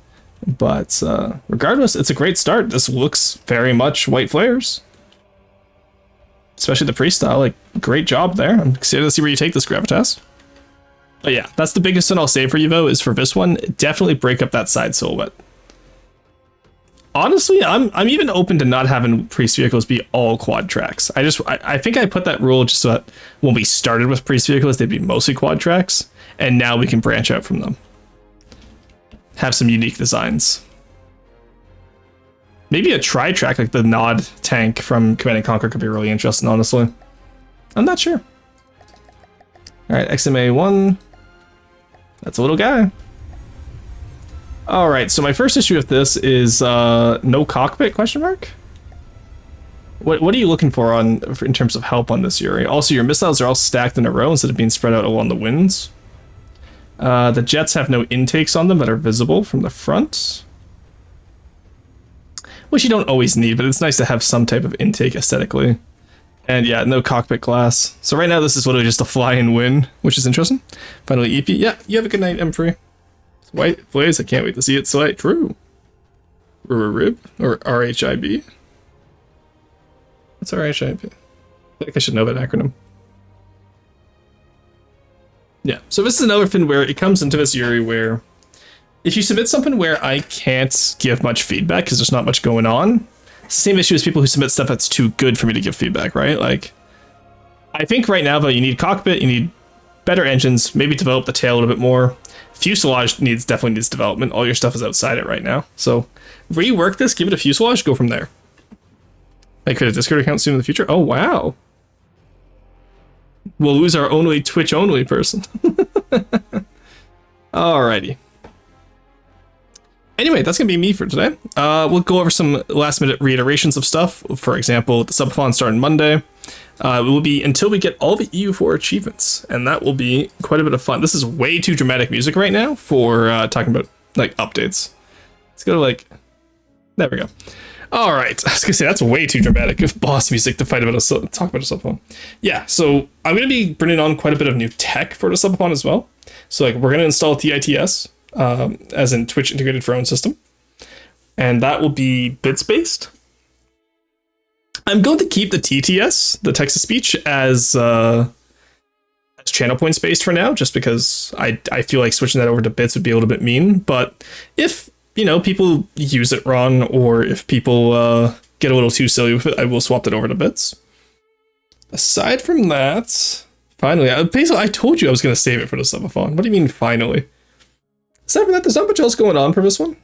But regardless, it's a great start. This looks very much white flares. Especially the priest style. Like, great job there. I'm excited to see where you take this Gravitas. But yeah, that's the biggest thing I'll say for you, though, is for this one, definitely break up that side silhouette. Honestly, I'm even open to not having priest vehicles be all quad tracks. I think I put that rule just so that when we started with priest vehicles, they'd be mostly quad tracks, and now we can branch out from them. Have some unique designs. Maybe a tri-track like the Nod tank from Command and Conquer could be really interesting, honestly. I'm not sure. Alright, XMA1. That's a little guy. Alright, so my first issue with this is no cockpit, question mark? What are you looking for in terms of help on this, Yuri? Also, your missiles are all stacked in a row instead of being spread out along the winds. The jets have no intakes on them that are visible from the front. Which you don't always need, but it's nice to have some type of intake aesthetically. And yeah, no cockpit glass. So right now this is literally just a fly and win, which is interesting. Finally, EP. Yeah, you have a good night, M3. White Blaze, I can't wait to see it. So true. Rib or RHIB? What's RHIB? I feel like I should know that acronym. Yeah, so this is another thing where it comes into this, Yuri, where if you submit something where I can't give much feedback because there's not much going on, it's the same issue as people who submit stuff that's too good for me to give feedback, right? Like, I think right now, though, you need cockpit, you need better engines, maybe develop the tail a little bit more. Fuselage definitely needs development. All your stuff is outside it right now. So rework this, give it a fuselage, go from there. I could a Discord account soon in the future. Oh, wow. We'll lose our only Twitch-only person. Alrighty. Anyway, that's going to be me for today. We'll go over some last-minute reiterations of stuff. For example, the subathon starting Monday. It will be until we get all the EU4 achievements, and that will be quite a bit of fun. This is way too dramatic music right now for talking about, like, updates. Let's go to, like... There we go. Alright, I was gonna say, that's way too dramatic if boss music to talk about a subathon. Yeah, so I'm gonna be bringing on quite a bit of new tech for the subathon as well. So, like, we're gonna install TITS, as in Twitch Integrated Phone System. And that will be bits-based. I'm going to keep the TTS, the text-to-speech, as channel points based for now, just because I feel like switching that over to bits would be a little bit mean. But if, you know, people use it wrong, or if people get a little too silly with it, I will swap it over to bits. Aside from that, finally, basically, I told you I was going to save it for the subathon. What do you mean, finally? Aside from that, there's not much else going on for this one.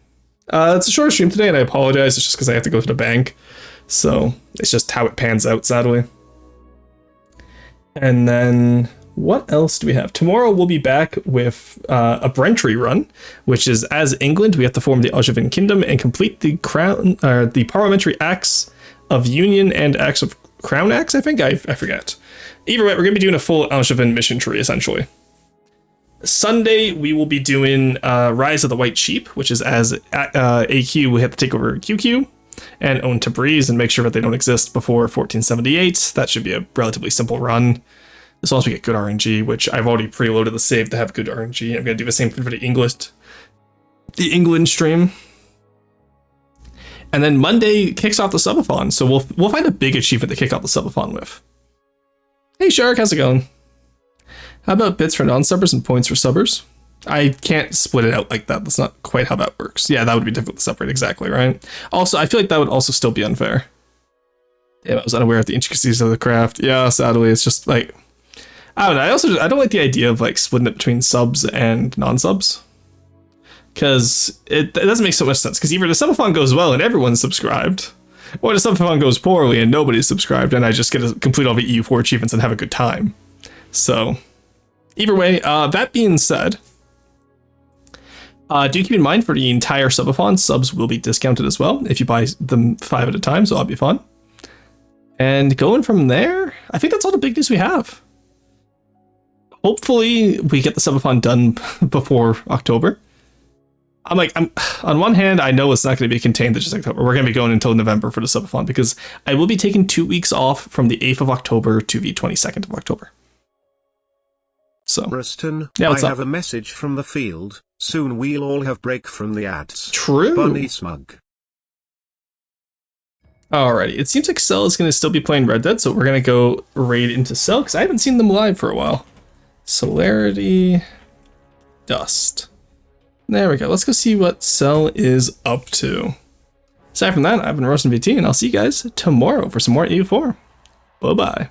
It's a short stream today, and I apologize. It's just because I have to go to the bank. So it's just how it pans out, sadly. And then what else do we have? Tomorrow we'll be back with a Brentry run, which is as England, we have to form the Angevin Kingdom and complete the the parliamentary acts of union and acts of crown acts, I think? I forget. Either way, we're going to be doing a full Angevin mission tree, essentially. Sunday, we will be doing Rise of the White Sheep, which is as AQ, we have to take over QQ and own Tabriz and make sure that they don't exist before 1478. That should be a relatively simple run, as long as we get good RNG, which I've already preloaded the save to have good RNG. I'm going to do the same thing for the England stream. And then Monday kicks off the subathon, so we'll find a big achievement to kick off the subathon with. Hey Shark, how's it going? How about bits for non-subbers and points for subbers? I can't split it out like that. That's not quite how that works. Yeah, that would be difficult to separate, exactly, right? Also, I feel like that would also still be unfair. Yeah, I was unaware of the intricacies of the craft. Yeah, sadly, it's just like... I don't know, I don't like the idea of like splitting it between subs and non-subs. Because it doesn't make so much sense. Because either the subathon goes well and everyone's subscribed, or the subathon goes poorly and nobody's subscribed, and I just get to complete all the EU4 achievements and have a good time. So, either way, that being said... do keep in mind for the entire subathon, subs will be discounted as well if you buy them 5 at a time, so that'll be fun. And going from there, I think that's all the big news we have. Hopefully we get the subathon done before October. I'm on one hand, I know it's not going to be contained to just October. We're going to be going until November for the subathon because I will be taking 2 weeks off from the 8th of October to the 22nd of October. So, Ruston, yeah, what's I up? have a message from the field. Soon we'll all have break from the ads. True. Bunny Smug. Alrighty, it seems like Cell is going to still be playing Red Dead, so we're going to go raid into Cell, because I haven't seen them live for a while. Celerity, Dust. There we go. Let's go see what Cell is up to. Aside from that, I've been Roasting VT, and I'll see you guys tomorrow for some more EU4. Bye-bye.